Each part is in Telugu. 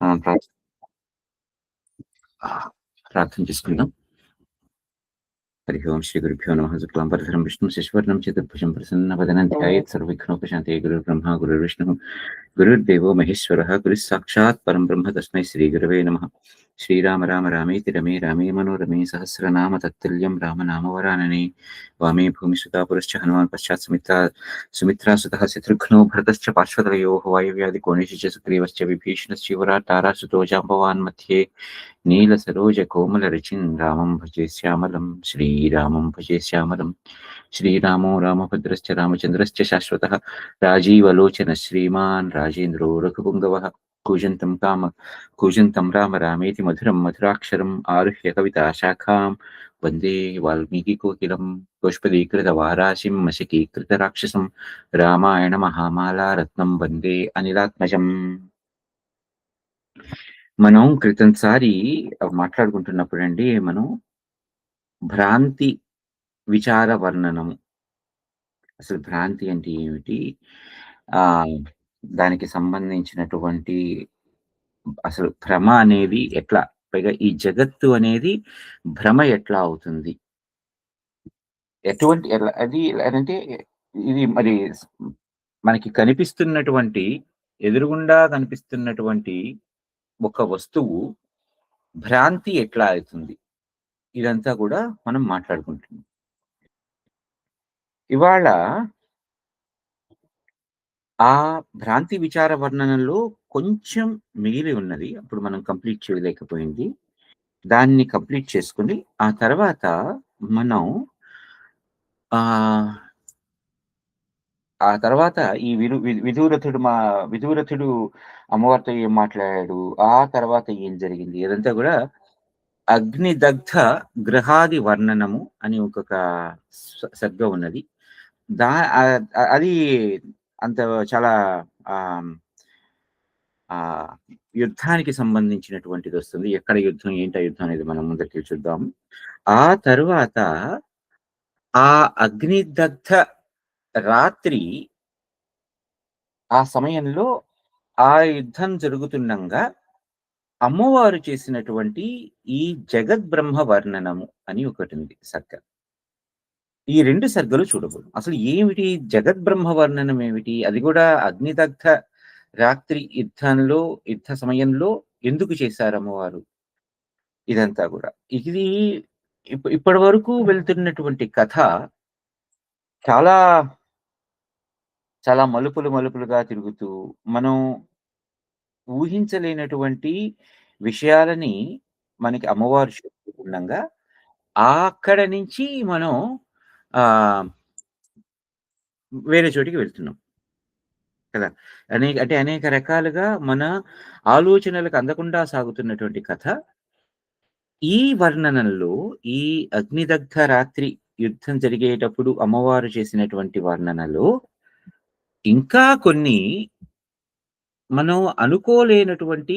మనం ప్రార్థన చేసుకుందాం. హరి ఓం శ్రీ గురుభ్యో నమః. శుక్లాంబరధరం విష్ణుం శశివర్ణం చతుర్భుజం ప్రసన్నవదనం ధ్యాయేత్ సర్వవిఘ్నోపశాంతయే. గురుర్బ్రహ్మ గురుర్విష్ణుః గురుర్దేవో మహేశ్వరः. గురుः సాక్షాత్ పరం బ్రహ్మ. తస్మై శ్రీ గురవే నమః. శ్రీరామ రామ రామేతి రమే రామే మనోరమే. సహస్రనామ తత్తుల్యం రామనామవరాననే. వామే భూమిసుతా పురశ్చ హనుమాన్ పశ్చాత్ సుమిత్రాసుతः శత్రుఘ్నో భరతశ్చ పార్శ్వతయోః వాయువ్యాధి కోణేషు చ సుగ్రీవశ్చ విభీషణశ్చ తారాసుతో జాంబవాన్ మధ్యే నీలసరోజకోమలరుచిం రామం భజే శ్యామలం శ్రీరామం భజే శ్యామలం. శ్రీరామో రామభద్రశ్చ రామచంద్రశ్చ శాశ్వతః రాజీవలోచన శ్రీమాన్ రాజేంద్రో రఘుపుంగవః. కూజంతం రామ రామేతి మధురం మధురాక్షరం ఆరుహ్య కవితాశాఖాం వందే వాల్మీకికోకిలం పుష్పదీకృతవారాశిం మశకీకృతరాక్షసం రామాయణ మహామాలా రత్నం వందే అనిలాత్మజం. మనం క్రితంసారి మాట్లాడుకుంటున్నప్పుడండి, మనం భ్రాంతి విచార వర్ణనము, అసలు భ్రాంతి అంటే ఏమిటి? ఆహ్, దానికి సంబంధించినటువంటి అసలు భ్రమ అనేది ఎట్లా? పైగా ఈ జగత్తు అనేది భ్రమ ఎట్లా అవుతుంది? ఎటువంటి ఎలా అది అంటే ఇది మరి మనకి కనిపిస్తున్నటువంటి, ఎదురుగుండా కనిపిస్తున్నటువంటి ఒక వస్తువు భ్రాంతి ఎట్లా అవుతుంది? ఇదంతా కూడా మనం మాట్లాడుకుంటున్నాం. ఇవాళ ఆ భ్రాంతి విచార వర్ణనలో కొంచెం మిగిలి ఉన్నది. అప్పుడు మనం కంప్లీట్ చేయలేకపోయింది. దాన్ని కంప్లీట్ చేసుకొని, ఆ తర్వాత మనం ఆహ్, ఆ తర్వాత ఈ విధూరథుడు అమ్మవారితో ఏం మాట్లాడాడు? ఆ తర్వాత ఏం జరిగింది? ఇదంతా గూడా అగ్నిదగ్ధ గృహాది వర్ణనము అని ఇంకొక సర్గ ఉన్నది. దా ఆహ్, అది అంత చాలా ఆహ్, ఆహ్, యుద్ధానికి సంబంధించినటువంటిదొస్తుంది. ఎక్కడ యుద్ధం, ఏంటి ఆ యుద్ధం అనేది మనం ముందరికి చూద్దాం. ఆ తరువాత ఆ అగ్నిదగ్ధ రాత్రి, ఆ సమయంలో ఆ యుద్ధం జరుగుతుండంగా అమ్మవారు చేసినటువంటి ఈ జగద్బ్రహ్మ వర్ణనము అని ఒకటుంది సర్గ. ఈ 2 సర్గలు చూడకూడదు. అసలు ఏమిటి జగద్బ్రహ్మ వర్ణనం ఏమిటి? అది కూడా అగ్నిదగ్ధ రాత్రి యుద్ధ సమయంలో ఎందుకు చేశారు అమ్మవారు? ఇదంతా గూడా. ఇది ఇప్పటి వరకు వెళ్తున్నటువంటి కథ చాలా, చాలా మలుపులుగా తిరుగుతూ, మనం ఊహించలేనటువంటి విషయాలని మనకి అమ్మవారు చెప్తూ ఉండంగా, అక్కడ నుంచి మనం ఆహ్, వేరే చోటికి వెళ్తున్నాం కదా! అనేక రకాలుగా మన ఆలోచనలకు అందకుండా సాగుతున్నటువంటి కథ, ఈ వర్ణనల్లో, ఈ అగ్నిదగ్ధ రాత్రి యుద్ధం జరిగేటప్పుడు అమ్మవారు చేసినటువంటి వర్ణనలో ఇంకా కొన్ని మనం అనుకోలేనటువంటి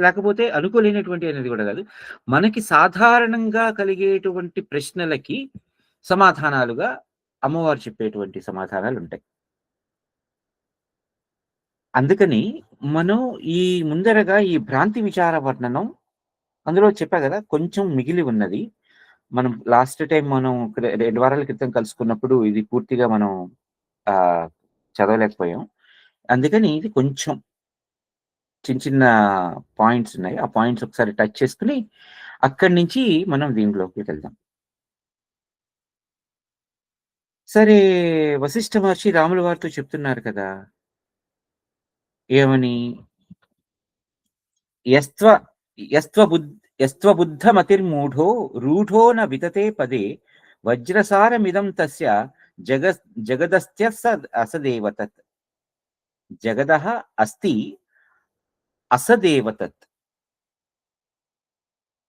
లేకపోతే అనుకోలేనటువంటి అనేది కూడా కాదు. మనకి సాధారణంగా కలిగేటువంటి ప్రశ్నలకి సమాధానాలుగా అమ్మవారు చెప్పేటువంటి సమాధానాలుంటాయి. అందుకని మనం ఈ ముందరగా ఈ భ్రాంతి విచార వర్ణనం అందులో చెప్పా గదా! కొంచెం మిగిలి ఉన్నది. మనం లాస్ట్ టైమ్ మనం 2 వారాల క్రితం కలుసుకున్నప్పుడు ఇది పూర్తిగా మనం ఆహ్, చదవలేకపోయాం. అందుకని ఇది కొంచెం చిన్న పాయింట్స్ ఉన్నాయి. ఆ పాయింట్స్ ఒకసారి టచ్ చేసుకొని, అక్కడి నుంచి మనం దీంట్లోకి వెళ్దాం. సరే, వశిష్ఠ మహర్షి రాముల వారితో చెప్తున్నారు కదా! ఏమని? యస్త్వ యస్త్వబుద్ యస్త్వబుద్ధమతిర్మూఢో రూఢో న వితతే పదే వజ్రసారమిదం తస్య జగదస్త్యస అసదేవ తత్. జగదః అస్తి అసదేవ తత్.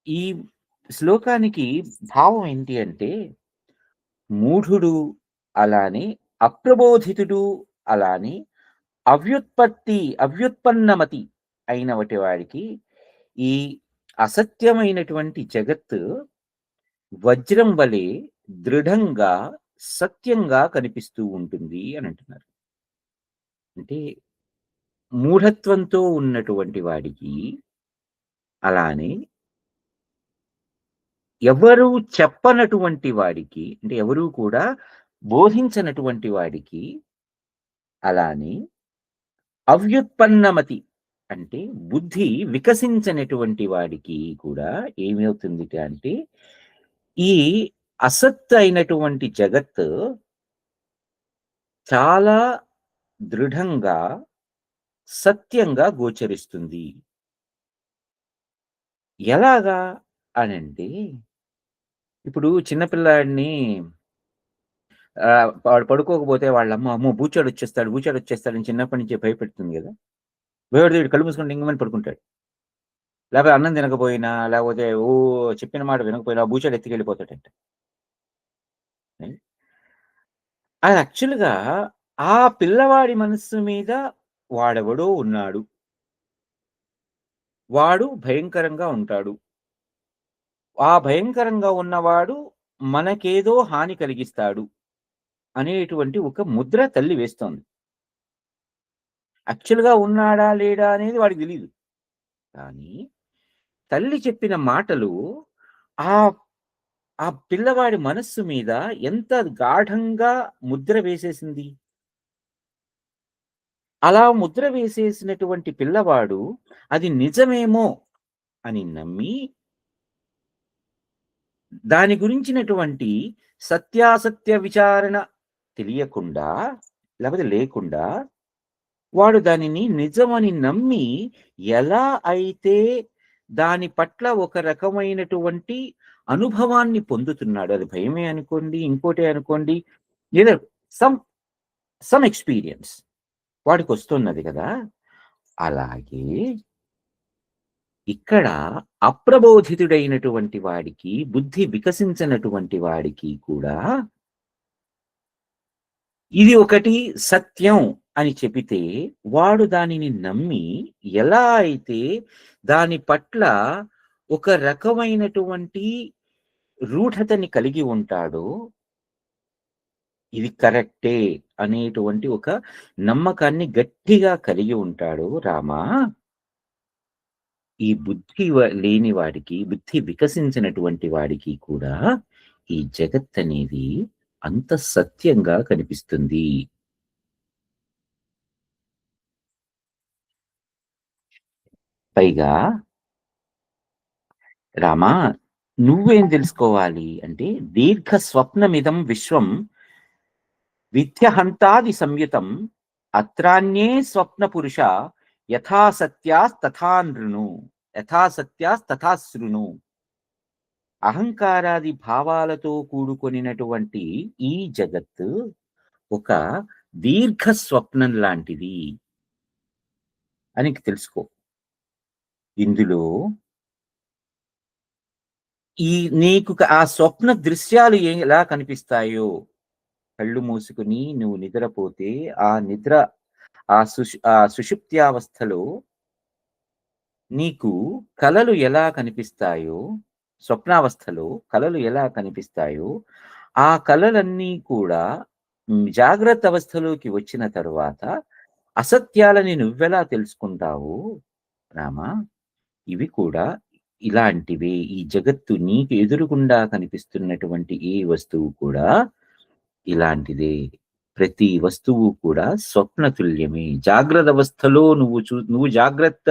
ఈ శ్లోకానికి భావం ఏంటి అంటే, మూఢుడు అలానే, అప్రబోధితుడు అలానే, అవ్యుత్పన్నమతి అయినవటి వాడికి ఈ అసత్యమైనటువంటి జగత్తు వజ్రం వలె దృఢంగా, సత్యంగా కనిపిస్తూ ఉంటుంది అని అంటున్నారు. అంటే మూఢత్వంతో ఉన్నటువంటి వాడికి అలానే ఎవరు చెప్పనటువంటి వాడికి, అంటే ఎవరు కూడా బోధించనటువంటి వాడికి, అలానే అవ్యుత్పన్నమతి అంటే బుద్ధి వికసించనటువంటి వాడికి కూడా ఏమవుతుందిట అంటే, ఈ అసత్ అయినటువంటి జగత్తు చాలా దృఢంగా, సత్యంగా గోచరిస్తుంది. ఎలాగా అనంటే, ఇప్పుడు చిన్న పిల్లాడిని వాడు పడుకోకపోతే వాళ్ళమ్మ, "అమ్మో! బూచాడొచ్చేస్తాడు, బూచాడొచ్చేస్తాడని" చిన్నప్పటి నుంచే భయపెడుతుంది గదా! భయపెడితే వీడు కళ్ళు మూసుకొని డింగుమని పడుకుంటాడు. లేకపోతే అన్నం తినకపోయినా, లేకపోతే చెప్పిన మాట వినకపోయినా బూచాడు ఎత్తుకెళ్ళిపోతాడంట. హ్మ్. అది యాక్చువల్‌గా ఆ పిల్లవాడి మనస్సు మీద వాడెవడో ఉన్నాడు. వాడు భయంకరంగా ఉంటాడు. ఆ భయంకరంగా ఉన్నవాడు మనకేదో హాని కలిగిస్తాడు అనేటువంటి ఒక ముద్ర తల్లి వేస్తోంది. యాక్చువల్‌గా ఉన్నాడా? లేడా? అనేది వాడికి తెలీదు. కానీ తల్లి చెప్పిన మాటలు ఆ ఆ పిల్లవాడి మనస్సు మీద ఎంత గాఢంగా ముద్ర వేసేసింది. అలా ముద్ర వేసేసినటువంటి పిల్లవాడు అది నిజమేమో అని నమ్మి, దాని గురించినటువంటి సత్యాసత్య విచారణ తెలియకుండా, లేకపోతే లేకుండా వాడు దానిని నిజమని నమ్మి, ఎలా అయితే దాని పట్ల ఒక రకమైనటువంటి అనుభవాన్ని పొందుతున్నాడు. అది భయమే అనుకోండి, ఇంకోటే అనుకోండి. ఏదో సమ్ సమ్ ఎక్స్‌పీరియన్స్ వాడికొస్తున్నది గదా! అలాగే ఇక్కడ అప్రబోధితుడైనటువంటి వాడికి, బుద్ధి వికసించనటువంటి వాడికి కూడా ఇది ఒకటి సత్యం అని చెబితే, వాడు దానిని నమ్మి, ఎలా అయితే దాని పట్ల ఒక రకమైనటువంటి రూఢతని కలిగి ఉంటాడో, ఇది కరెక్టే అనేటువంటి ఒక నమ్మకాన్ని గట్టిగా కలిగి ఉంటాడో రామా, ఈ బుద్ధి లేని వాడికి, బుద్ధి వికసించినటువంటి వాడికి కూడా ఈ జగత్తనేది అంత సత్యంగా కనిపిస్తుంది. పైగా రామా, నువ్వేం తెలుసుకోవాలి అంటే, దీర్ఘ స్వప్నమిదం విశ్వం విద్యహంతాది సంయుతం అత్రాన్యే స్వప్న పురుష యథా సత్యాస్తథా నృణు యథా సత్యాస్తథా శృణు. అహంకారాది భావాలతో కూడుకొనినటువంటి ఈ జగత్తు ఒక దీర్ఘ స్వప్నం లాంటిది అని తెలుసుకో. ఇందులో ఈ నీకు ఆ స్వప్న దృశ్యాలు ఎలా కనిపిస్తాయో, కళ్ళు మూసుకొని నువ్వు నిద్రపోతే, ఆ నిద్ర ఆ సుషుప్త్యావస్థలో నీకు కలలు ఎలా కనిపిస్తాయో, స్వప్నావస్థలో కలలు ఎలా కనిపిస్తాయో, ఆ కలలన్నీ కూడా జాగ్రత్త అవస్థలోకి వచ్చిన తరువాత అసత్యాలని నువ్వెలా తెలుసుకుంటావో రామా, ఇవి కూడా ఇలాంటివే. ఈ జగత్తు నీకు ఎదురుగుండా కనిపిస్తున్నటువంటి ఏ వస్తువు కూడా ఇలాంటిదే. ప్రతి వస్తువు కూడా స్వప్నతుల్యమే. జాగ్రత్తవస్థలో నువ్వు జాగ్రత్త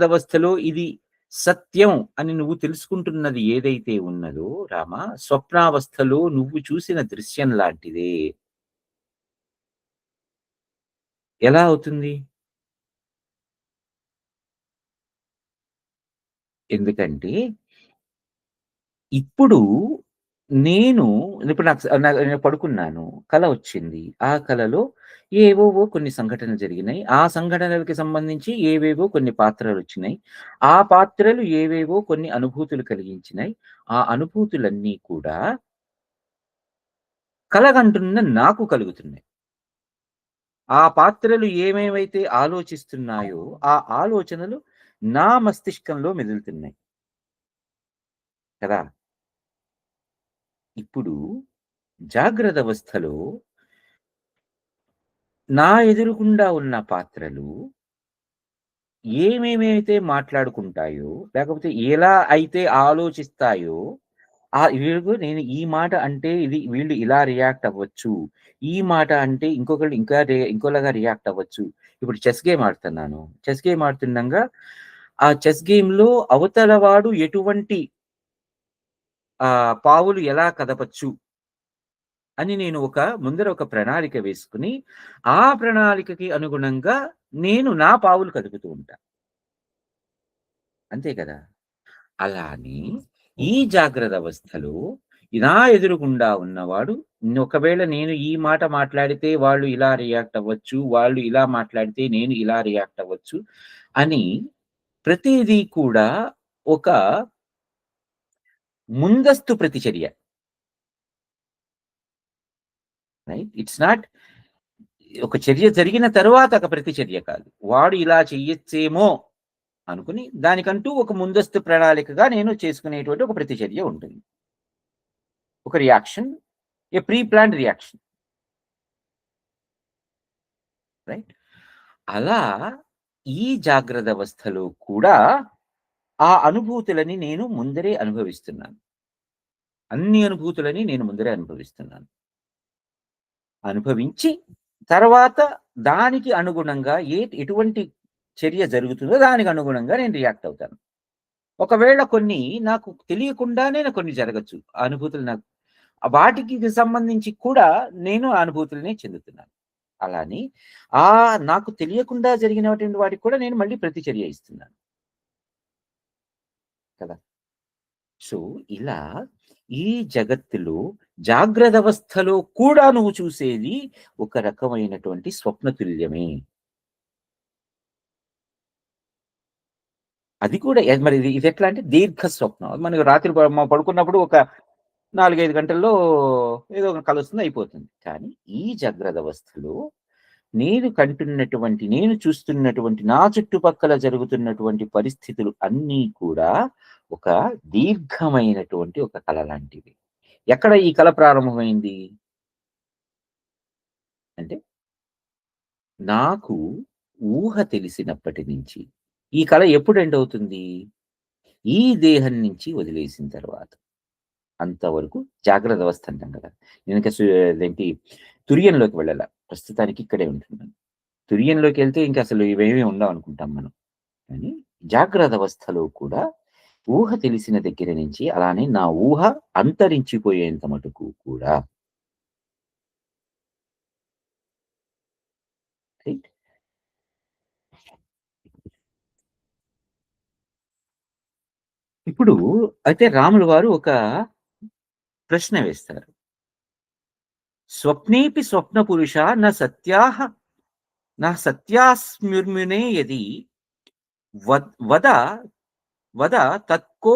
అవస్థలో ఇది సత్యం అని నువ్వు తెలుసుకుంటున్నది ఏదైతే ఉన్నదో రామ, స్వప్నావస్థలో నువ్వు చూసిన దృశ్యం లాంటిదే. ఎలా అవుతుంది? ఎందుకంటే ఇప్పుడు నేను ఇప్పుడు నేను పడుకున్నాను. కల వచ్చింది. ఆ కలలో ఏవేవో కొన్ని సంఘటనలు జరిగినాయి. ఆ సంఘటనలకి సంబంధించి ఏవేవో కొన్ని పాత్రలొచ్చినాయి. ఆ పాత్రలు ఏవేవో కొన్ని అనుభూతులు కలిగించినాయి. ఆ అనుభూతులన్నీ కూడా కలగంటున్న నాకు కలుగుతున్నాయి. ఆ పాత్రలు ఏమేమైతే ఆలోచిస్తున్నాయో, ఆ ఆలోచనలు నా మస్తిష్కంలో మెదులుతున్నాయి కదా! ఇప్పుడు జాగ్రత్త అవస్థలో నా ఎదురుగుండా ఉన్న పాత్రలు ఏమేమైతే మాట్లాడుకుంటాయో, లేకపోతే ఎలా అయితే ఆలోచిస్తాయో, నేను ఈ మాట అంటే వీళ్ళు ఇలా రియాక్ట్ అవ్వచ్చు. ఈ మాట అంటే ఇంకొకళ్ళు ఇంకోలాగా రియాక్ట్ అవ్వచ్చు. ఇప్పుడు చెస్ గేమ్ ఆడుతున్నాను. చెస్ గేమ్ ఆడుతుండంగా ఆ చెస్ గేమ్‌లో అవతల వాడు ఎటువంటి పావులు ఎలా కదపొచ్చు అని నేను ముందర ఒక ప్రణాళిక వేసుకొని, ఆ ప్రణాళికకి అనుగుణంగా నేను నా పావులు కదుపుతూ ఉంటా. అంతే కదా! అలానే ఈ జాగ్రత్త అవస్థలో నా ఎదురుగుండా ఉన్నవాడు ఒకవేళ నేను ఈ మాట మాట్లాడితే వాళ్ళు ఇలా రియాక్ట్ అవ్వచ్చు. వాళ్ళు ఇలా మాట్లాడితే నేను ఇలా రియాక్ట్ అవ్వచ్చు అని ప్రతీదీ కూడా ఒక ముందస్తు ప్రతిచర్య. రైట్. ఇట్స్ నాట్ ఒక చర్య జరిగిన తరువాత ఒక ప్రతిచర్య కాదు. వాడు ఇలా చెయ్యొచ్చేమో అనుకుని దానికంటూ ఒక ముందస్తు ప్రణాళికగా నేను చేసుకునేటువంటి ఒక ప్రతిచర్య ఉంటుంది. ఒక రియాక్షన్, ఏ ప్రీ ప్లాన్డ్ రియాక్షన్. రైట్. అలా ఈ జాగ్రత్త అవస్థలో కూడా ఆ అనుభూతులని నేను ముందరే అనుభవిస్తున్నాను. అన్ని అనుభూతులని నేను ముందరే అనుభవిస్తున్నాను. అనుభవించి తర్వాత దానికి అనుగుణంగా ఎటువంటి చర్య జరుగుతుందో దానికి అనుగుణంగా నేను రియాక్ట్ అవుతాను. ఒకవేళ కొన్ని నాకు తెలియకుండానే కొన్ని జరగచ్చు. ఆ అనుభూతులు వాటికి సంబంధించి కూడా నేను ఆ అనుభూతులనే చెందుతున్నాను. అలాని నాకు తెలియకుండా జరిగినటువంటి వాటికి కూడా నేను మళ్ళీ ప్రతిచర్య ఇస్తున్నాను. కదా! సో, ఇలా ఈ జగత్తులో జాగ్రత్త అవస్థలో కూడా నువ్వు చూసేది ఒక రకమైనటువంటి స్వప్నతుల్యమే. అది కూడా మరి ఇదెట్లా అంటే దీర్ఘ స్వప్నం. మనకు రాత్రి పడుకున్నప్పుడు ఒక 4, 5 గంటల్లో ఏదో ఒక కలొస్తుంది అయిపోతుంది. కానీ ఈ జాగ్రత్త అవస్థలో నేను చూస్తున్నటువంటి నా చుట్టుపక్కల జరుగుతున్నటువంటి పరిస్థితులు అన్నీ కూడా ఒక దీర్ఘమైనటువంటి ఒక కల లాంటివి. ఎక్కడ ఈ కల ప్రారంభమైంది? అంటే నాకు ఊహ తెలిసినప్పటి నుంచి. ఈ కల ఎప్పుడు ఎండ్ అవుతుంది? ఈ దేహం నుంచి వదిలేసిన తర్వాత. అంతవరకు జాగ్రత్త అవస్థ అంటాం కదా! నేనింక అదేంటి తురియంలోకి వెళ్ళాల. ప్రస్తుతానికి ఇక్కడే ఉంటున్నాను. తురియంలోకెళ్తే ఇంక అసలు ఇవేమీ ఉండవనుకుంటాం మనం. కానీ జాగ్రత్త అవస్థలో కూడా ఊహ తెలిసిన దగ్గర నుంచి అలానే నా ఊహ అంతరించిపోయేంత మటుకు కూడా రైట్. ఇప్పుడు అయితే రాములు వారు ఒక ప్రశ్న వేస్తారు. స్వప్నేపి స్వప్న పురుష సత్యాస్మ్యుర్మునే యది వద వద తత్కో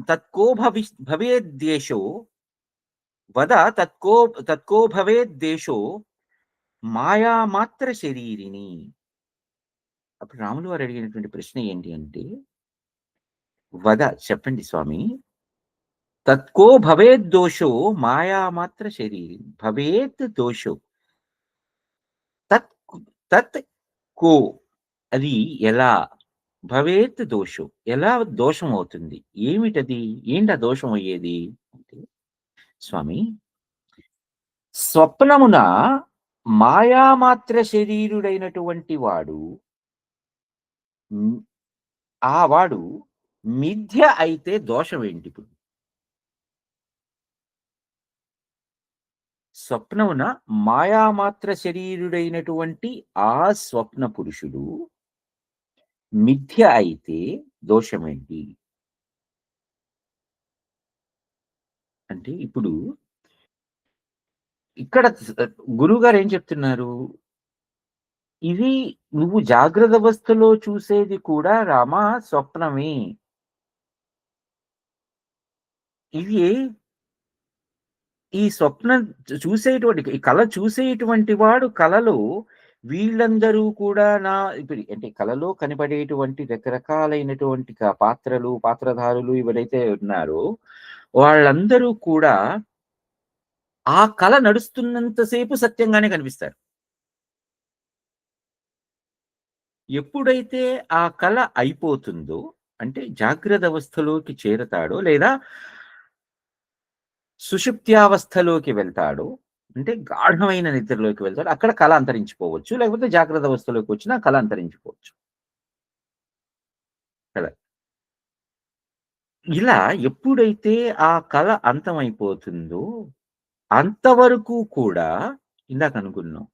తత్కో భవేద్దేశో వద తత్కో భవేద్దేశో మాయామాత్ర శరీరిణి. అప్పుడు రాములు వారు అడిగినటువంటి ప్రశ్న ఏంటి అంటే, చెప్పండి స్వామి. తత్కో భవేద్దోషో మాయామాత్ర శరీరిణి. భవేత్ దోషో. తత్ తత్ కో అది ఎలా? భవేత్ దోషం. ఎలా దోషం అవుతుంది? ఏమిటది? ఏంటా దోషం అయ్యేది? అంటే, స్వామి స్వప్నమున మాయామాత్ర శరీరుడైనటువంటి వాడు హ్మ్, వాడు మిథ్య అయితే దోషమేంటిప్పుడు? స్వప్నమున మాయామాత్ర శరీరుడైనటువంటి ఆ స్వప్న పురుషుడు మిథ్య అయితే దోషమేంటి? అంటే ఇప్పుడు ఇక్కడ గురువుగారు ఏం చెప్తున్నారు? ఇది నువ్వు జాగ్రత్త అవస్థలో చూసేది కూడా రామా స్వప్నమే. ఇవి ఈ స్వప్నం ఈ కల చూసేటువంటి వాడు కలలో వీళ్ళందరూ కూడా ఇప్పుడు అంటే కలలో కనపడేటువంటి రకరకాలైనటువంటి పాత్రలు, పాత్రధారులు ఎవరైతే ఉన్నారో వాళ్ళందరూ కూడా ఆ కల నడుస్తున్నంత సేపు సత్యంగానే కనిపిస్తారు. ఎప్పుడైతే ఆ కల అయిపోతుందో, అంటే జాగ్రత్త అవస్థలోకి చేరతాడో, లేదా సుషుప్త్యావస్థలోకి వెళ్తాడో, అంటే గాఢమైన నిద్రలోకి వెళ్తాడో, అక్కడ కల అంతరించిపోవచ్చు. లేకపోతే జాగ్రత్త అవస్థలోకి వచ్చినా కల అంతరించిపోవచ్చు. కదా! ఇలా ఎప్పుడైతే ఆ కల అంతమైపోతుందో, అంతవరకు కూడా ఇందాక అనుకున్నాం.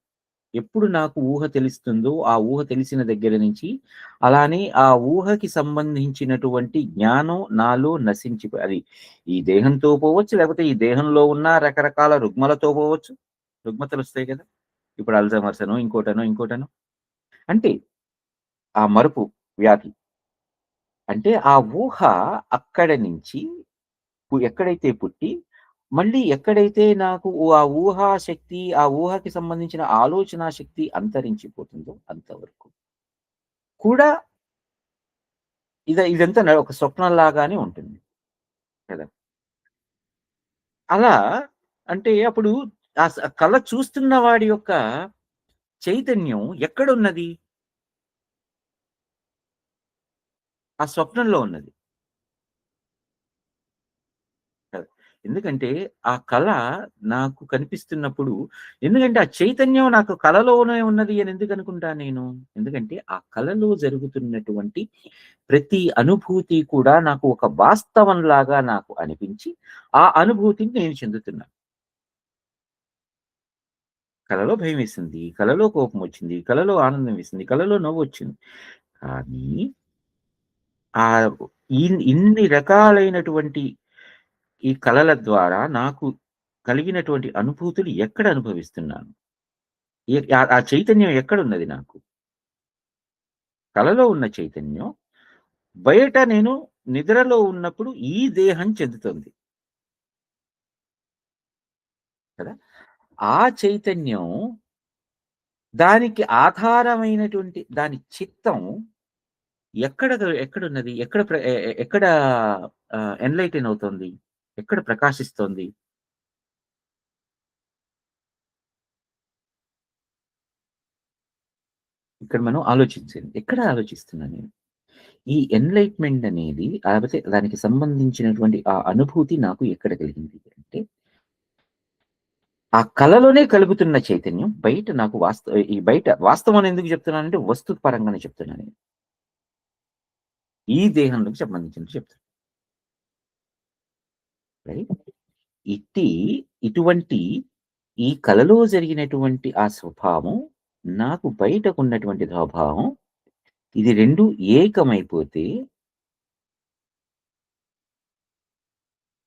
ఎప్పుడు నాకు ఊహ తెలుస్తుందో, ఆ ఊహ తెలిసిన దగ్గర నుంచి, అలానే ఆ ఊహకి సంబంధించినటువంటి జ్ఞానం నాలో అది ఈ దేహంతో పోవచ్చు, లేకపోతే ఈ దేహంలో ఉన్న రకరకాల రుగ్మలతో పోవచ్చు. రుగ్మతలొస్తాయి కదా! ఇప్పుడు అల్జీమర్స్ అనో, ఇంకోటనో, ఇంకోటనో. అంటే ఆ మరుపు వ్యాధి. అంటే ఆ ఊహ అక్కడి నుంచి ఎక్కడైతే పుట్టి, మళ్ళీ ఎక్కడైతే నాకు ఆ ఊహా శక్తి, ఆ ఊహకి సంబంధించిన ఆలోచనా శక్తి అంతరించిపోతుందో అంతవరకు కూడా ఇదంతా ఒక స్వప్నంలాగానే ఉంటుంది కదా! అలా అంటే అప్పుడు ఆ కల చూస్తున్న వాడి యొక్క చైతన్యం ఎక్కడున్నది? ఆ స్వప్నంలో ఉన్నది. కదా! ఎందుకంటే ఆ కళ నాకు కనిపిస్తున్నప్పుడు ఎందుకంటే ఆ చైతన్యం నాకు కళలోనే ఉన్నది అని ఎందుకు అనుకుంటా నేను? ఎందుకంటే ఆ కళలో జరుగుతున్నటువంటి ప్రతి అనుభూతి కూడా నాకు ఒక వాస్తవంలాగా నాకు అనిపించి, ఆ అనుభూతిని నేను చెందుతున్నా. కలలో భయమేసింది, కలలో కోపమొచ్చింది, కలలో ఆనందం వేసింది, కలలో నవ్వొచ్చింది. కానీ ఆహ్, ఇన్ని రకాలైనటువంటి ఈ కళల ద్వారా నాకు కలిగినటువంటి అనుభూతులు ఎక్కడ అనుభవిస్తున్నాను? ఆ చైతన్యం ఎక్కడున్నది నాకు? కలలో ఉన్న చైతన్యం బయట నేను నిద్రలో ఉన్నప్పుడు ఈ దేహం చెందుతుంది కదా! ఆ చైతన్యం దానికి ఆధారమైనటువంటి దాని చిత్తం ఎక్కడున్నది? ఎక్కడ ప్ర ఎ ఎ ఎక్కడ ఎన్‌లైటెన్ అవుతోంది? ఎక్కడ ప్రకాశిస్తోంది? ఇక్కడ మనం ఆలోచించాలి. ఎక్కడ ఆలోచిస్తున్నా నేను? ఈ ఎన్‌లైట్‌మెంట్ అనేది లేకపోతే దానికి సంబంధించినటువంటి ఆ అనుభూతి నాకు ఎక్కడ కలిగింది అంటే, ఆ కళలోనే కలుగుతున్న చైతన్యం బయట నాకు ఈ బయట వాస్తవం అని ఎందుకు చెప్తున్నానంటే వస్తు పరంగానే చెప్తున్నాను నేను. ఈ దేహంలోకి సంబంధించినది చెప్తున్నా. రైట్? ఇట్టి ఇటువంటి ఈ కలలో జరిగినటువంటి ఆ స్వభావం, నాకు బయటకున్నటువంటి స్వభావం ఇది 2 ఏకమైపోతే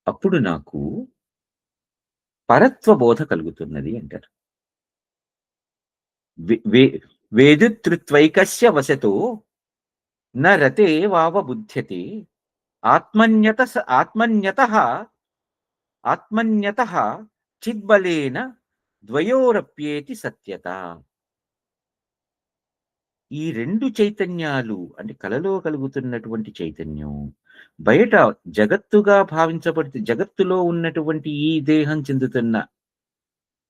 అప్పుడు నాకు పరత్వ బోధ కలుగుతున్నది అంటారు. వే వే వేదితృత్వైకస్య వశతో న రతే వావ బుధ్యతే ఆత్మన్యతః ఆత్మన్యతః చిద్బలేన ద్వయోరప్యేతి సత్యత. ఈ 2 చైతన్యాలు అంటే కలలో కలుగుతున్నటువంటి చైతన్యం, బయట జగత్తుగా జగత్తులో ఉన్నటువంటి ఈ దేహం చెందుతున్న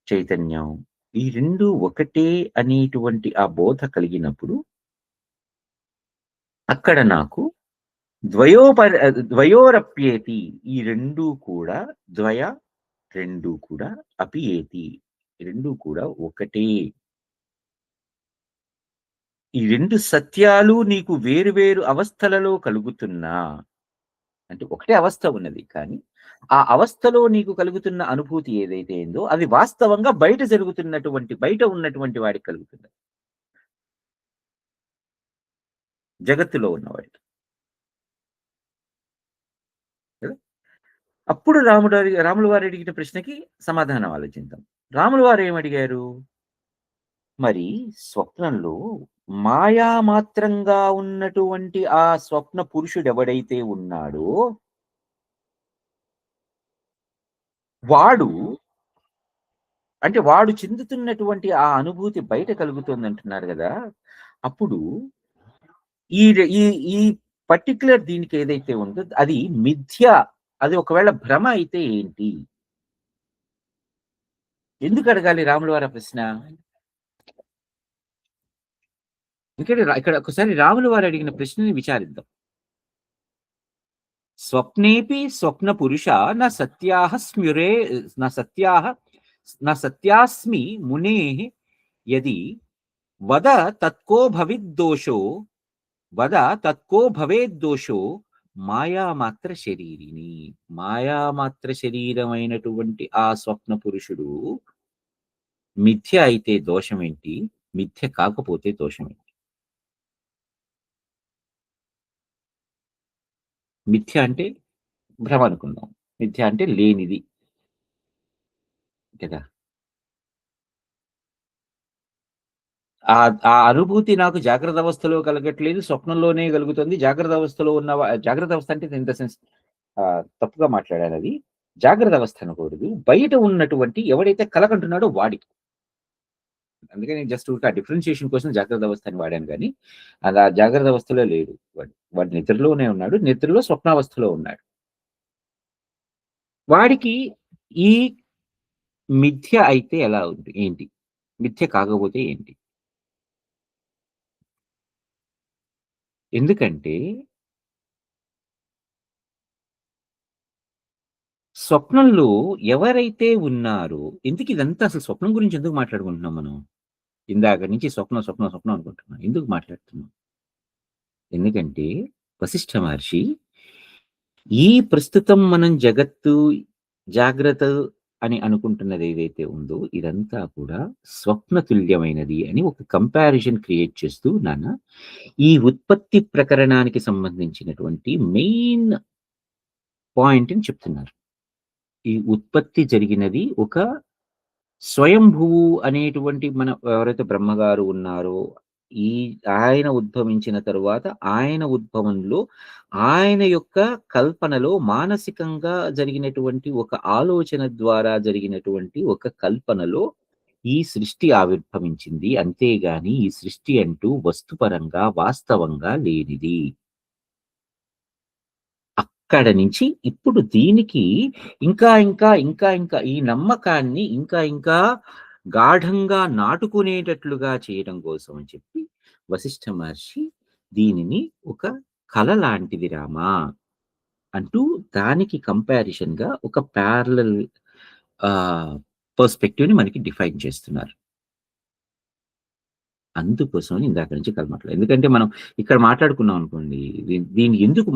చైతన్యం. ఈ 2 ఒకటే అనేటువంటి ఆ బోధ కలిగినప్పుడు, అక్కడ నాకు ద్వయోరప్యేతి ఈ 2 కూడా ద్వయ 2 కూడా అపియేతి 2 కూడా ఒకటే. ఈ 2 సత్యాలు నీకు వేరు వేరు అవస్థలలో కలుగుతున్నా అంటే ఒకటే అవస్థ ఉన్నది. కానీ, ఆ అవస్థలో నీకు కలుగుతున్న అనుభూతి ఏదైతే ఉందో, అది వాస్తవంగా బయట ఉన్నటువంటి వాడికి కలుగుతుంది. జగత్తులో ఉన్నవాడికి. కదా! అప్పుడు రాములు వారు అడిగిన ప్రశ్నకి సమాధానం ఆలోచిద్దాం. రాములు వారు ఏమడిగారు? మరి స్వప్నంలో మాయామాత్రంగా ఉన్నటువంటి ఆ స్వప్న పురుషుడెవడైతే ఉన్నాడో, వాడు అంటే వాడు చెందుతున్నటువంటి ఆ అనుభూతి బయట కలుగుతోందంటున్నారు గదా! అప్పుడు ఈ రె ఈ ఈ పర్టిక్యులర్ దీనికేదైతే ఉందో అది మిథ్య. అది ఒకవేళ భ్రమ అయితే ఏంటి? ఎందుకు అడగాలి రాముల వారు ఆ ప్రశ్న? ఇక్కడ ఒకసారి రాములు వారు అడిగిన ప్రశ్నని విచారిద్దాం. స్వప్నేపి స్వప్న పురుష న సత్యాః స్మ్యురే న సత్యాః న సత్యాస్మి మునేః యది వద తత్కో భవిద్దోషో వద తత్కో భవేద్దోషో మాయామాత్ర శరీరిని. మాయామాత్ర శరీరమైనటువంటి ఆ స్వప్న పురుషుడు మిథ్య అయితే దోషమేంటి? మిథ్య కాకపోతే దోషమేంటి? మిథ్య అంటే భ్రమ అనుకుందాం. మిథ్య అంటే లేనిది కదా! ఆ అనుభూతి నాకు జాగ్రత్త అవస్థలో కలగట్లేదు. స్వప్నంలోనే కలుగుతుంది. జాగ్రత్త అవస్థలో జాగ్రత్త అవస్థ అంటే ఇన్ ద సెన్స్ తప్పుగా మాట్లాడానది. జాగ్రత్త అవస్థ అనకూడదు. బయట ఉన్నటువంటి ఎవడైతే కలగంటున్నాడో వాడికి. అందుకని జస్ట్ ఊరికే ఆ డిఫరెన్షియేషన్ కోసం జాగ్రత్త అవస్థ అని వాడాను గానీ, అలా జాగ్రత్త అవస్థలో లేడు వాడు. వాడు నిద్రలోనే ఉన్నాడు. నిద్రలో స్వప్నావస్థలో ఉన్నాడు. వాడికి ఈ మిథ్య అయితే ఎలా ఉంది? ఏంటి? మిథ్య కాకపోతే ఏంటి? ఎందుకంటే స్వప్నంలో ఎవరైతే ఉన్నారో ఇదంతా అసలు స్వప్నం గురించి ఎందుకు మాట్లాడుకుంటున్నాం మనం? ఇందాక నుంచి స్వప్నం, స్వప్నం, స్వప్నం అనుకుంటున్నాం. ఎందుకు మాట్లాడుతున్నాం? ఎందుకంటే వశిష్ఠ మహర్షి ఈ ప్రస్తుతం మనం జగత్తు, జాగ్రత్త అని అనుకుంటున్నది ఏదైతే ఉందో ఇదంతా కూడా స్వప్న తుల్యమైనది అని ఒక కంపారిజన్ క్రియేట్ చేస్తూ ఈ ఉత్పత్తి ప్రకరణానికి సంబంధించినటువంటి మెయిన్ పాయింట్‌ని చెప్తున్నారు. ఈ ఉత్పత్తి జరిగినది ఒక స్వయంభువు అనేటువంటి ఎవరైతే బ్రహ్మగారు ఉన్నారో, ఈ ఆయన ఉద్భవించిన తరువాత ఆయన ఉద్భవంలో ఆయన యొక్క కల్పనలో మానసికంగా జరిగినటువంటి ఒక ఆలోచన ద్వారా జరిగినటువంటి ఒక కల్పనలో ఈ సృష్టి ఆవిర్భవించింది. అంతేగాని ఈ సృష్టి అంటూ వస్తుపరంగా, వాస్తవంగా లేనిది. అక్కడ నుంచి ఇప్పుడు దీనికి ఇంకా ఈ నమ్మకాన్ని ఇంకా గాఢంగా నాటుకునేటట్లుగా చేయడం కోసం అని చెప్పి వశిష్ఠ మహర్షి దీనిని ఒక కల లాంటిది రామా అంటూ దానికి కంపారిజన్‌గా ఒక ప్యారలల్ పర్స్పెక్టివ్‌ని మనకి డిఫైన్ చేస్తున్నారు. అందుకోసమని ఇందాక నుంచి ఎందుకంటే మనం ఇక్కడ మాట్లాడుకున్నాం అనుకోండి. దీన్ని ఎందుకు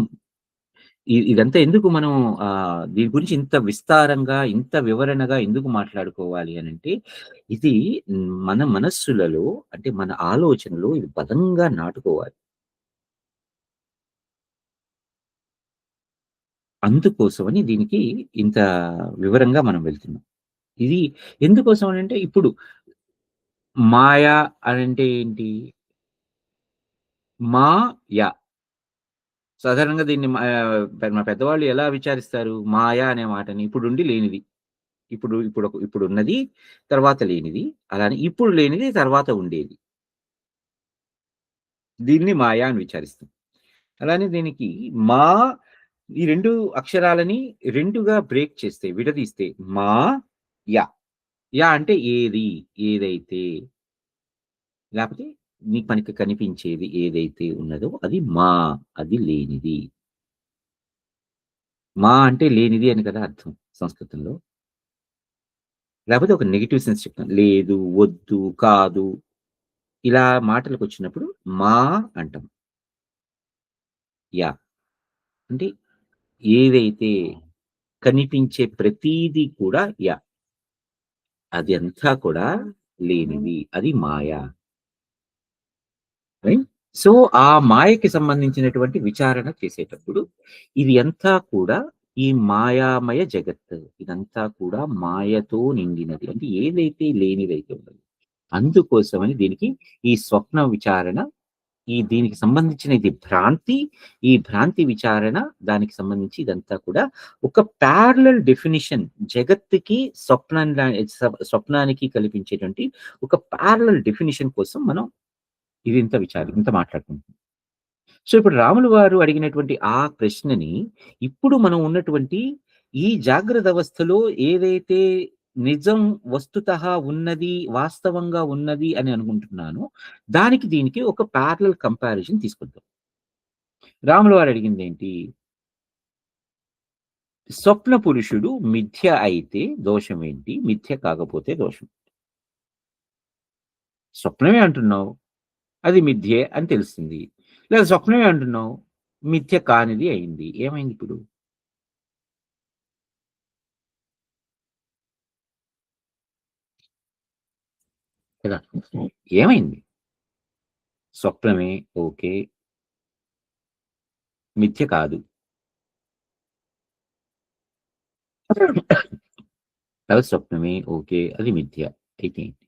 ఇదంతా ఎందుకు మనం దీని గురించి ఇంత విస్తారంగా, ఇంత వివరణగా ఎందుకు మాట్లాడుకోవాలి అనంటే, ఇది మన మనస్సులలో అంటే మన ఆలోచనలో ఇది బలంగా నాటుకోవాలి. అందుకోసమని దీనికి ఇంత వివరంగా మనం వెళ్తున్నాం. ఇది ఎందుకోసం అనంటే ఇప్పుడు మాయ అనంటే ఏంటి? మాయ. సాధారణంగా దీన్ని మన పెద్దవాళ్ళు ఎలా విచారిస్తారు? మాయ అనే మాటని ఇప్పుడుండి లేనిది. ఇప్పుడున్నది, తర్వాత లేనిది. అలానే ఇప్పుడు లేనిది, తర్వాత ఉండేది. దీన్ని మాయ అని విచారిస్తాం. అలానే దీనికి మా ఈ 2 అక్షరాలని 2గా బ్రేక్ చేస్తే, విడదీస్తే మా య. అంటే ఏది? ఏదైతే. లేపోతే మనకి కనిపించేది ఏదైతే ఉన్నదో అది మా. అది లేనిది. మా అంటే లేనిది అని కదా అర్థం సంస్కృతంలో. లేపోతే ఒక నెగెటివ్ సెన్స్ చెప్తాను. లేదు, వద్దు, కాదు ఇలా మాటలకొచ్చినప్పుడు మా అంటాం. యాహ్! అంటే ఏదైతే కనిపించే ప్రతీది కూడా అది అంతా కూడా లేనిది. అది మాయ. రైట్? సో, ఆ మాయకి సంబంధించినటువంటి విచారణ చేసేటప్పుడు ఇది అంతా కూడా ఈ మాయామయ జగత్తు. ఇదంతా కూడా మాయతో నిండినది. అంటే ఏదైతే లేనిదైతే ఉన్నదో. అందుకోసమని దీనికి ఈ స్వప్న విచారణ దీనికి సంబంధించిన ఇది భ్రాంతి. ఈ భ్రాంతి విచారణ దానికి సంబంధించి ఇదంతా కూడా ఒక ప్యారలల్ డెఫినిషన్ జగత్తుకి స్వప్నానికి కల్పించేటువంటి ఒక ప్యారలల్ డెఫినిషన్ కోసం మనం ఇంత మాట్లాడుకుంటున్నాం. సో, ఇప్పుడు రాములు వారు అడిగినటువంటి ఆ ప్రశ్నని ఇప్పుడు మనం ఉన్నటువంటి ఈ జాగ్రత్త అవస్థలో ఏదైతే నిజం వస్తుతః ఉన్నది, వాస్తవంగా ఉన్నది అని అనుకుంటున్నానో, దానికి దీనికి ఒక ప్యారలల్ కంపారిజన్ తీసుకొద్దాం. రాములు వారు అడిగిందేంటి? స్వప్న పురుషుడు మిథ్య అయితే దోషమేంటి? మిథ్య కాకపోతే దోషం. స్వప్నమే అంటున్నావు. అది మిథ్యే అని తెలుస్తుంది. లేదా స్వప్నమే అంటున్నావు. మిథ్య కానిది అయింది. ఏమైందిప్పుడు? కదా! ఏమైంది? స్వప్నమే ఓకే. మిథ్య కాదు. అది స్వప్నమే ఓకే. అది మిథ్య. అయితే ఏంటి?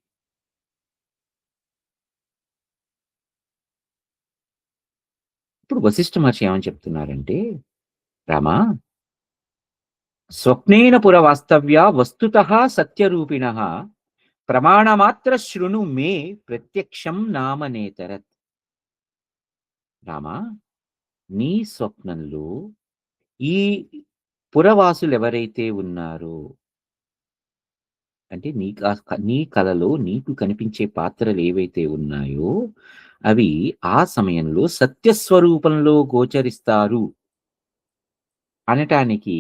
ఇప్పుడు వశిష్ఠ మహర్షి ఏమని చెప్తున్నారంటే, రామా స్వప్నేన పురవాస్తవ్య వస్తుతః సత్యరూపిణః ప్రమాణమాత్ర శృణు మే ప్రత్యక్షం నామ నేతరత్. రామా నీ స్వప్నంలో ఈ పురవాసులెవరైతే ఉన్నారో, అంటే నీ కలలో నీకు కనిపించే పాత్రలేవైతే ఉన్నాయో, అవి ఆ సమయంలో సత్యస్వరూపంలో గోచరిస్తారు అనటానికి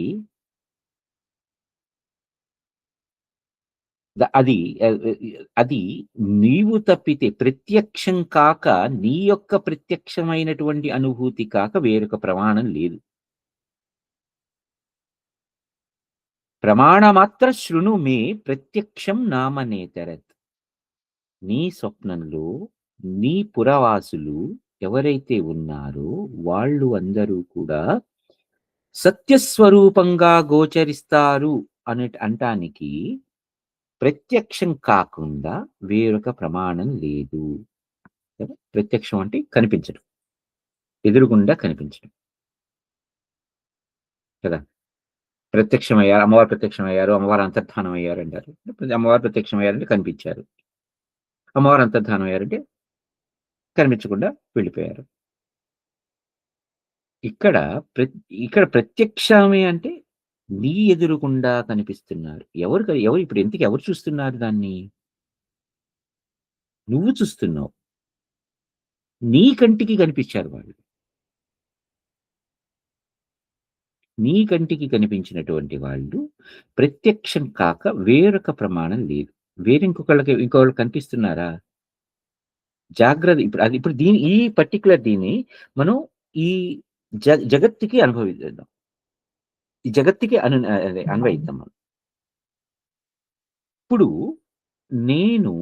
అది అది నీవు తప్పితే ప్రత్యక్షం కాక, నీ యొక్క ప్రత్యక్షమైనటువంటి అనుభూతి కాక వేరొక ప్రమాణం లేదు. ప్రమాణమాత్ర శృణు మే ప్రత్యక్షం నామ నేతరత్. నీ స్వప్నంలో నీ పురవాసులు ఎవరైతే ఉన్నారో వాళ్ళు అందరూ కూడా సత్యస్వరూపంగా గోచరిస్తారు అంటానికి ప్రత్యక్షం కాకుండా వేరొక ప్రమాణం లేదు. కదా! ప్రత్యక్షం అంటే కనిపించడం. ఎదురుగుండా కనిపించడం. కదా! ప్రత్యక్షమయ్యారు. అమ్మవారు ప్రత్యక్షమయ్యారు. అమ్మవారు అంతర్ధానం అయ్యారంటారు. అమ్మవారు ప్రత్యక్షమయ్యారంటే కనిపించారు. అమ్మవారు అంతర్ధానం అయ్యారంటే కనిపించకుండా వెళ్ళిపోయారు. ఇక్కడ ఇక్కడ ప్రత్యక్షమే అంటే నీ ఎదురుగుండా కనిపిస్తున్నారు. ఎవరు ఇప్పుడు ఇంతకి ఎవరు చూస్తున్నారు దాన్ని? నువ్వు చూస్తున్నావు. నీ కంటికి కనిపించారు వాళ్ళు. నీ కంటికి కనిపించినటువంటి వాళ్ళు ప్రత్యక్షం కాక వేరొక ప్రమాణం లేదు. ఇంకొకళ్ళు కనిపిస్తున్నారా? జాగ్రత్త ఇప్పుడు ఈ పర్టిక్యులర్ దీన్ని మనం ఈ జగత్తుకి అనుభవిద్దాం. ఈ జగత్తుకి అదే అన్వయిద్దాం మనం. ఇప్పుడు నేను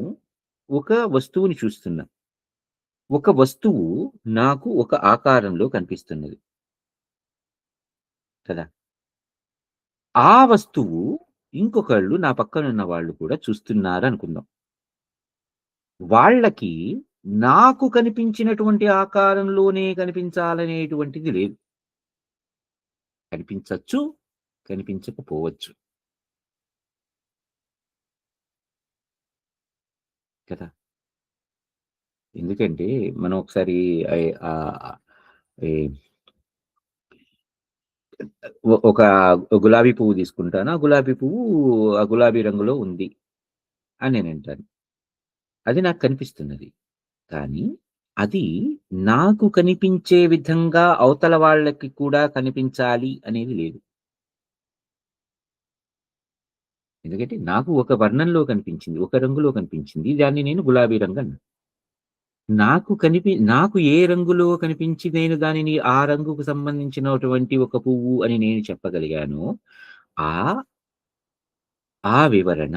ఒక వస్తువుని చూస్తున్నా. ఒక వస్తువు నాకు ఒక ఆకారంలో కనిపిస్తున్నది. కదా! ఆ వస్తువు ఇంకొకళ్ళు నా పక్కనున్న వాళ్ళు కూడా చూస్తున్నారనుకుందాం. వాళ్ళకి నాకు కనిపించినటువంటి ఆకారంలోనే కనిపించాలనేటువంటిది లేదు. కనిపించచ్చు, కనిపించకపోవచ్చు. కదా! ఎందుకంటే మనం ఒకసారి అయ్ ఆహ్, ఈ ఒక గులాబీ పువ్వు తీసుకుంటాను. ఆ గులాబీ రంగులో ఉంది అని నేనంటాను. అది నాకు కనిపిస్తున్నది. కానీ అది నాకు కనిపించే విధంగా అవతల వాళ్ళకి కూడా కనిపించాలి అనేది లేదు. ఎందుకంటే నాకు ఒక వర్ణంలో కనిపించింది. ఒక రంగులో కనిపించింది. దాన్ని నేను గులాబీ రంగు అన్నా. నాకు ఏ రంగులో కనిపించి నేను దానిని ఆ రంగుకు సంబంధించినటువంటి ఒక పువ్వు అని నేను చెప్పగలిగానో, ఆ ఆ వివరణ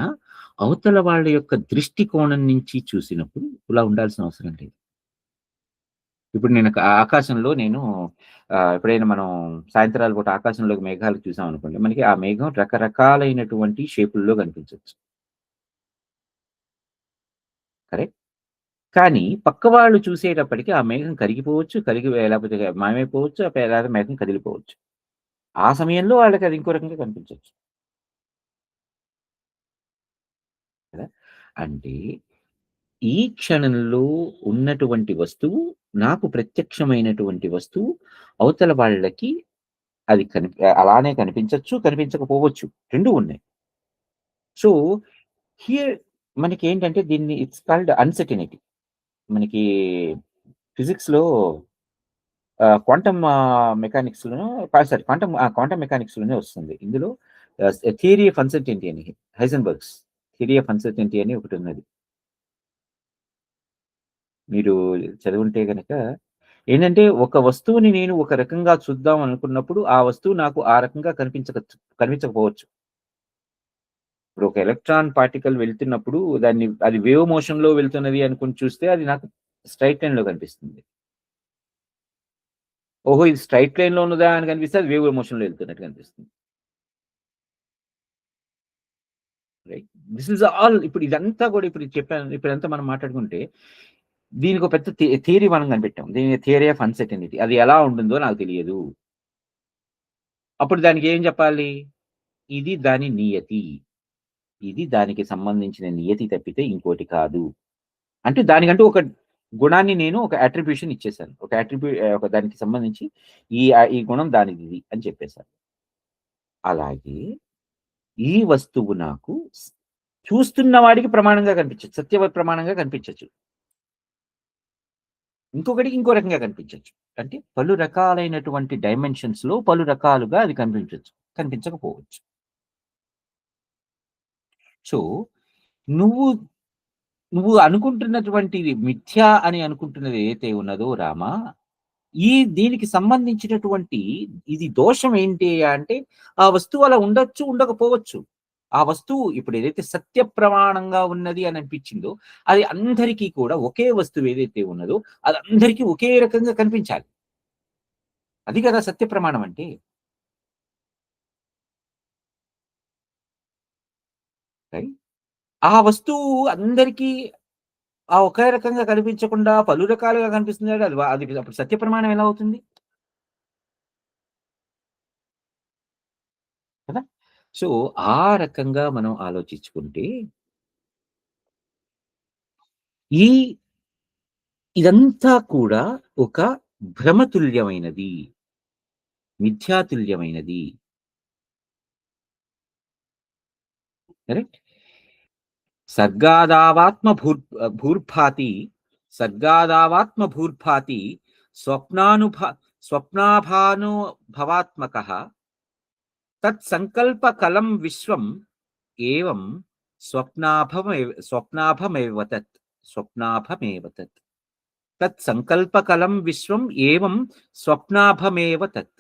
అవతల వాళ్ళ యొక్క దృష్టికోణం నుంచి చూసినప్పుడు ఇలా ఉండాల్సిన అవసరం లేదు. ఇప్పుడు నేను ఆకాశంలో ఎప్పుడైనా మనం సాయంత్రాల పూట ఆకాశంలోకి మేఘాలు చూసామనుకోండి, మనకి ఆ మేఘం రకరకాలైనటువంటి షేపుల్లో కనిపించొచ్చు. కరెక్ట్? కానీ పక్క వాళ్ళు చూసేటప్పటికి ఆ మేఘం కరిగిపోవచ్చు, లేకపోతే మాయమైపోవచ్చు, లేదా మేఘం కదిలిపోవచ్చు. ఆ సమయంలో వాళ్ళకి అది ఇంకో రకంగా కనిపించొచ్చు. కదా! అంటే ఈ క్షణంలో ఉన్నటువంటి వస్తువు, నాకు ప్రత్యక్షమైనటువంటి వస్తువు, అవతల వాళ్ళకి అది అలానే కనిపించొచ్చు, కనిపించకపోవచ్చు. 2 ఉన్నాయి. సో, హియర్ మనకేంటంటే దీన్ని ఇట్స్ కాల్డ్ అన్‌సర్టెనిటీ. మనకి ఫిజిక్స్‌లో క్వాంటమ్ మెకానిక్స్‌లోనో సారీ క్వాంటమ్ మెకానిక్స్‌లోనే వస్తుంది. ఇందులో థియరీ ఆఫ్ అన్‌సర్టెనిటీ అని హైజెన్బర్గ్స్ థియరీ ఆఫ్ అన్‌సర్టెనిటీ అని ఒకటున్నది. మీరు చదివుంటే గనక ఏంటంటే, ఒక వస్తువుని నేను ఒక రకంగా చూద్దాం అనుకున్నప్పుడు, ఆ వస్తువు నాకు ఆ రకంగా కనిపించకపోవచ్చు. ఇప్పుడు ఒక ఎలక్ట్రాన్ పార్టికల్ వెళ్తున్నప్పుడు అది వేవ్ మోషన్‌లో వెళ్తున్నది అనుకుని చూస్తే అది నాకు స్ట్రెయిట్ లైన్‌లో కనిపిస్తుంది. ఓహో! ఇది స్ట్రెయిట్ లైన్‌లో ఉన్నదా అని కనిపిస్తే అది వేవ్ మోషన్‌లో వెళ్తున్నట్టు కనిపిస్తుంది. రైట్. దిస్ ఈస్ ఆల్ ఇప్పుడు ఇదంతా కూడా ఇప్పుడు చెప్పాను. ఇప్పుడంతా మనం మాట్లాడుకుంటే దీనికో పెద్ద థియరీ మనం కనిపెట్టాం. దీని థియరీ ఆఫ్ అన్‌సర్టెనిటీ. అది ఎలా ఉంటుందో నాకు తెలియదు. అప్పుడు దానికి ఏం చెప్పాలి? ఇది దాని నియతి. ఇది దానికి సంబంధించిన నియతి తప్పితే ఇంకోటి కాదు. అంటే దానికంటూ ఒక గుణాన్ని నేను ఒక అట్రిబ్యూషన్ ఇచ్చేసాను. ఒక దానికి సంబంధించి ఈ గుణం దానిదిది అని చెప్పేసాను. అలాగే ఈ వస్తువు నాకు చూస్తున్న వాడికి ప్రమాణంగా కనిపించొచ్చు. ప్రమాణంగా కనిపించొచ్చు. ఇంకొకటికి ఇంకో రకంగా కనిపించొచ్చు. అంటే పలు రకాలైనటువంటి డైమెన్షన్స్‌లో పలు రకాలుగా అది కనిపించొచ్చు. కనిపించకపోవచ్చు. సో, నువ్వు నువ్వు అనుకుంటున్నటువంటిది మిథ్య అని అనుకుంటున్నది ఏదైతే ఉన్నదో రామా, దీనికి సంబంధించినటువంటి ఇది దోషం ఏంటి అంటే, ఆ వస్తువు అలా ఉండొచ్చు, ఉండకపోవచ్చు. ఆ వస్తువు ఇప్పుడు ఏదైతే సత్య ప్రమాణంగా ఉన్నది అని అనిపించిందో, అది అందరికీ కూడా ఒకే వస్తువు ఏదైతే ఉన్నదో, అది అందరికీ ఒకే రకంగా కనిపించాలి. అది కదా సత్య ప్రమాణం అంటే. రైట్? ఆ వస్తువు అందరికీ ఒకే రకంగా కనిపించకుండా పలు రకాలుగా కనిపిస్తుంది అంటే అది అప్పుడు సత్య ప్రమాణం ఎలా అవుతుంది? కదా! సో, ఆ రకంగా మనం ఆలోచించుకుంటే, ఈ ఇదంతా కూడా ఒక భ్రమతుల్యమైనది. మిథ్యాతుల్యమైనది. కరెక్ట్? సర్గాదావాత్మ భూర్భాతి సర్గాదావాత్మ భూర్భాతి స్వప్నానుభ స్వప్నాభానుభవాత్మకః తత్సంకల్పకలం విశ్వం ఏవం స్వప్నాభమేవ తత్. స్వప్నాభమేవ తత్. తత్సంకల్పకలం విశ్వం ఏవం స్వప్నాభమేవ తత్.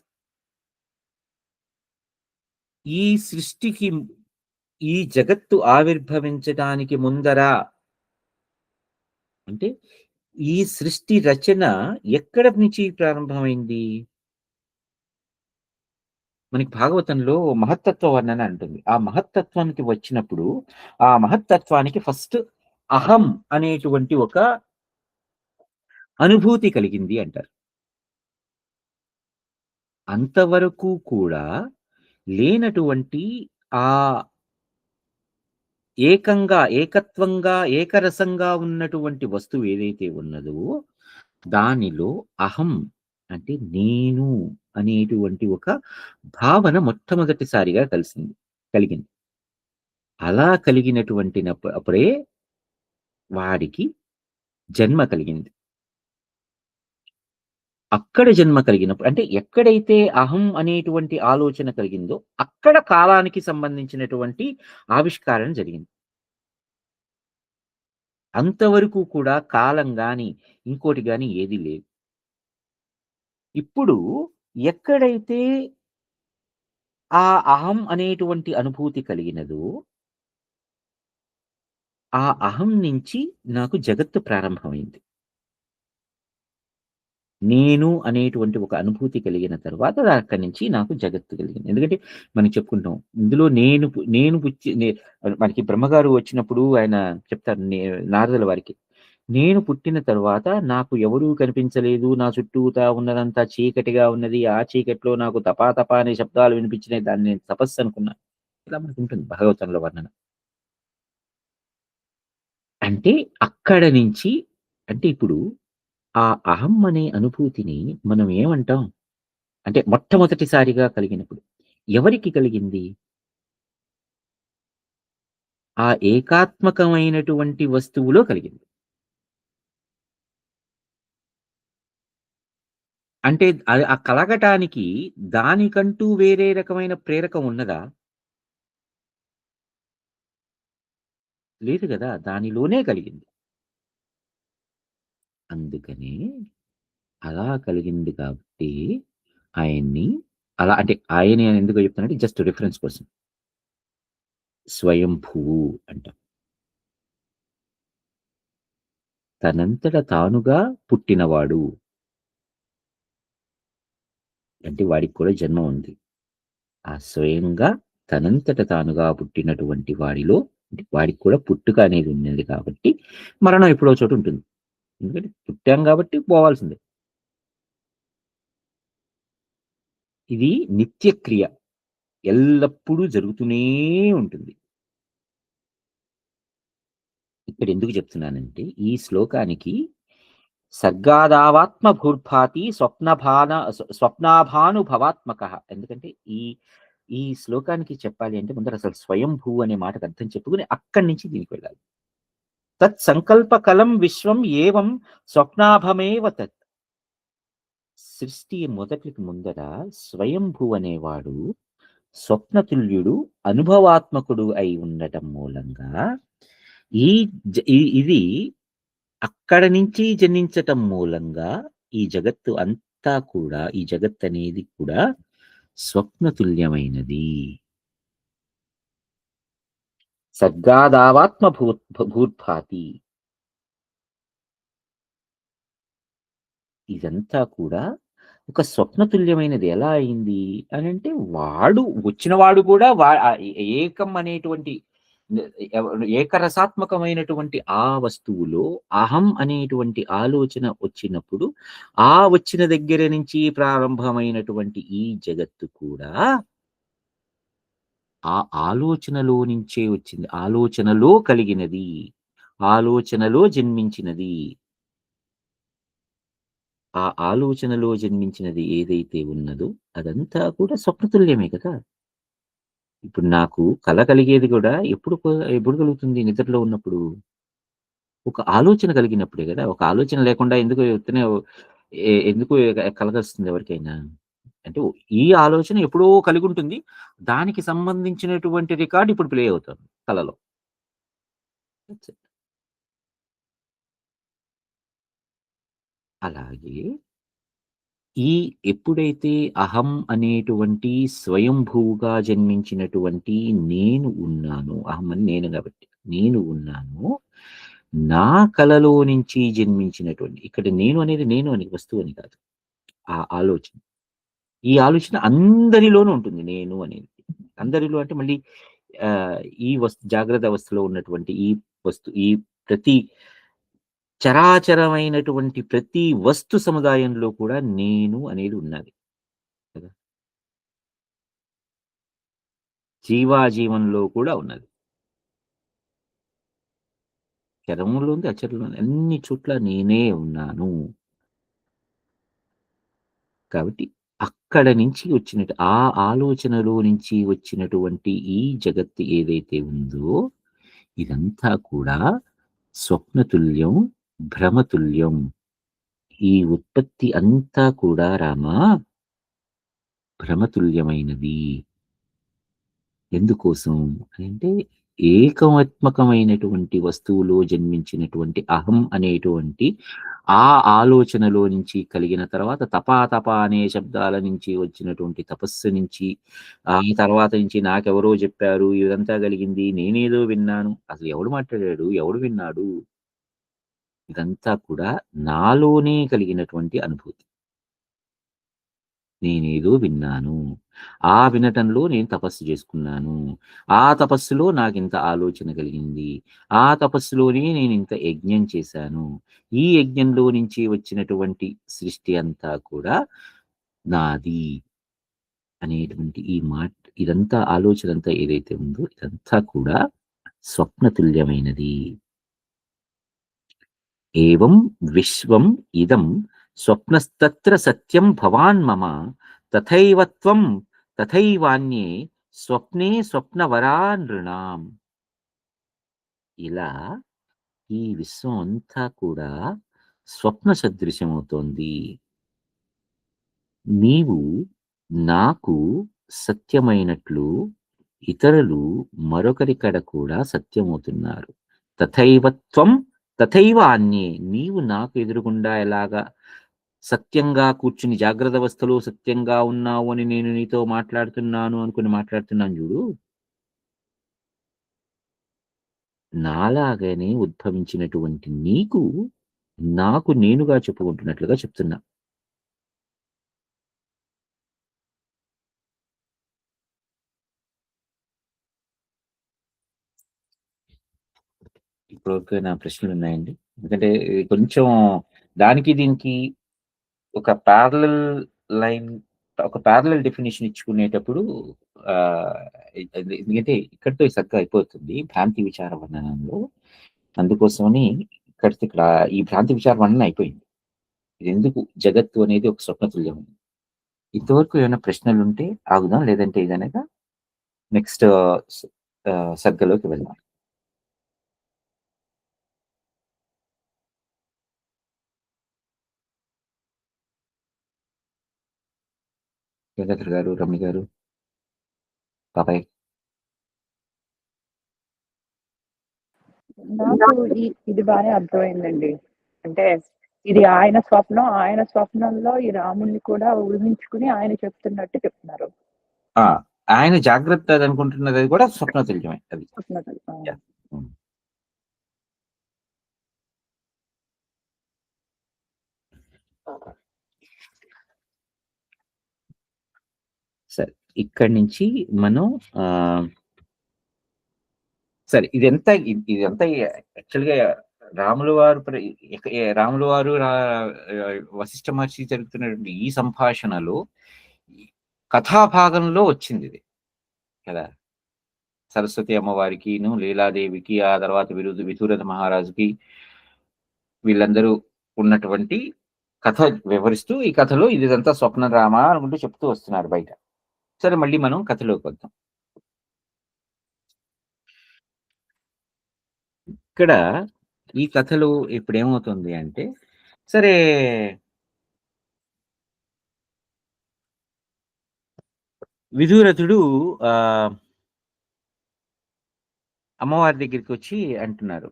ఈ సృష్టికి ఈ జగత్తు ఆవిర్భవించటానికి ముందర అంటే ఈ సృష్టి రచన ఎక్కడి నుంచి ప్రారంభమైంది? మనకి భాగవతంలో మహత్తత్వ వర్ణన అంటుంది. ఆ మహత్తత్వానికి వచ్చినప్పుడు, ఆ మహత్తత్వానికి ఫస్ట్ అహం అనేటువంటి ఒక అనుభూతి కలిగింది అంటారు. అంతవరకు కూడా లేనటువంటి ఆ ఏకత్వంగా, ఏకరసంగా ఉన్నటువంటి వస్తువు ఏదైతే ఉన్నదో, దానిలో అహం అంటే నేను అనేటువంటి ఒక భావన మొట్టమొదటిసారిగా కలిగింది. అలా కలిగినటువంటి అప్పుడే వాడికి జన్మ కలిగింది. అక్కడ జన్మ కలిగినప్పుడు అంటే ఎక్కడైతే అహం అనేటువంటి ఆలోచన కలిగిందో, అక్కడ కాలానికి సంబంధించినటువంటి ఆవిష్కారం జరిగింది. అంతవరకు కూడా కాలం గాని, ఇంకోటి గాని ఏది లేదు. ఇప్పుడు ఎక్కడైతే ఆ అహం అనేటువంటి అనుభూతి కలిగినదో, ఆ అహం నుంచి నాకు జగత్తు ప్రారంభమైంది. నేను అనేటువంటి ఒక అనుభూతి కలిగిన తర్వాత అక్కడి నుంచి నాకు జగత్తు కలిగింది. ఎందుకంటే మనం చెప్పుకుంటాం. ఇందులో నేను పు నేను పుచ్చి నే మనకి బ్రహ్మగారు వచ్చినప్పుడు ఆయన చెప్తారు నారదుల వారికి. నేను పుట్టిన తర్వాత నాకు ఎవరూ కనిపించలేదు. నా చుట్టూతా ఉన్నదంతా చీకటిగా ఉన్నది. ఆ చీకటిలో నాకు తపా తపా అనే శబ్దాలు వినిపించినాయి. దాన్ని నేను తపస్సు అనుకున్నా. ఇలా మనకుంటుంది భాగవతంలో వర్ణన. అంటే అక్కడ నుంచి అంటే ఇప్పుడు ఆ అహం అనే అనుభూతిని మనం ఏమంటాం? అంటే మొట్టమొదటిసారిగా కలిగినప్పుడు. ఎవరికి కలిగింది? ఆ ఏకాత్మకమైనటువంటి వస్తువులో కలిగింది. అంటే అది ఆ కలగటానికి దానికంటూ వేరే రకమైన ప్రేరకం ఉన్నదా? లేదు గదా! దానిలోనే కలిగింది. అందుకని అలా కలిగింది కాబట్టి ఆయన్ని అలా అంటే ఆయనే అని ఎందుకు చెప్తానంటే జస్ట్ రిఫరెన్స్ కోసం. స్వయంభువు అంటాం. తనంతట తానుగా పుట్టినవాడు. అంటే వాడికి కూడా జన్మ ఉంది. ఆ స్వయంగా తనంతట తానుగా పుట్టినటువంటి వాడిలో అంటే వాడికి కూడా పుట్టుక అనేది ఉన్నది కాబట్టి మరణం ఎప్పుడో చోట ఉంటుంది. ఎందుకంటే పుట్టాం కాబట్టి పోవాల్సిందే. ఇది నిత్యక్రియ. ఎల్లప్పుడూ జరుగుతూనే ఉంటుంది. ఇక్కడ ఎందుకు చెప్తున్నానంటే ఈ శ్లోకానికి సర్గాదావాత్మ భూర్భాతి స్వప్నాభానుభవాత్మకః. ఎందుకంటే ఈ ఈ శ్లోకానికి చెప్పాలి అంటే ముందర అసలు స్వయంభూ అనే మాటకు అర్థం చెప్పుకొని అక్కడి నుంచి దీనికి వెళ్ళాలి. తత్ సంకల్పకలం విశ్వం ఏవం స్వప్నాభమేవ తత్. సృష్టి మొదటికి ముందర స్వయంభూ అనేవాడు స్వప్నతుల్యుడు, అనుభవాత్మకుడు అయి ఉండటం మూలంగా ఈ ఇది అక్కడ నుంచి జనించటం మూలంగా ఈ జగత్తు అంతా కూడా ఈ జగత్తనేది కూడా స్వప్నతుల్యమైనది. సర్గాదావాత్మ భూర్భాతి. ఇదంతా కూడా ఒక స్వప్నతుల్యమైనది ఎలా అయింది అనంటే వాడు వచ్చిన వాడు కూడా ఏకం అనేటువంటి ఏకరసాత్మకమైనటువంటి ఆ వస్తువులో అహం అనేటువంటి ఆలోచన వచ్చినప్పుడు ఆ వచ్చిన దగ్గర నుంచి ప్రారంభమైనటువంటి ఈ జగత్తు కూడా ఆ ఆలోచనలో నుంచే వచ్చింది. ఆలోచనలో కలిగినది. ఆలోచనలో జన్మించినది. ఆ ఆలోచనలో జన్మించినది ఏదైతే ఉన్నదో అదంతా కూడా స్వప్నతుల్యమే కదా! ఇప్పుడు నాకు కల కలిగేది గూడా ఎప్పుడు కలుగుతుంది నిద్రలో ఉన్నప్పుడు? ఒక ఆలోచన కలిగినప్పుడే గదా! ఒక ఆలోచన లేకుండా ఎందుకు ఉత్తినే ఎందుకు కలగొస్తుంది ఎవరికైనా? అంటే ఈ ఆలోచన ఎప్పుడో కలిగుంటుంది. దానికి సంబంధించినటువంటి రికార్డ్ ఇప్పుడు ప్లే అవుతుంది కలలో. That's it. అలాగే ఈ ఎప్పుడైతే అహం అనేటువంటి స్వయంభువుగా జన్మించినటువంటి నేను ఉన్నానో, అహం అని నేను కాబట్టి, నేను ఉన్నానో, నా కలలో నుంచి జన్మించినటువంటి ఇక్కడ నేను అనేది నేను అని వస్తువు అని కాదు. ఆ ఆలోచన. ఈ ఆలోచన అందరిలోనూ ఉంటుంది నేను అనేది. అందరిలో అంటే మళ్ళీ ఆహ్, ఈ జాగ్రత్త అవస్థలో ఉన్నటువంటి ఈ ప్రతి చరాచరమైనటువంటి ప్రతి వస్తు సముదాయంలో కూడా నేను అనేది ఉన్నది కదా! జీవాజీవంలో కూడా ఉన్నది. చరములో ఉంది, అచరంలో ఉంది. అన్ని చోట్ల నేనే ఉన్నాను. కాబట్టి అక్కడ నుంచి ఆ ఆలోచనలో నుంచి వచ్చినటువంటి ఈ జగత్తు ఏదైతే ఉందో, ఇదంతా కూడా స్వప్నతుల్యం, భ్రమతుల్యం. ఈ ఉత్పత్తి అంతా కూడా రామా భ్రమతుల్యమైనది. ఎందుకోసం అంటే ఏకాత్మకమైనటువంటి వస్తువులో జన్మించినటువంటి అహం అనేటువంటి ఆ ఆలోచనలో నుంచి కలిగిన తర్వాత తపా అనే శబ్దాల నుంచి వచ్చినటువంటి తపస్సు నుంచి ఆ తర్వాత నుంచి నాకెవరో చెప్పారు ఇదంతా కలిగింది నేనేదో విన్నాను అసలు ఎవడు మాట్లాడాడు ఎవడు విన్నాడు ఇదంతా కూడా నాలోనే కలిగినటువంటి అనుభూతి నేనేదో విన్నాను. ఆ వినటంలో నేను తపస్సు చేసుకున్నాను. ఆ తపస్సులో నాకింత ఆలోచన కలిగింది. ఆ తపస్సులోనే నేనింత యజ్ఞం చేశాను. ఈ యజ్ఞంలో నుంచి వచ్చినటువంటి సృష్టి అంతా కూడా నాది అనేటువంటి ఈ మాట ఇదంతా ఆలోచనంతా ఏదైతే ఉందో ఇదంతా కూడా స్వప్నతుల్యమైనది. ఏవం విశ్వం ఇదం స్వప్నస్తత్ర సత్యం భవాన్ మమ తథైవ త్వం తథైవాన్యే స్వప్నే స్వప్నవరా నృణాం. ఇలా ఈ విశ్వం అంతా కూడా స్వప్న సదృశ్యమవుతోంది. నీవు నాకు సత్యమైనట్లు ఇతరులు మరొకరి కడ కూడా సత్యమవుతున్నారు. తథైవ త్వం తథైవ అన్యే. నీవు నాకు ఎదురుగుండా ఎలాగా సత్యంగా కూర్చుని జాగ్రత్త అవస్థలో సత్యంగా ఉన్నావు అని నేను నీతో మాట్లాడుతున్నాను అనుకుని మాట్లాడుతున్నాను చూడు. నాలాగానే ఉద్భవించినటువంటి నీకు నాకు నేనుగా చెప్పుకుంటున్నట్లుగా చెప్తున్నా. ఇప్పటివరకు నా ప్రశ్నలు ఉన్నాయండి. ఎందుకంటే కొంచెం దానికి దీనికి ఒక ప్యారలల్ లైన్, ఒక ప్యారలల్ డెఫినిషన్ ఇచ్చుకునేటప్పుడు ఆహ్, ఎందుకంటే ఇక్కడితో సరిగ్గా అయిపోతుంది భ్రాంతి విచార వర్ణనంలో. అందుకోసమని ఇక్కడితో ఇక్కడ ఈ భ్రాంతి విచార వర్ణన అయిపోయింది. ఇదెందుకు జగత్తు అనేది ఒక స్వప్నతుల్యం. ఇంతవరకు ఏమైనా ప్రశ్నలుంటే ఆగుదాం. లేదంటే గనక నెక్స్ట్ సర్గలోకి వెళ్దాం. గంగాధర్ గారు, రమ్య గారు, బాబాయ్. నాకు ఇది బానే అర్థమైందండి. అంటే ఇది ఆయన స్వప్నం. ఆయన స్వప్నంలో ఈ రాముడిని కూడా ఊహించుకుని ఆయన చెప్తున్నట్టు చెప్తున్నారు. ఆ! ఆయన జాగ్రత్త అనుకుంటున్నది కూడా స్వప్నతుల్యమే అది. స్వప్నతుల్యం. యాహ్! హ్మ్. సరే. ఇక్కడి నుంచి మనం సరే ఇదంతా యాక్చువల్‌గా రాముల వారు రాముల వారు వశిష్ఠ మహర్షి జరుగుతున్నటువంటి ఈ సంభాషణలో కథాభాగంలో వచ్చిందిది కదా! సరస్వతి అమ్మవారికిను, లీలాదేవికి, ఆ తర్వాత విధురథ మహారాజుకి వీళ్ళందరూ ఉన్నటువంటి కథ వివరిస్తూ ఈ కథలో ఇదంతా స్వప్న రామ అనుకుంటూ చెప్తూ వస్తున్నారు బయట. సరే మళ్ళీ మనం కథలోకి వద్దాం. ఇక్కడ ఈ కథలో ఇప్పుడేమవుతుంది అంటే, సరే విధురథుడు అమ్మవారి దగ్గరికి వచ్చి అంటున్నారు,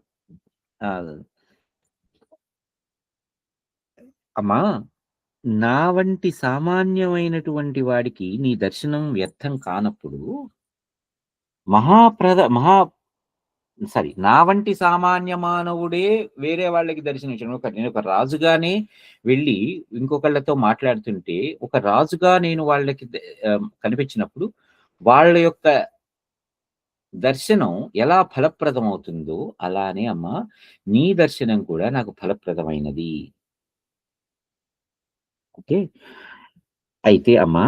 అమ్మా నా వంటి సామాన్యమైనటువంటి వాడికి నీ దర్శనం వ్యర్థం కానప్పుడు నా వంటి సామాన్య మానవుడే వేరే వాళ్ళకి దర్శనమిచ్చాను. నేను ఒక రాజుగానే వెళ్ళి ఇంకొకళ్ళతో మాట్లాడుతుంటే, ఒక రాజుగా నేను వాళ్ళకి కనిపించినప్పుడు వాళ్ళ యొక్క దర్శనం ఎలా ఫలప్రదమవుతుందో అలానే అమ్మా నీ దర్శనం కూడా నాకు ఫలప్రదమైనది. ఓకే. అయితే అమ్మా,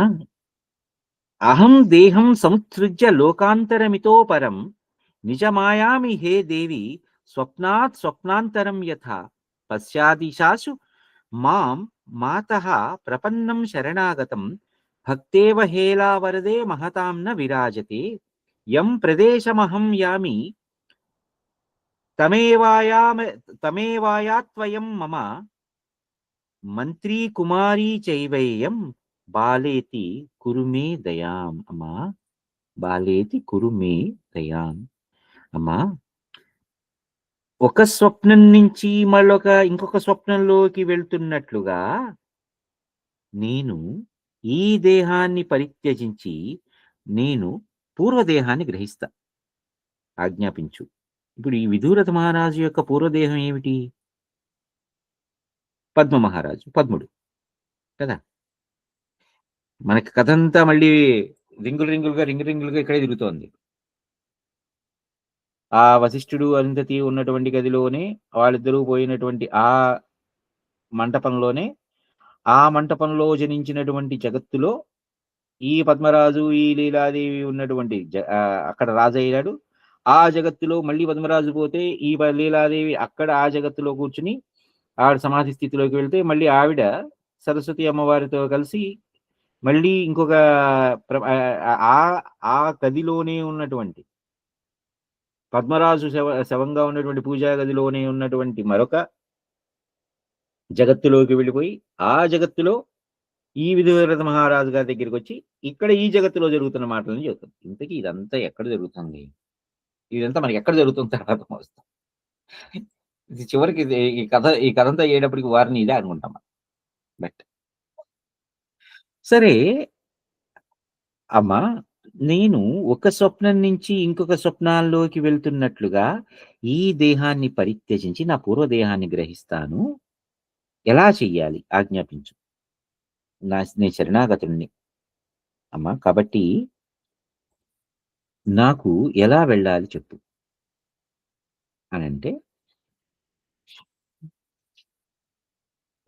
అహం దేహం సంసృజ్య లోకాంతరమితో పరం నిజమాయామి హే దేవి స్వప్నాత్ స్వప్నాంతరం యథా పశ్చాదిశాసు మాం మాతః ప్రపన్నం శరణాగతం భక్తేవ హేలావరదే మహతాం న విరాజతే యం ప్రదేశమహం యామి తమేవాయాత్వయం మమ మంత్రీ కుమారీ చైవేయం బాలేతి కురుమే దయాం. అమ్మా బాలేతి కురుమే దయాం. అమ్మా ఒక స్వప్నం నుంచి ఇంకొక స్వప్నంలోకి వెళ్తున్నట్లుగా నేను ఈ దేహాన్ని పరిత్యజించి నేను పూర్వదేహాన్ని గ్రహిస్తా, ఆజ్ఞాపించు. ఇప్పుడు ఈ విధురథ మహారాజు యొక్క పూర్వదేహం ఏమిటి? పద్మ మహారాజు, పద్ముడు కదా. మనకి కథ అంతా మళ్ళీ రింగులుగా ఇక్కడే తిరుగుతోంది. ఆ వశిష్ఠుడు అరుంధతి ఉన్నటువంటి గదిలోనే వాళ్ళిద్దరూ పోయినటువంటి ఆ మంటపంలోనే, ఆ మంటపంలో జనించినటువంటి జగత్తులో ఈ పద్మరాజు, ఈ లీలాదేవి ఉన్నటువంటి అక్కడ రాజు అయ్యాడు. ఆ జగత్తులో మళ్ళీ పద్మరాజు పోతే ఈ లీలాదేవి అక్కడ ఆ జగత్తులో కూర్చుని ఆవిడ సమాధి స్థితిలోకి వెళ్తే మళ్ళీ ఆవిడ సరస్వతి అమ్మవారితో కలిసి మళ్ళీ ఇంకొక ఆ గదిలోనే ఉన్నటువంటి పద్మరాజు శవంగా ఉన్నటువంటి పూజా గదిలోనే ఉన్నటువంటి మరొక జగత్తులోకి వెళ్ళిపోయి ఆ జగత్తులో ఈ విధురథ మహారాజు గారి దగ్గరికి వచ్చి ఇక్కడ ఈ జగత్తులో జరుగుతున్న మాటలను చెబుతుంది. ఇంతకీ ఇదంతా ఎక్కడ జరుగుతుంది? ఇదంతా మనకి ఎక్కడ జరుగుతుంది తర్వాత వస్తాం. ఇది చివరికి ఈ కథ అంతా అయ్యేటప్పటికి వారిని ఇదే అనుకుంటాం. బట్ సరే అమ్మా, నేను ఒక స్వప్నం నుంచి ఇంకొక స్వప్నాల్లోకి వెళ్తున్నట్లుగా ఈ దేహాన్ని పరిత్యజించి నా పూర్వ దేహాన్ని గ్రహిస్తాను. ఎలా చెయ్యాలి? ఆజ్ఞాపించు. నీ శరణాగతుడిని. అమ్మా, కాబట్టి నాకు ఎలా వెళ్ళాలి చెప్పు అనంటే,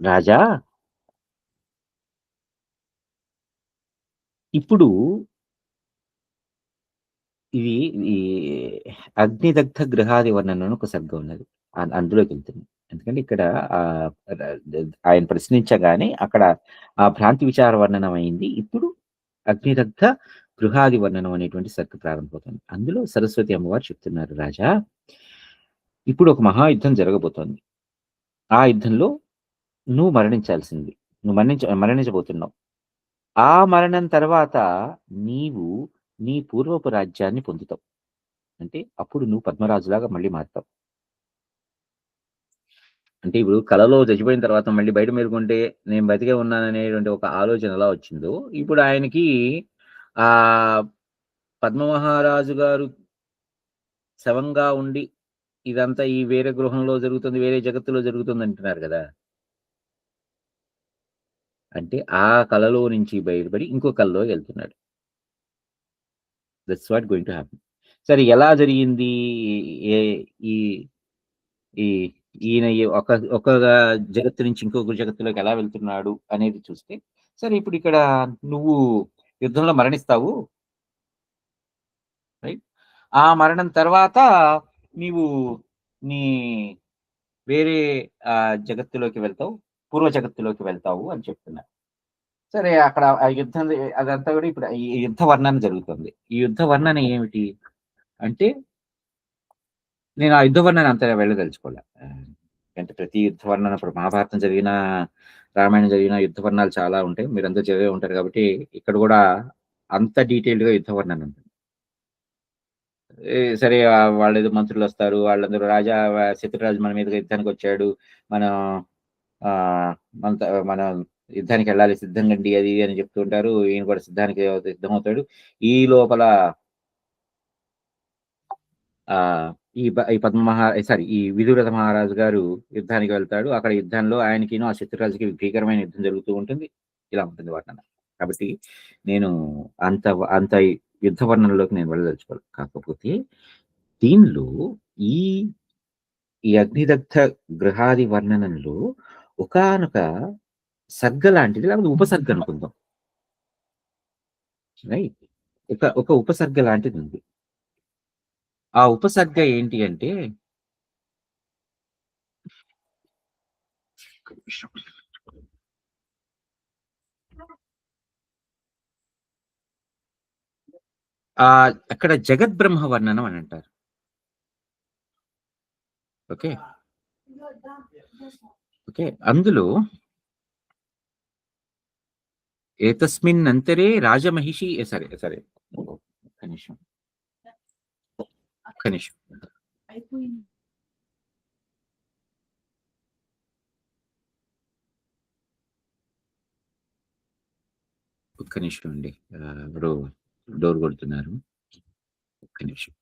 రాజా ఇప్పుడు ఇది ఈ అగ్నిదగ్ధ గృహాది వర్ణన అని ఒక సర్గ ఉన్నది. అందులోకి వెళ్తుంది. ఎందుకంటే ఇక్కడ ఆయన ప్రశ్నించగానే అక్కడ ఆ భ్రాంతి విచార వర్ణనం అయింది. ఇప్పుడు అగ్నిదగ్ధ గృహాది వర్ణనం అనేటువంటి సర్గ ప్రారంభమవుతుంది. అందులో సరస్వతి అమ్మవారు చెప్తున్నారు, రాజా ఇప్పుడు ఒక మహాయుద్ధం జరగబోతోంది. ఆ యుద్ధంలో నువ్వు మరణించాల్సింది. నువ్వు మరణించబోతున్నావు. ఆ మరణం తర్వాత నీవు నీ పూర్వపు రాజ్యాన్ని పొందుతావు. అంటే అప్పుడు నువ్వు పద్మరాజులాగా మళ్ళీ మారుతావు. అంటే ఇప్పుడు కలలో చచ్చిపోయిన తర్వాత మళ్ళీ బయట మేలుకుంటే నేను బతికే ఉన్నాననేటువంటి ఒక ఆలోచన ఎలా వచ్చిందో, ఇప్పుడు ఆయనకి ఆ పద్మమహారాజు గారు శవంగా ఉండి ఇదంతా ఈ వేరే గృహంలో జరుగుతుంది, వేరే జగత్తులో జరుగుతుంది అంటున్నారు కదా. అంటే ఆ కలలో నుంచి బయటపడి ఇంకో కలలోకి వెళ్తున్నాడు. That's what going to happen. సరే, ఎలా జరిగింది? ఈ ఈ ఈయన ఒక జగత్తు నుంచి ఇంకొక జగత్తులోకి ఎలా వెళ్తున్నాడు అనేది చూస్తే, సరే ఇప్పుడు ఇక్కడ నువ్వు యుద్ధంలో మరణిస్తావు, రైట్? ఆ మరణం తర్వాత నీవు నీ వేరే జగత్తులోకి వెళ్తావు, పూర్వ జగత్తులోకి వెళ్తావు అని చెప్తున్నారు. సరే, అక్కడ ఆ యుద్ధం అదంతా కూడా ఇప్పుడు ఈ యుద్ధ వర్ణన జరుగుతుంది. ఈ యుద్ధ వర్ణన ఏమిటి అంటే, నేను ఆ యుద్ధ వర్ణన అంతగా వెళ్ళదలుచుకోలే. అంటే ప్రతి యుద్ధ వర్ణన ఇప్పుడు మహాభారతం జరిగిన, రామాయణం జరిగిన యుద్ధ వర్ణాలు చాలా ఉంటాయి. మీరందరూ చదివే ఉంటారు కాబట్టి ఇక్కడ కూడా అంత డీటెయిల్డ్‌గా యుద్ధ వర్ణన ఉంటుంది. సరే, వాళ్ళేదో మంత్రులొస్తారు. వాళ్ళందరూ రాజా శత్రురాజు మన మీదకి యుద్ధానికి వచ్చాడు. మనం ఆహ్, మనం యుద్ధానికెళ్ళాలి, సిద్ధంగండి అది ఇది అని చెప్తూ ఉంటారు. ఈయన కూడా సిద్ధానికి సిద్ధమవుతాడు. ఈ లోపల ఈ ఈ విదురథ మహారాజు గారు యుద్ధానికి వెళ్తాడు. అక్కడ యుద్ధంలో ఆయనకిను ఆ శత్రురాజుకి భీకరమైన యుద్ధం జరుగుతూ ఉంటుంది. ఇలా ఉంటుంది వర్ణన. కాబట్టి నేను అంత అంత యుద్ధ వర్ణనలోకి నేను వెళ్ళదలుచుకోలేదు. కాకపోతే దీనిలో ఈ ఈ అగ్నిదగ్ధ గృహాది వర్ణనంలో ఒకానొక సర్గ లాంటిది, లేకపోతే ఉపసర్గ అనుకుందాం, రైట్? ఒక ఉపసర్గ లాంటిది ఉంది. ఆ ఉపసర్గ ఏంటి అంటే, అక్కడ జగద్బ్రహ్మ వర్ణనం అని అంటారు. Okay, okay. అందులో ఏతస్మిన్ అంతరే రాజమహిషి సరే సరే ఒక్క నిమిషం, ఒక్క నిమిషం. ఒక్క నిమిషం అండి. ఎవరో డోర్ కొడుతున్నారు. ఒక్క నిమిషం.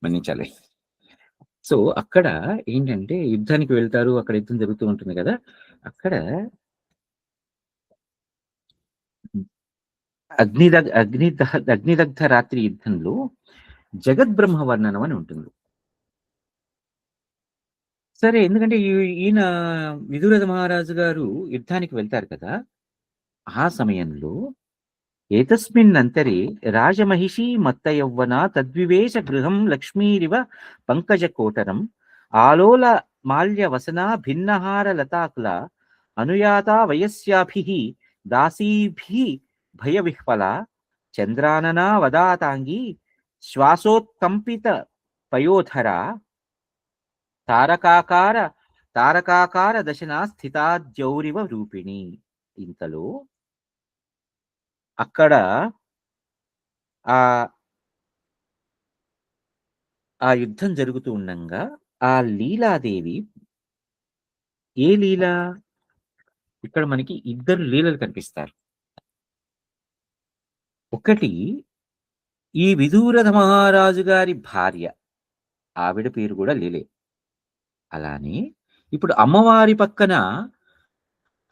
మన్నించాలి. సో అక్కడ ఏంటంటే యుద్ధానికి వెళ్తారు. అక్కడ యుద్ధం జరుగుతూ ఉంటుంది కదా. అక్కడ అగ్నిదగ్ధ రాత్రి యుద్ధంలో జగద్బ్రహ్మ వర్ణనం అని ఉంటుంది. సరే, ఎందుకంటే ఈయన విదురథ మహారాజు గారు యుద్ధానికి వెళ్తారు కదా! ఆ సమయంలో ఏతస్మిన్నంతరే రాజమహిషీ మత్తయౌవనా తద్వివేశ గృహం లక్ష్మీరివ పంకజకోటరం ఆలోల మాల్యవసనా భిన్నహార లతాకుల అనుయాతా వయస్యాభిః దాసీభిః భయవిహ్వలా చంద్రాననా వదాతాంగీ శ్వాసోత్కంపిత పయోధరా తారకాకార తారకాకార దశనా స్థితాద్యౌరివ రూపిణి. ఇంతలో అక్కడ ఆ ఆ యుద్ధం జరుగుతూ ఉండంగా ఆ లీలాదేవి ఏ లీల? ఇక్కడ మనకి ఇద్దరు లీలలు కనిపిస్తారు. ఒకటి ఈ విదూరథ మహారాజు గారి భార్య. ఆవిడ పేరు కూడా లీలే. అలానే ఇప్పుడు అమ్మవారి పక్కన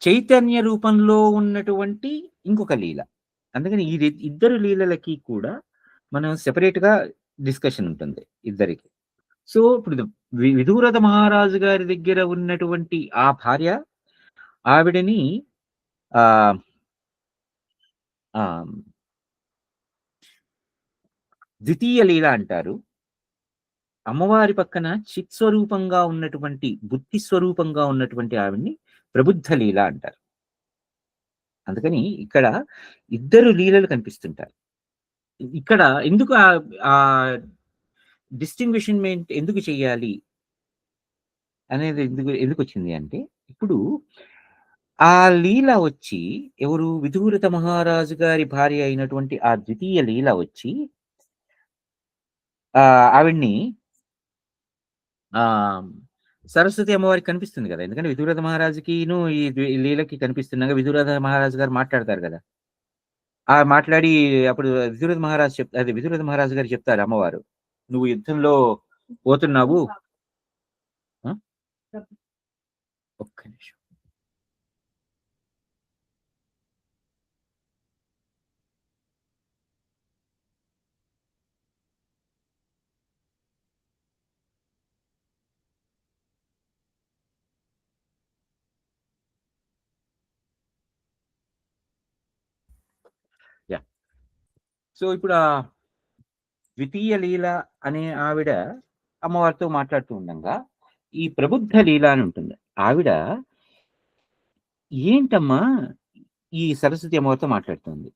చైతన్య రూపంలో ఉన్నటువంటి ఇంకొక లీల. అందుకని ఈ ఇద్దరు లీలలకి కూడా మనం సెపరేట్‌గా డిస్కషన్ ఉంటుంది ఇద్దరికి. సో, ఇప్పుడు విదూరథ మహారాజు గారి దగ్గర ఉన్నటువంటి ఆ భార్య ఆవిడని ఆహ్, ఆహ్, ద్వితీయ లీల అంటారు. అమ్మవారి పక్కన చిత్ స్వరూపంగా ఉన్నటువంటి, బుద్ధి స్వరూపంగా ఉన్నటువంటి ఆవిడని ప్రబుద్ధ లీల అంటారు. అందుకని ఇక్కడ ఇద్దరు లీలలు కనిపిస్తుంటారు. ఇక్కడ ఎందుకు ఆహ్, డిస్టింగ్విష్‌మెంట్ ఎందుకు చెయ్యాలి అనేది ఎందుకొచ్చింది అంటే, ఇప్పుడు ఆ లీల వచ్చి ఎవరు? విదూరథ మహారాజు గారి భార్య అయినటువంటి ఆ ద్వితీయ లీల వచ్చి ఆవిడ్ని ఆహ్, సరస్వతి అమ్మవారికి కనిపిస్తుంది గదా! ఎందుకంటే విదూరథ మహారాజుకిను ఈ లీలకి కనిపిస్తుండగా విదూరథ మహారాజు గారు మాట్లాడతారు గదా! మాట్లాడి అప్పుడు విదూరథ మహారాజు గారు చెప్తారు అమ్మవారు. "నువ్వు యుద్ధంలో పోతున్నావు." ఆ! ఒక్క నిమిషం. యాహ్! సో, ఇప్పుడు ద్వితీయ లీల అనే ఆవిడ అమ్మవారితో మాట్లాడుతూ ఉండంగా, ఈ ప్రబుద్ధ లీల అని ఉంటుంది. ఆవిడ ఏంటమ్మా ఈ సరస్వతి అమ్మవారితో మాట్లాడుతుంది.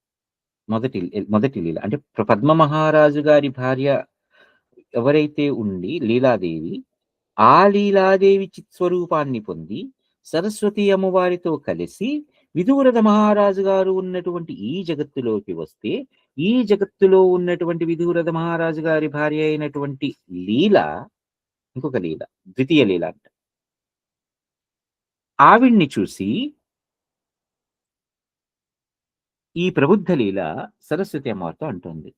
మొదటి లీల. అంటే పద్మ మహారాజు గారి భార్య ఎవరైతే ఉండి లీలాదేవి, ఆ లీలాదేవి చిత్స్వరూపాన్ని పొంది సరస్వతి అమ్మవారితో కలిసి విదూరథ మహారాజు గారు ఉన్నటువంటి ఈ జగత్తులోకి వస్తే, ఈ జగత్తులో ఉన్నటువంటి విదూరథ మహారాజు గారి భార్య అయినటువంటి లీల, ఇంకొక లీల, ద్వితీయ లీల అంట. ఆవిడ్ని చూసి ఈ ప్రబుద్ధ లీల సరస్వతి అమ్మవారితో అంటోంది.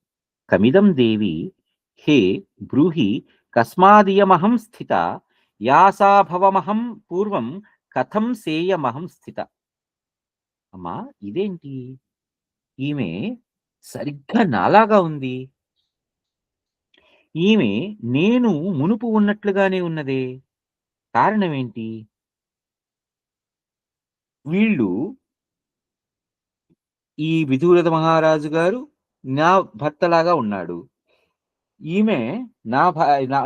కమిదం దేవి హే బ్రూహి కస్మాదియమహం స్థిత యాసాభవమహం పూర్వం కథం సేయమహం స్థిత. అమ్మా, ఇదేంటి? ఈమె సరిగ్గా నాలాగా ఉంది. ఈమె నేను మునుపు ఉన్నట్లుగానే ఉన్నదే. కారణమేంటి? వీళ్ళు ఈ విదూరథ మహారాజు గారు నా భర్తలాగా ఉన్నాడు. ఈమె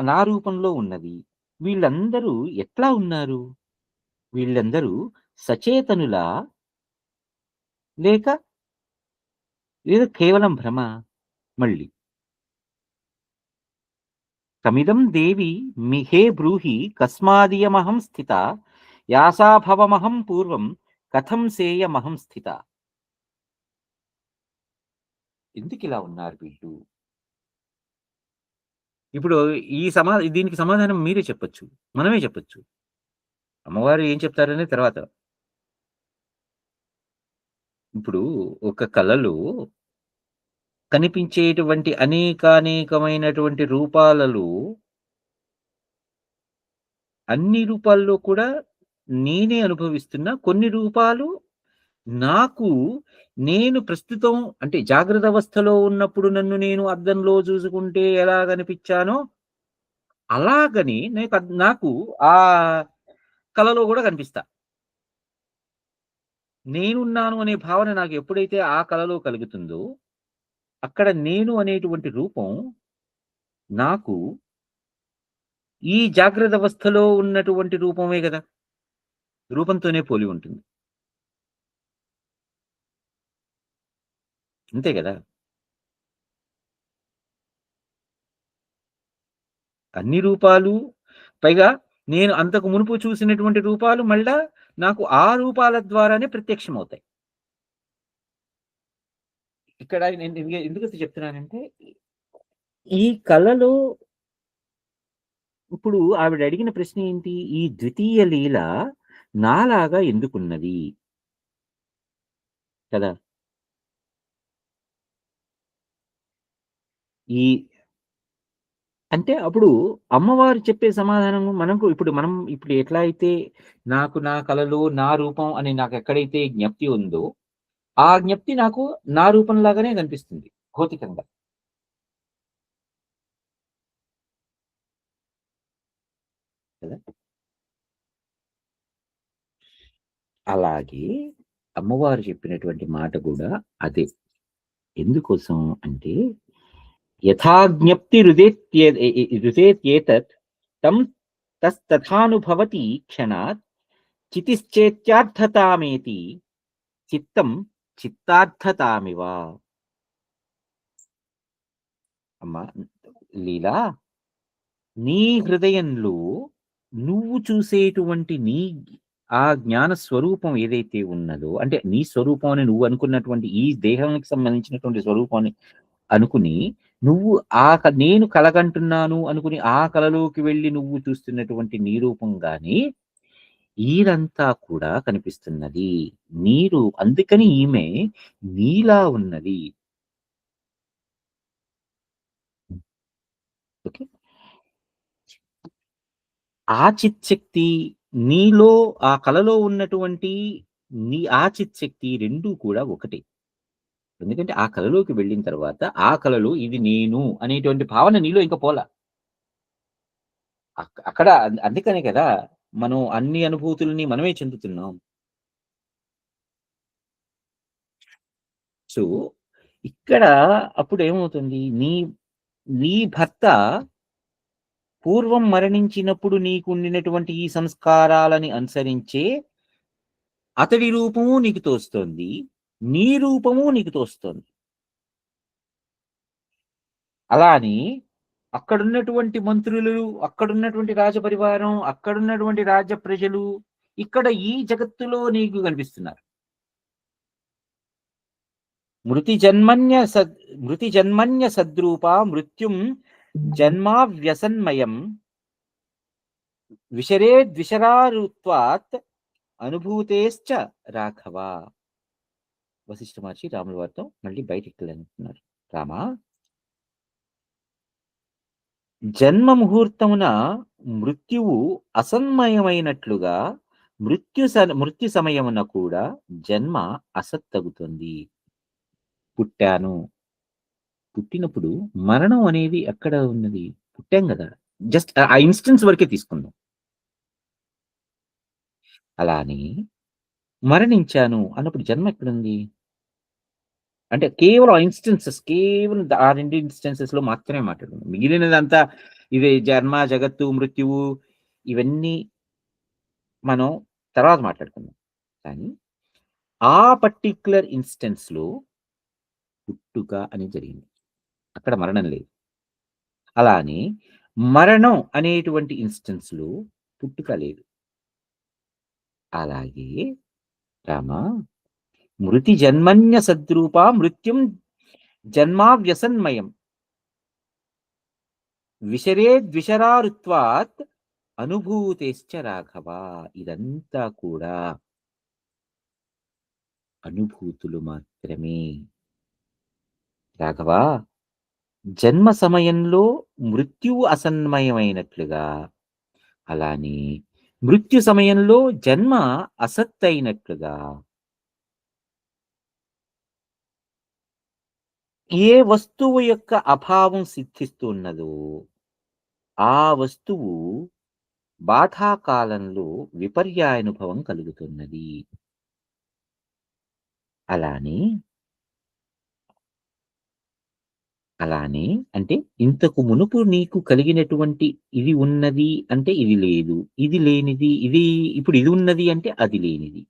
నా రూపంలో ఉన్నది. వీళ్ళందరూ ఎట్లా ఉన్నారు? వీళ్ళందరూ సచేతనులా? లేక లేదా కేవలం భ్రమ? మళ్ళీ కమిదం దేవి హే బ్రూహి కస్మాదియమహం స్థిత యాసాభవమహం పూర్వం కథం సేయమహం స్థిత. ఎందుకిలా ఉన్నారు వీళ్ళు? ఇప్పుడు దీనికి సమాధానం మీరే చెప్పొచ్చు. మనమే చెప్పొచ్చు. అమ్మవారు ఏం చెప్తారనే తర్వాత. ఇప్పుడు ఒక కళలో కనిపించేటువంటి అనేకానేకమైనటువంటి రూపాలలో అన్ని రూపాల్లో కూడా నేనే అనుభవిస్తున్నా. కొన్ని రూపాలు నాకు నేను ప్రస్తుతం అంటే జాగ్రత్త అవస్థలో ఉన్నప్పుడు నన్ను నేను అద్దంలో చూసుకుంటే ఎలా కనిపించానో అలాగని నాకు ఆ కలలో కూడా కనిపిస్తా. నేనున్నాను అనే భావన నాకు ఎప్పుడైతే ఆ కలలో కలుగుతుందో, అక్కడ నేను అనేటువంటి రూపం నాకు ఈ జాగ్రత్త అవస్థలో ఉన్నటువంటి రూపమే గదా! రూపంతోనే పోలి ఉంటుంది. అంతే గదా! అన్ని రూపాలు పైగా నేను అంతకు మునుపు చూసినటువంటి రూపాలు మళ్ళా నాకు ఆ రూపాల ద్వారానే ప్రత్యక్షమవుతాయి. ఇక్కడ నేను ఎందుకు చెప్తున్నానంటే, ఈ కలలో ఇప్పుడు ఆవిడ అడిగిన ప్రశ్న ఏంటి? ఈ ద్వితీయ లీల నాలాగా ఎందుకున్నది? కదా! ఈ అంటే అప్పుడు అమ్మవారు చెప్పే సమాధానం మనం ఇప్పుడు ఎట్లా అయితే నాకు నా కలలో నా రూపం అని నాకెక్కడైతే జ్ఞప్తి ఉందో, ఆ జ్ఞప్తి నాకు నా రూపంలాగానే కనిపిస్తుంది భౌతికంగా. కదా! అలాగే అమ్మవారు చెప్పినటువంటి మాట కూడా అదే. ఎందుకోసం అంటే యథా జ్ఞప్తిరుదేత్యేతత్ తం తస్తథానుభవతి క్షణాత్ చితిశ్చేత్యార్థతామేతి చిత్తం చిత్తార్థతామివ. అమ్మా లీలా, నీ హృదయంలో నువ్వు చూసేటువంటి ఆ జ్ఞాన స్వరూపం ఏదైతే ఉన్నదో, అంటే నీ స్వరూపం అని నువ్వు అనుకున్నటువంటి ఈ దేహానికి సంబంధించినటువంటి స్వరూపాన్ని అనుకుని, నువ్వు నేను కలగంటున్నాను అనుకుని ఆ కలలోకి వెళ్ళి నువ్వు చూస్తున్నటువంటి నీ రూపం గాని, ఈదంతా కూడా కనిపిస్తున్నది. అందుకని ఈమె నీలా ఉన్నది. ఓకే. ఆ చిత్శక్తి నీలో ఆ కలలో ఉన్నటువంటి ఆ చిత్శక్తి 2 కూడా ఒకటే. ఎందుకంటే ఆ కలలోకి వెళ్ళిన తర్వాత, ఆ కలలో ఇది నేను అనేటువంటి భావన నీలో ఇంక పోలా. అక్కడ అందుకనే కదా! మనం అన్ని అనుభూతుల్ని మనమే చెందుతున్నాం. సో, ఇక్కడ అప్పుడేమవుతుంది? నీ భర్త పూర్వం మరణించినప్పుడు నీకుండినటువంటి ఈ సంస్కారాలని అనుసరించే అతడి రూపము నీకు తోస్తోంది. నీ రూపము నీకు తోస్తోంది. అలా అని అక్కడున్నటువంటి మంత్రులు, అక్కడున్నటువంటి రాజపరివారం, అక్కడున్నటువంటి రాజ్య ప్రజలు, ఇక్కడ ఈ జగత్తులో నీకు కనిపిస్తున్నారు. మృతి జన్మన్య సద్రూప మృత్యుం జన్మావ్యసన్మయం విశరేద్విషరారుత్వాత్ అనుభూతేశ్చ రాఘవ. వశిష్ఠ మహర్షి రాముల వారితో మళ్ళీ బయటికెళ్ళాలంటున్నారు. రామా, జన్మ ముహూర్తమున మృత్యువు అసన్మయమైనట్లుగా మృత్యు సమయమున కూడా జన్మ అసత్తగుతుంది. పుట్టినప్పుడు మరణం అనేది ఎక్కడ ఉన్నది? పుట్టాం కదా! జస్ట్ ఆ ఇన్స్టెన్స్ వరకే తీసుకుందాం. అలా అని మరణించాను అన్నప్పుడు జన్మ ఎక్కడుంది? అంటే కేవలం కేవలం ఆ 2 ఇన్స్టెన్సెస్‌లో మాత్రమే మాట్లాడుకుందాం. మిగిలినదంతా ఇది జన్మ, జగత్తు, మృత్యువు ఇవన్నీ మనం తర్వాత మాట్లాడుకుందాం. కానీ ఆ పర్టిక్యులర్ ఇన్స్టెన్స్‌లో పుట్టుక అని జరిగింది. అక్కడ మరణం లేదు. అలా అని మరణం అనేటువంటి ఇన్స్టెన్స్‌లో పుట్టుక లేదు. అలాగే రామా, మృతి జన్మన్య సద్రూప మృత్యుం జన్మావ్యసన్మయం విశరేద్విషరారుత్వాత్ అనుభూతేశ్చ రాఘవ. ఇదంతా కూడా అనుభూతులు మాత్రమే. రాఘవ, జన్మ సమయంలో మృత్యువు అసన్మయమైనట్లుగా, అలానే మృత్యు సమయంలో జన్మ అసత్తైనట్లుగా ఏ వస్తువు యొక్క అభావం సిద్ధిస్తున్నదో ఆ వస్తువు బాధాకాలంలో విపర్యానుభవం కలుగుతున్నది. అలానే అంటే ఇంతకు మునుపు నీకు కలిగినటువంటి ఇది ఉన్నది అంటే ఇది లేదు. ఇది లేనిది ఇది ఇప్పుడు ఇది ఉన్నది అంటే అది లేనిది.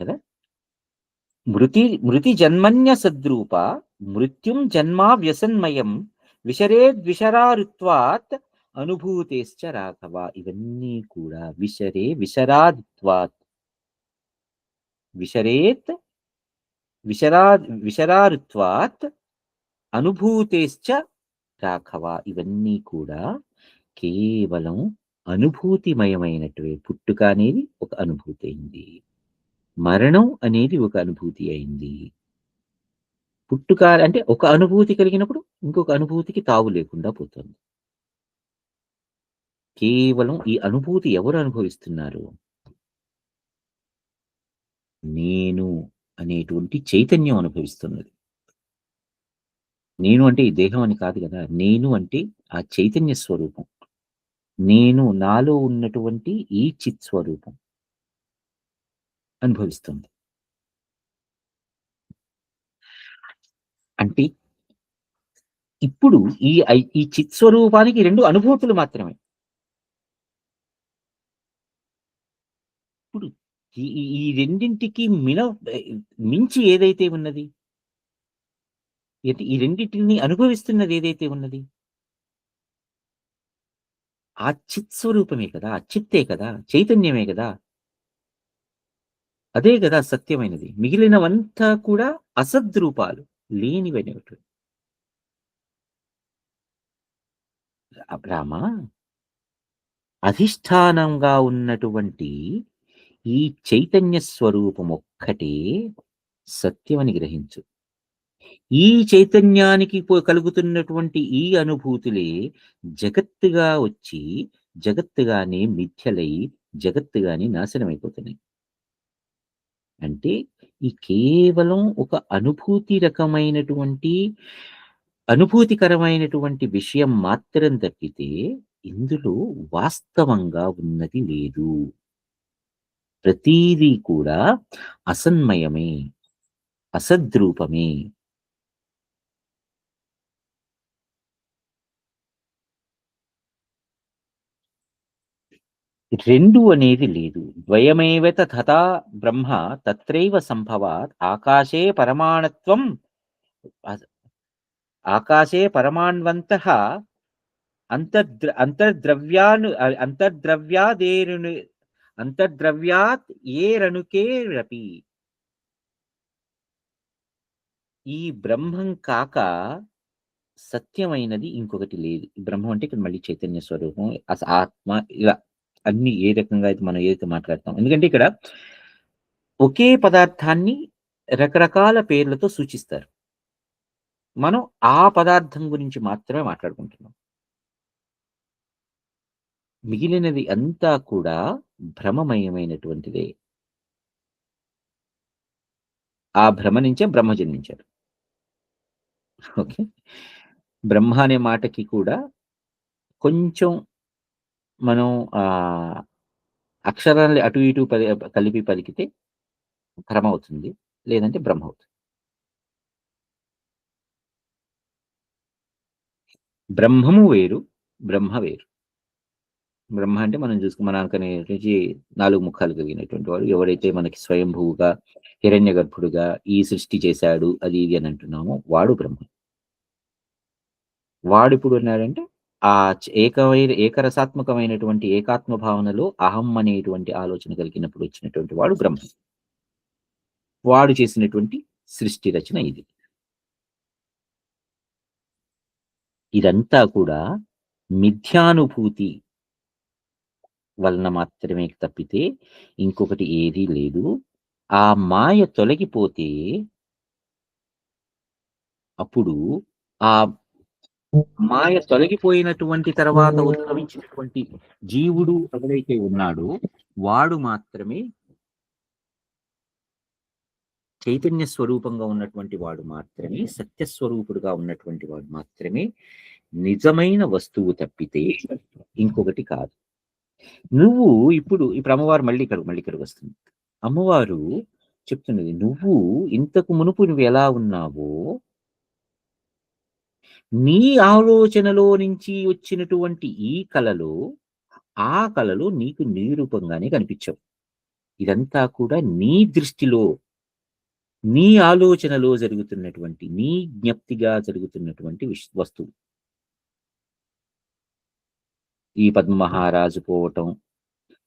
కదా! మృతి జన్మన్య సద్రూప మృత్యుం జన్మా వ్యసన్మయం విశరేద్విశరారుత్వాత్ అనుభూతేశ్చ రాఘవ. ఇవన్నీ కూడా విశరేత్ విశరారుత్వాత్ అనుభూతేశ్చ రాఘవ. ఇవన్నీ కూడా కేవలం అనుభూతిమయమైనటువంటి. పుట్టుక అనేది ఒక అనుభూతి అయింది, మరణం అనేది ఒక అనుభూతి అయింది. పుట్టుక అంటే ఒక అనుభూతి కలిగినప్పుడు ఇంకొక అనుభూతికి తావు లేకుండా పోతుంది. కేవలం ఈ అనుభూతి ఎవరు అనుభవిస్తున్నారు? నేను అనేటువంటి చైతన్యం అనుభవిస్తున్నది. నేను అంటే ఈ దేహం అని కాదు కదా. నేను అంటే ఆ చైతన్య స్వరూపం. నేను నాలో ఉన్నటువంటి ఈ చిత్ స్వరూపం అనుభవిస్తుంది. అంటే ఇప్పుడు ఈ చిత్ స్వరూపానికి 2 అనుభూతులు మాత్రమే. ఇప్పుడు ఈ రెండింటికి మించి ఏదైతే ఉన్నది, ఈ రెండింటిని అనుభవిస్తున్నది ఏదైతే ఉన్నది, ఆ చిత్ స్వరూపమే కదా, ఆ చిత్తే కదా, చైతన్యమే కదా. అదే కదా సత్యమైనది. మిగిలినవంతా కూడా అసద్రూపాలు, లేనివైనటువంటి. రామ, అధిష్టానంగా ఉన్నటువంటి ఈ చైతన్య స్వరూపం ఒక్కటే సత్యమని గ్రహించు. ఈ చైతన్యానికి కలుగుతున్నటువంటి ఈ అనుభూతులే జగత్తుగా వచ్చి జగత్తుగానే మిథ్యలై జగత్తుగానే నాశనమైపోతున్నాయి. అంటే ఈ కేవలం ఒక అనుభూతికరమైనటువంటి విషయం మాత్రం తప్పితే ఇందులో వాస్తవంగా ఉన్నది లేదు. ప్రతీదీ కూడా అసన్మయమే, అసద్రూపమే. రెండు అనేది లేదు. ద్వయమేవ తథా బ్రహ్మ తత్రైవ సంభవాత్ ఆకాశే పరమాణ్వంతః అంతర్ద్రవ్యాత్ ఏరనుకేరపి. ఈ బ్రహ్మం కాక సత్యమైనది ఇంకొకటి లేదు. బ్రహ్మం అంటే ఇక్కడ మళ్ళీ చైతన్య స్వరూపం, ఆత్మ, ఇలా అన్ని ఏ రకంగా అయితే మనం ఏదైతే మాట్లాడతాం. ఎందుకంటే ఇక్కడ ఒకే పదార్థాన్ని రకరకాల పేర్లతో సూచిస్తారు. మనం ఆ పదార్థం గురించి మాత్రమే మాట్లాడుకుంటున్నాం. మిగిలినది అంతా కూడా భ్రమమయమైనటువంటిదే. ఆ భ్రమ నుంచే బ్రహ్మ జన్మించారు. ఓకే. బ్రహ్మ అనే మాటకి కూడా కొంచెం మనం అక్షరాన్ని అటు ఇటు కలిపి పలికితే భ్రమ అవుతుంది, లేదంటే బ్రహ్మ అవుతుంది. బ్రహ్మము వేరు, బ్రహ్మ వేరు. బ్రహ్మ అంటే మనం మన నుంచి 4 ముఖాలు కలిగినటువంటి వాడు. ఎవరైతే మనకి స్వయంభూగా హిరణ్య గర్భుడుగా ఈ సృష్టి చేశాడు అది ఇది అని అంటున్నామో వాడు బ్రహ్మ. వాడు ఇప్పుడు ఉన్నాడంటే ఆ ఏకరసాత్మకమైనటువంటి ఏకాత్మ భావనలో అహం అనేటువంటి ఆలోచన కలిగినప్పుడు వచ్చినటువంటి వాడు బ్రహ్మ. వాడు చేసినటువంటి సృష్టి రచన ఇది. ఇదంతా కూడా మిథ్యానుభూతి వలన మాత్రమే తప్పితే ఇంకొకటి ఏదీ లేదు. ఆ మాయ తొలగిపోతే అప్పుడు ఆ మాయ తొలగిపోయినటువంటి తర్వాత ఉద్భవించినటువంటి జీవుడు ఎవరైతే ఉన్నాడో వాడు మాత్రమే చైతన్య స్వరూపంగా ఉన్నటువంటి వాడు మాత్రమే, సత్యస్వరూపుడుగా ఉన్నటువంటి వాడు మాత్రమే నిజమైన వస్తువు తప్పితే ఇంకొకటి కాదు. నువ్వు ఇప్పుడు అమ్మవారు మళ్ళీ ఇక్కడికి వస్తుంది. అమ్మవారు చెప్తున్నది, నువ్వు ఇంతకు మునుపు నువ్వు ఎలా ఉన్నావో, నీ ఆలోచనలో నుంచి వచ్చినటువంటి ఈ కలలో, ఆ కలలో నీకు నీ రూపంగానే కనిపించవు. ఇదంతా కూడా నీ దృష్టిలో, నీ ఆలోచనలో జరుగుతున్నటువంటి, నీ జ్ఞప్తిగా జరుగుతున్నటువంటి వస్తువు. ఈ పద్మ మహారాజు పోవటం,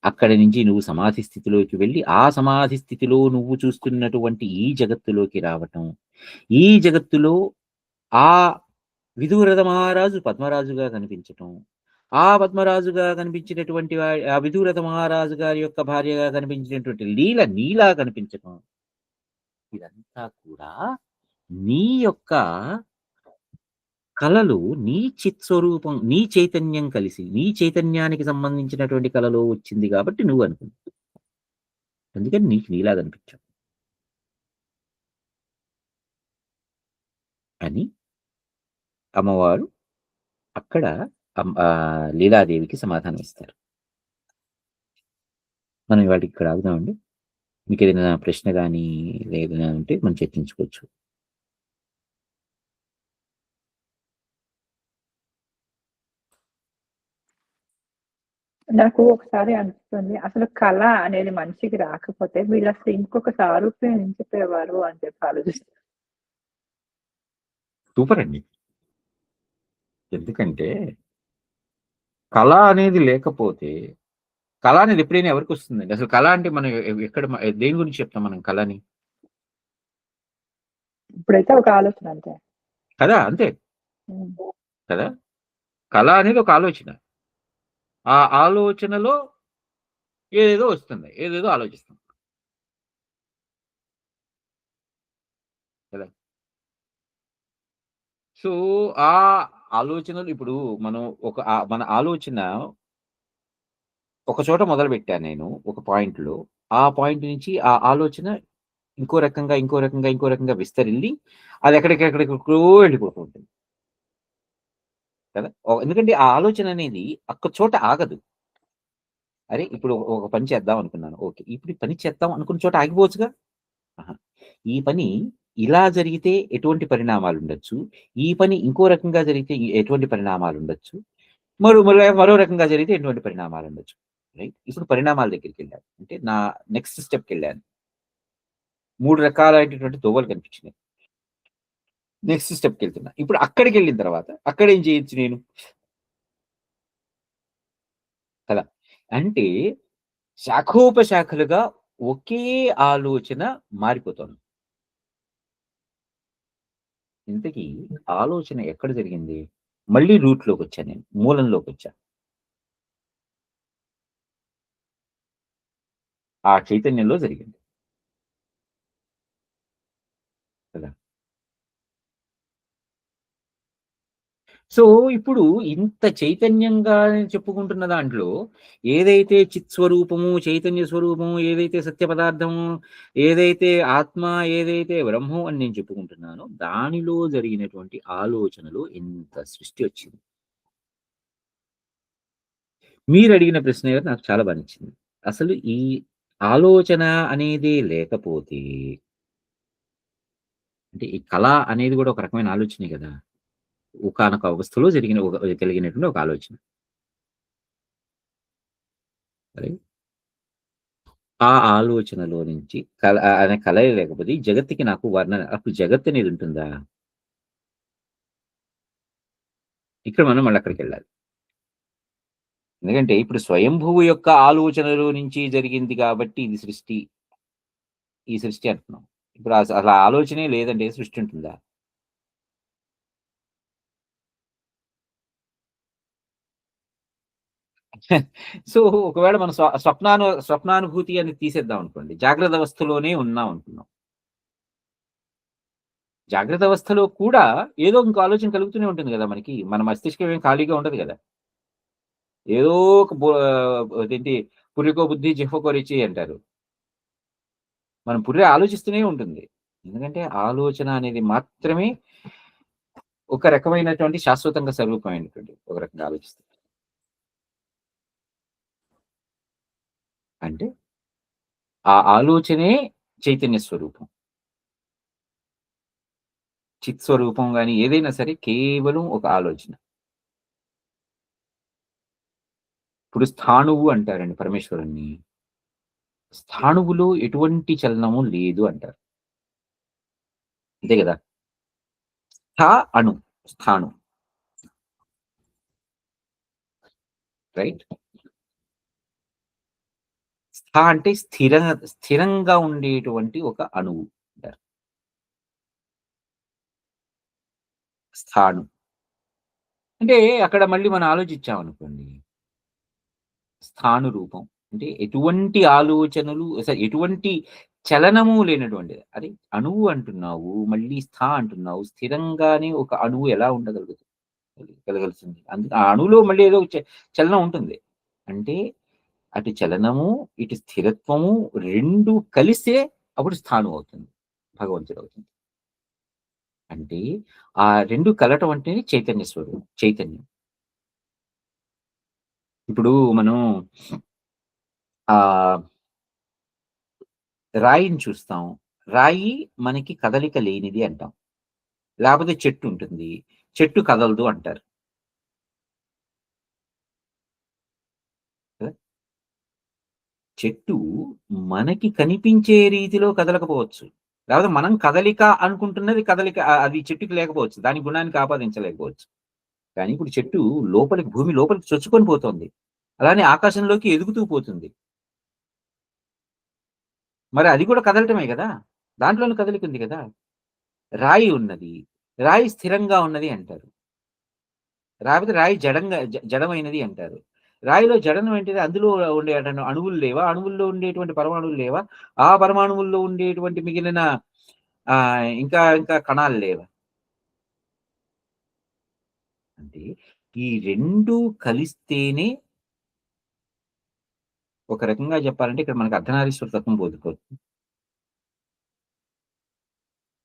అక్కడి నుంచి నువ్వు సమాధి స్థితిలోకి వెళ్ళి, ఆ సమాధి స్థితిలో నువ్వు చూస్తున్నటువంటి ఈ జగత్తులోకి రావటం, ఈ జగత్తులో ఆ విధురథ మహారాజు పద్మరాజుగా కనిపించటం, ఆ పద్మరాజుగా కనిపించినటువంటి ఆ విధురథ మహారాజు గారి యొక్క భార్యగా కనిపించినటువంటి లీల నీలా కనిపించటం, ఇదంతా కూడా నీ యొక్క కళలు, నీ చిత్స్వరూపం, నీ చైతన్యం కలిసి, నీ చైతన్యానికి సంబంధించినటువంటి కళలో వచ్చింది కాబట్టి నువ్వు అనుకుంటావు. అందుకని నీకు నీలా కనిపించావు అని అమ్మవారు అక్కడ లీలాదేవికి సమాధానం ఇస్తారు. మనం వాటికి ఇక్కడ ఆగుదామండి. మీకు ఏదైనా ప్రశ్న కానీ ఏదైనా ఉంటే మనం చర్చించుకోవచ్చు. నాకు ఒకసారి అనిపిస్తుంది, అసలు కళ అనేది మనిషికి రాకపోతే వీళ్ళు అసలు ఇంకొక సారూప్యం ఎంచిపోయేవారు అని చెప్పి ఆలోచిస్తారు. సూపర్ అండి. ఎందుకంటే కళ అనేది లేకపోతే, కళ అనేది ఎప్పుడైనా ఎవరికి వస్తుందండి? అసలు కళ అంటే మనం ఎక్కడ దేని గురించి చెప్తాం మనం కళని? ఇప్పుడైతే ఒక ఆలోచన అంతే కదా, అంతే కదా. కళ అనేది ఒక ఆలోచన. ఆ ఆలోచనలో ఏదేదో వస్తుంది, ఏదేదో ఆలోచిస్తాం కదా. సో ఆ ఆలోచనలు ఇప్పుడు మనం మన ఆలోచన ఒక చోట మొదలు పెట్టాను నేను, ఒక పాయింట్లో. ఆ పాయింట్ నుంచి ఆ ఆలోచన ఇంకో రకంగా విస్తరిల్లి అది ఎక్కడికెక్కడికో వెళ్ళిపోతూ ఉంటుంది కదా. ఎందుకంటే ఆ ఆలోచన అనేది ఒక్క చోట ఆగదు. అరే ఇప్పుడు ఒక పని చేద్దాం అనుకున్నాను, ఓకే, ఇప్పుడు ఈ పని చేద్దాం అనుకున్న చోట ఆగిపోవచ్చుగా. ఈ పని ఇలా జరిగితే ఎటువంటి పరిణామాలు ఉండొచ్చు, ఈ పని ఇంకో రకంగా జరిగితే ఎటువంటి పరిణామాలు ఉండొచ్చు, మరో రకంగా జరిగితే ఎటువంటి పరిణామాలు ఉండొచ్చు. రైట్, ఇప్పుడు పరిణామాల దగ్గరికి వెళ్ళాను అంటే నా నెక్స్ట్ స్టెప్కి వెళ్ళాను. 3 రకాలైనటువంటి దోవలు కనిపించినాయి. నెక్స్ట్ స్టెప్కి వెళ్తున్నా. ఇప్పుడు అక్కడికి వెళ్ళిన తర్వాత అక్కడ ఏం చేయొచ్చు నేను కదా. అంటే శాఖోపశాఖలుగా ఒకే ఆలోచన మారిపోతుంది. ఇంతకీ ఆలోచన ఎక్కడ జరిగింది? మళ్ళీ రూట్‌లోకి వచ్చాను నేను, మూలంలోకి వచ్చా. ఆ చైతన్యంలో జరిగింది కదా. సో ఇప్పుడు ఇంత చైతన్యంగా చెప్పుకుంటున్న దాంట్లో ఏదైతే చిత్స్వరూపము, చైతన్య స్వరూపము, ఏదైతే సత్య పదార్థము, ఏదైతే ఆత్మ, ఏదైతే బ్రహ్మం అని నేను చెప్పుకుంటున్నానో, దానిలో జరిగినటువంటి ఆలోచనలో ఎంత సృష్టి వచ్చింది. మీరు అడిగిన ప్రశ్న నాకు చాలా బాగా నచ్చింది. అసలు ఈ ఆలోచన అనేది లేకపోతే, అంటే ఈ కళ అనేది కూడా ఒక రకమైన ఆలోచనే కదా. ఒకానొక అవస్థలో కలిగినటువంటి ఒక ఆలోచన. రైట్. ఆ ఆలోచనలో నుంచి అనే కలే లేకపోతే ఈ జగత్తుకి నాకు వర్ణన, అప్పుడు జగత్ అనేది ఉంటుందా? ఇక్కడ మనం మళ్ళీ అక్కడికెళ్ళాలి. ఎందుకంటే ఇప్పుడు స్వయంభువు యొక్క ఆలోచనలో నుంచి జరిగింది కాబట్టి ఇది సృష్టి, ఈ సృష్టి అంటున్నాం. ఇప్పుడు అసలు ఆలోచనే లేదంటే సృష్టి ఉంటుందా? సో ఒకవేళ మనం స్వప్నానుభూతి అని తీసేద్దాం అనుకోండి, జాగ్రత్త అవస్థలోనే ఉన్నాం అనుకున్నాం. జాగ్రత్త అవస్థలో కూడా ఏదో ఇంకో ఆలోచన కలుగుతూనే ఉంటుంది కదా మనకి. మన మస్తిష్కం ఏం ఖాళీగా ఉండదు కదా. ఏదో ఒక అదేంటి, పుర్రెకో బుద్ధి జిహ్వకో రుచి అంటారు. మనం పుర్రె ఆలోచిస్తూనే ఉంటుంది. ఎందుకంటే ఆలోచన అనేది మాత్రమే ఒక రకమైనటువంటి శాశ్వతంగా స్వరూపమైనటువంటి ఒక రకంగా ఆలోచిస్తుంది. అంటే ఆ ఆలోచనే చైతన్య స్వరూపం. చిత్ స్వరూపం గాని ఏదైనా సరే కేవలం ఒక ఆలోచన. ఇప్పుడు స్థాణువు అంటారండి పరమేశ్వరుడిని. స్థాణువులో ఎటువంటి చలనము లేదు అంటారు. అంతే గదా! స్థ అణు. స్థాణు. రైట్? స్థ అంటే స్థిరంగా ఉండేటువంటి ఒక అణువు అంటారు. స్థాణు. అంటే అక్కడ మళ్ళీ మనం ఆలోచించామనుకోండి. స్థాణు రూపం. అంటే ఎటువంటి ఆలోచనలు ఎటువంటి చలనము లేనటువంటిది. అరే! అణువు అంటున్నావు, మళ్ళీ అంటున్నావు. స్థిరంగానే ఒక అణువు ఎలా కలగలుగుతుంది. ఆ అణువులో మళ్ళీ ఏదో చలనం ఉంటుంది. అంటే అటు చలనము, ఇటు స్థిరత్వము 2 కలిసే అప్పుడు స్థాణువు అవుతుంది. భగవంతుడవుతుంది. అంటే ఆ 2 కలవటం అంటేనే చైతన్య స్వరూపం. చైతన్యం. ఇప్పుడు మనం ఆహ్, రాయిని చూస్తాం. రాయి మనకి కదలిక లేనిది అంటాం. లేపోతే చెట్టు ఉంటుంది. చెట్టు కదలదు అంటారు. కదా! చెట్టు మనకి కనిపించే రీతిలో కదలకపోవచ్చు. లేపోతే మనం కదలిక అనుకుంటున్నది కదలిక అది చెట్టుకి లేకపోవచ్చు. దాని గుణానికి ఆపాదించలేకపోవచ్చు. కానీ ఇప్పుడు చెట్టు భూమి లోపలికి చొచ్చుకొని పోతోంది. అలానే ఆకాశంలోకి ఎదుగుతూ పోతుంది. మరి అది కూడా కదలటమే గదా! దాంట్లోనూ కదలికుంది గదా! రాయి ఉన్నది. రాయి స్థిరంగా ఉన్నది అంటారు. లేకపోతే రాయి జడమైనది అంటారు. రాయిలో జడనం ఏంటిది? అందులో ఉండేటువంటి అణువులు లేవా? అణువుల్లో ఉండేటువంటి పరమాణువులు లేవా? ఆ పరమాణువుల్లో ఉండేటువంటి మిగిలిన ఇంకా కణాలు లేవా? అంటే ఈ 2 కలిస్తేనే ఒక రకంగా చెప్పాలంటే ఇక్కడ మనకు అర్ధనారీశ్వర తత్వం బోధిపోతుంది.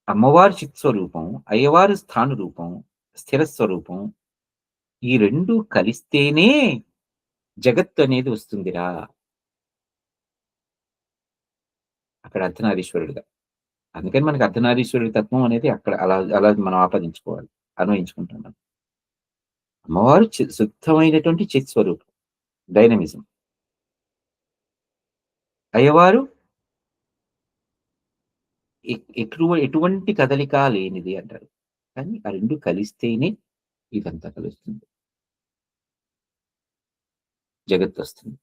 అమ్మవారు చిత్ స్వరూపం, అయ్యవారు స్థాను రూపం, స్థిర స్వరూపం. ఈ 2 కలిస్తేనే జగత్తనేది వస్తుందిరా! అక్కడ అర్ధనారీశ్వరుడుగా. అందుకని మనకి అర్ధనారీశ్వరుడి తత్వం అనేది అక్కడ అలా అలా మనం ఆపాదించుకోవాలి. అన్వయించుకుంటాం మనం. అమ్మవారు శుద్ధమైనటువంటి చిత్ స్వరూపం. డైనమిజం. అయ్యవారు ఎటువంటి కదలిక లేనిది అంటారు. కానీ ఆ 2 కలిస్తేనే ఇదంతా కలుస్తుంది. జగత్తొస్తుంది.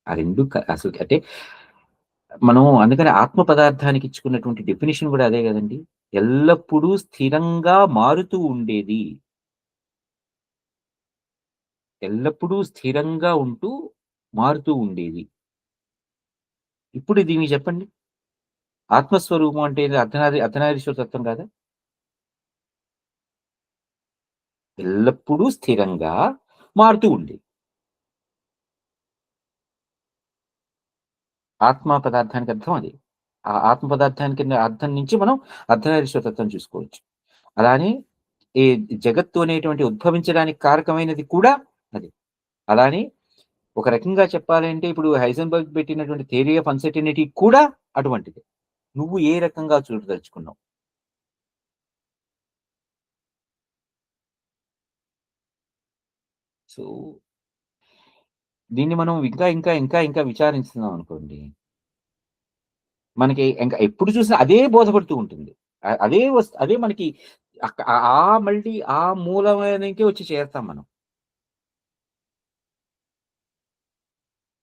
ఆ 2 అసలు అంటే మనం అందుకని ఆత్మ పదార్థానికి ఇచ్చుకున్నటువంటి డెఫినిషన్ గూడా అదే గదండీ! ఎల్లప్పుడూ స్థిరంగా మారుతూ ఉండేది. ఎల్లప్పుడూ స్థిరంగా ఉంటూ మారుతూ ఉండేది. ఇప్పుడు దీనికి చెప్పండి. ఆత్మస్వరూపం అంటే ఇది అర్ధనారీశ్వర తత్వం కాదా? ఎల్లప్పుడూ స్థిరంగా మారుతూ ఉండేది. ఆత్మ పదార్థానికి అర్థం అది. ఆ ఆత్మ పదార్థానికి అర్థం నుంచి మనం అర్ధనారీశ్వర తత్వం చూసుకోవచ్చు. అలానే ఈ జగత్తు అనేటువంటి ఉద్భవించడానికి కారకమైనది కూడా అది. అలానే ఒక రకంగా చెప్పాలంటే ఇప్పుడు హైసెన్బర్గ్ పెట్టినటువంటి థియరీ ఆఫ్ అన్సర్టెనిటీ కూడా అటువంటిదే. నువ్వు ఏ రకంగా చూడదలుచుకున్నావు? సో, దీన్ని మనం ఇంకా విచారిస్తున్నాం అనుకోండి. మనకి ఇంకా ఎప్పుడు చూసినా అదే బోధపడుతూ ఉంటుంది. అదే మనకి మళ్ళీ ఆ మూలమైనకే వచ్చి చేరతాం మనం.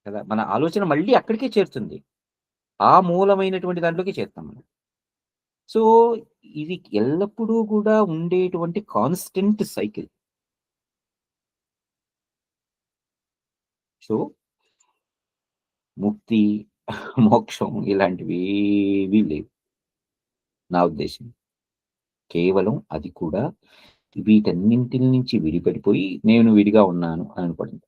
కదా! మన ఆలోచన మళ్ళీ అక్కడికే చేరుతుంది. ఆ మూలమైనటువంటి దాంట్లోకి చేరుతాం మనం. సో, ఇది ఎల్లప్పుడూ కూడా ఉండేటువంటి కాన్స్టెంట్ సైకిల్. సో, ముక్తి, మోక్షం ఇలాంటివేవీ లేవు నా ఉద్దేశ్యం. కేవలం అది కూడా వీటన్నింటి నుంచి విడిపడిపోయి నేను విడిగా ఉన్నాను అని అనుకోవడం.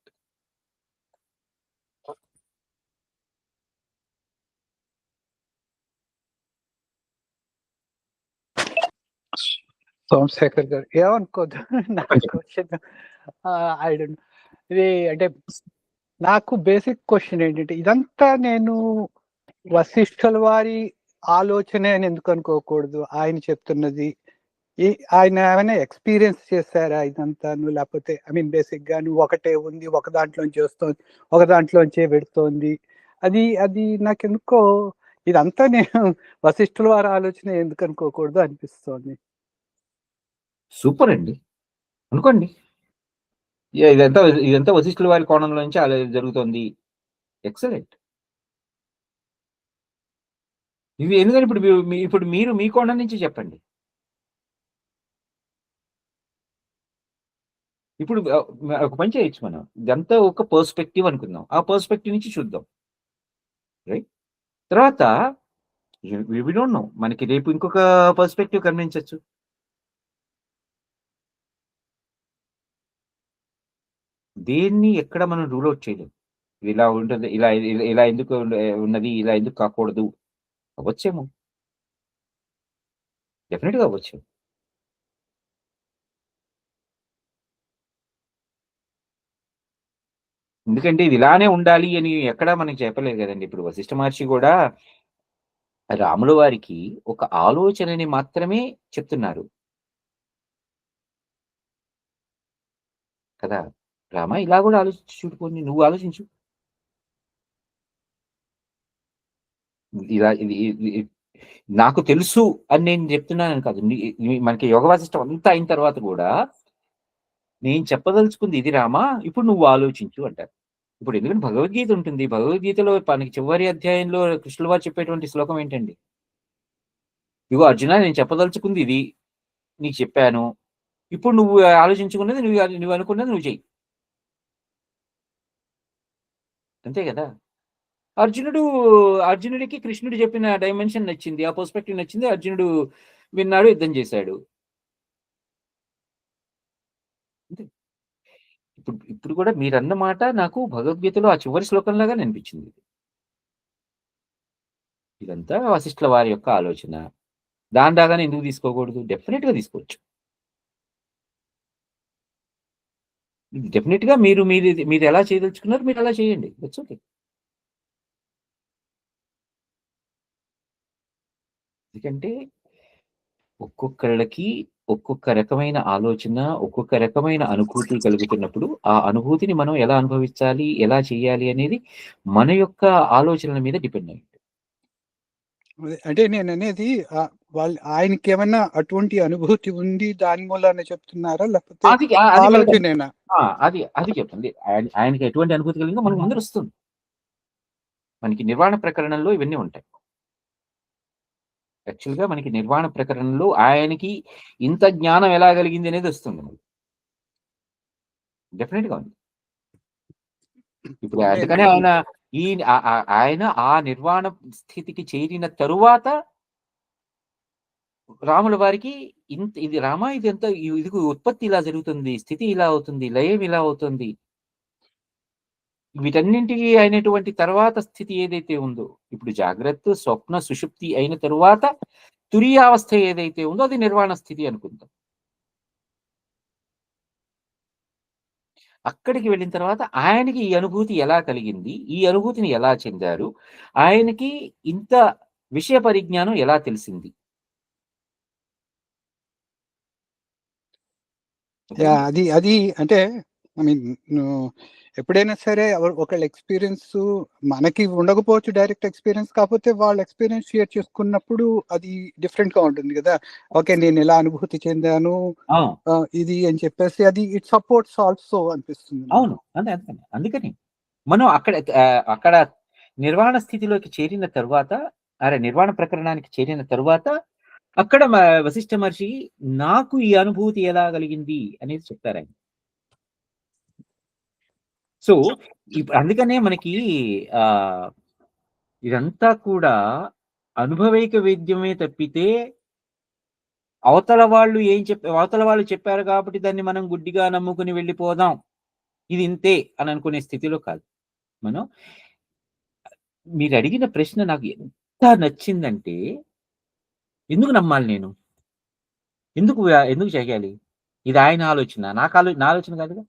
సోమశేఖర్ గారు ఏమనుకోద్దు. నా క్వశ్చన్ ఐ డోంట్ ఇది అంటే నాకు బేసిక్ క్వశ్చన్ ఏంటంటే ఇదంతా నేను వశిష్ఠుల వారి ఆలోచనే అని ఎందుకు అనుకోకూడదు? ఆయన చెప్తున్నది ఆయన ఏమైనా ఎక్స్పీరియన్స్ చేశారా ఇదంతాను? లేకపోతే ఐ మీన్ బేసిక్ గా నువ్వు ఒకటే ఉంది, ఒక దాంట్లోంచి వస్తోంది, ఒక దాంట్లోంచే పెడుతోంది, అది అది నాకెందుకో ఇదంతా నేను వశిష్ఠుల వారి ఆలోచన ఎందుకు అనుకోకూడదు అనిపిస్తోంది. సూపర్ అండి, అనుకోండి. ఇదంతా వశిష్ఠుల వారి కోణంలో నుంచి అలా జరుగుతోంది. ఎక్సలెంట్. ఇవి ఎందుకంటే ఇప్పుడు మీరు మీ కోణం నుంచి చెప్పండి. ఇప్పుడు ఒక పని చేయొచ్చు, మనం ఇదంతా ఒక పర్స్పెక్టివ్ అనుకుందాం, ఆ పర్స్పెక్టివ్ నుంచి చూద్దాం, రైట్? తర్వాత వి డోంట్ నో, మనకి రేపు ఇంకొక పర్స్పెక్టివ్ కనిపించవచ్చు. దేన్ని ఎక్కడ మనం రూల్ అవుట్ చేయలేము. ఇది ఇలా ఉంటుంది, ఇలా ఎందుకు ఉన్నది, ఇలా ఎందుకు కాకూడదు, అవ్వచ్చేమో, డెఫినెట్ గా అవ్వచ్చు. ఎందుకంటే ఇది ఇలానే ఉండాలి అని ఎక్కడా మనకి చెప్పలేదు కదండి. ఇప్పుడు వశిష్ఠ మహర్షి కూడా రాముల వారికి ఒక ఆలోచనని మాత్రమే చెప్తున్నారు కదా. రామ, ఇలా కూడా ఆలోచించి చూడుకోండి, నువ్వు ఆలోచించు, ఇలా నాకు తెలుసు అని నేను చెప్తున్నాను కాదు. మనకి యోగ వాసిష్టం అంతా అయిన తర్వాత కూడా నేను చెప్పదలుచుకుంది ఇది రామా, ఇప్పుడు నువ్వు ఆలోచించు అంటారు. ఇప్పుడు ఎందుకంటే భగవద్గీత ఉంటుంది, భగవద్గీతలో మనకి చివరి అధ్యాయంలో కృష్ణుల వారు చెప్పేటువంటి శ్లోకం ఏంటండి? ఇగో అర్జున, నేను చెప్పదలుచుకుంది ఇది, నీకు చెప్పాను, ఇప్పుడు నువ్వు ఆలోచించుకున్నది, నువ్వు అనుకున్నది నువ్వు చెయ్యి, అంతే కదా. అర్జునుడికి కృష్ణుడు చెప్పిన డైమెన్షన్ నచ్చింది, ఆ పర్స్పెక్టివ్ నచ్చింది, అర్జునుడు విన్నాడు, యుద్ధం చేశాడు. ఇప్పుడు కూడా మీరన్న మాట నాకు భగవద్గీతలో ఆ చివరి శ్లోకంలాగా అనిపించింది. ఇదంతా వశిష్ఠుల వారి యొక్క ఆలోచన, దాని దాగానే ఎందుకు తీసుకోకూడదు? డెఫినెట్ గా తీసుకోవచ్చు. డెఫినెట్ గా మీరు ఎలా చేయదలుచుకున్నారు, మీరు అలా చేయండి. That's okay. ఎందుకంటే ఒక్కొక్కళ్ళకి ఒక్కొక్క రకమైన ఆలోచన, ఒక్కొక్క రకమైన అనుభూతి కలుగుతున్నప్పుడు ఆ అనుభూతిని మనం ఎలా అనుభవించాలి, ఎలా చేయాలి అనేది మన యొక్క ఆలోచనల మీద డిపెండ్ అయ్యింది. అంటే నేను అనేది ఆయనకి ఏమన్నా అటువంటి అనుభూతి ఉంది దాని మూలాన చెప్తున్నారా, లేకపోతే ఆలోచనేనా? అది చెప్పండి. ఆయనకి ఎటువంటి అనుభూతి కలిగిందో మనకు ముందర వస్తుంది. మనకి నిర్వాణ ప్రకరణంలో ఇవన్నీ ఉంటాయి. యాక్చువల్గా మనకి నిర్వాణ ప్రకరణంలో ఆయనకి ఇంత జ్ఞానం ఎలా కలిగింది అనేది వస్తుంది మనకి. డెఫినెట్ గా ఉంది. ఇప్పుడు అందుకనే ఆయన ఆ నిర్వాణ స్థితికి చేరిన తరువాత రాముల వారికి ఇది రామ, ఇది ఎంత, ఇది ఉత్పత్తి ఇలా జరుగుతుంది, స్థితి ఇలా అవుతుంది, లయం ఇలా అవుతుంది, వీటన్నింటికి అయినటువంటి తర్వాత స్థితి ఏదైతే ఉందో, ఇప్పుడు జాగ్రత్త, స్వప్న, సుషుప్తి అయిన తరువాత తురీయావస్థ ఏదైతే ఉందో అది నిర్వాణ స్థితి అనుకుందాం. అక్కడికి వెళ్ళిన తర్వాత ఆయనకి ఈ అనుభూతి ఎలా కలిగింది, ఈ అనుభూతిని ఎలా చెందారు, ఆయనకి ఇంత విషయ పరిజ్ఞానం ఎలా తెలిసింది. అది అంటే ఐ మీన్ ఎప్పుడైనా సరే ఒకళ్ళ ఎక్స్పీరియన్స్ మనకి ఉండకపోవచ్చు, డైరెక్ట్ ఎక్స్పీరియన్స్, కాకపోతే వాళ్ళ ఎక్స్పీరియన్స్ షేర్ చేసుకున్నప్పుడు అది డిఫరెంట్ గా ఉంటుంది కదా. ఓకే, నేను ఎలా అనుభూతి చెందాను ఇది అని చెప్పేసి అది ఇట్ సపోర్ట్స్ ఆల్సో అనిపిస్తుంది. అవును, అందుకని మనం అక్కడ నిర్వాణ స్థితిలోకి చేరిన తరువాత, నిర్వాణ ప్రకరణానికి చేరిన తరువాత అక్కడ వశిష్ఠ మహర్షి నాకు ఈ అనుభూతి ఎలా కలిగింది అనేది చెప్తారు ఆయన. సో అందుకనే మనకి ఇదంతా కూడా అనుభవైక వేద్యమే తప్పితే అవతల వాళ్ళు చెప్పారు కాబట్టి దాన్ని మనం గుడ్డిగా నమ్ముకుని వెళ్ళిపోదాం, ఇది ఇంతే అని అనుకునే స్థితిలో కాదు మనం. మీరు అడిగిన ప్రశ్న నాకు ఎంత నచ్చిందంటే, ఎందుకు నమ్మాలి నేను? ఎందుకు ఎందుకు చెయ్యాలి? ఇది ఆయన ఆలోచన. నా ఆలోచన కాదుగా.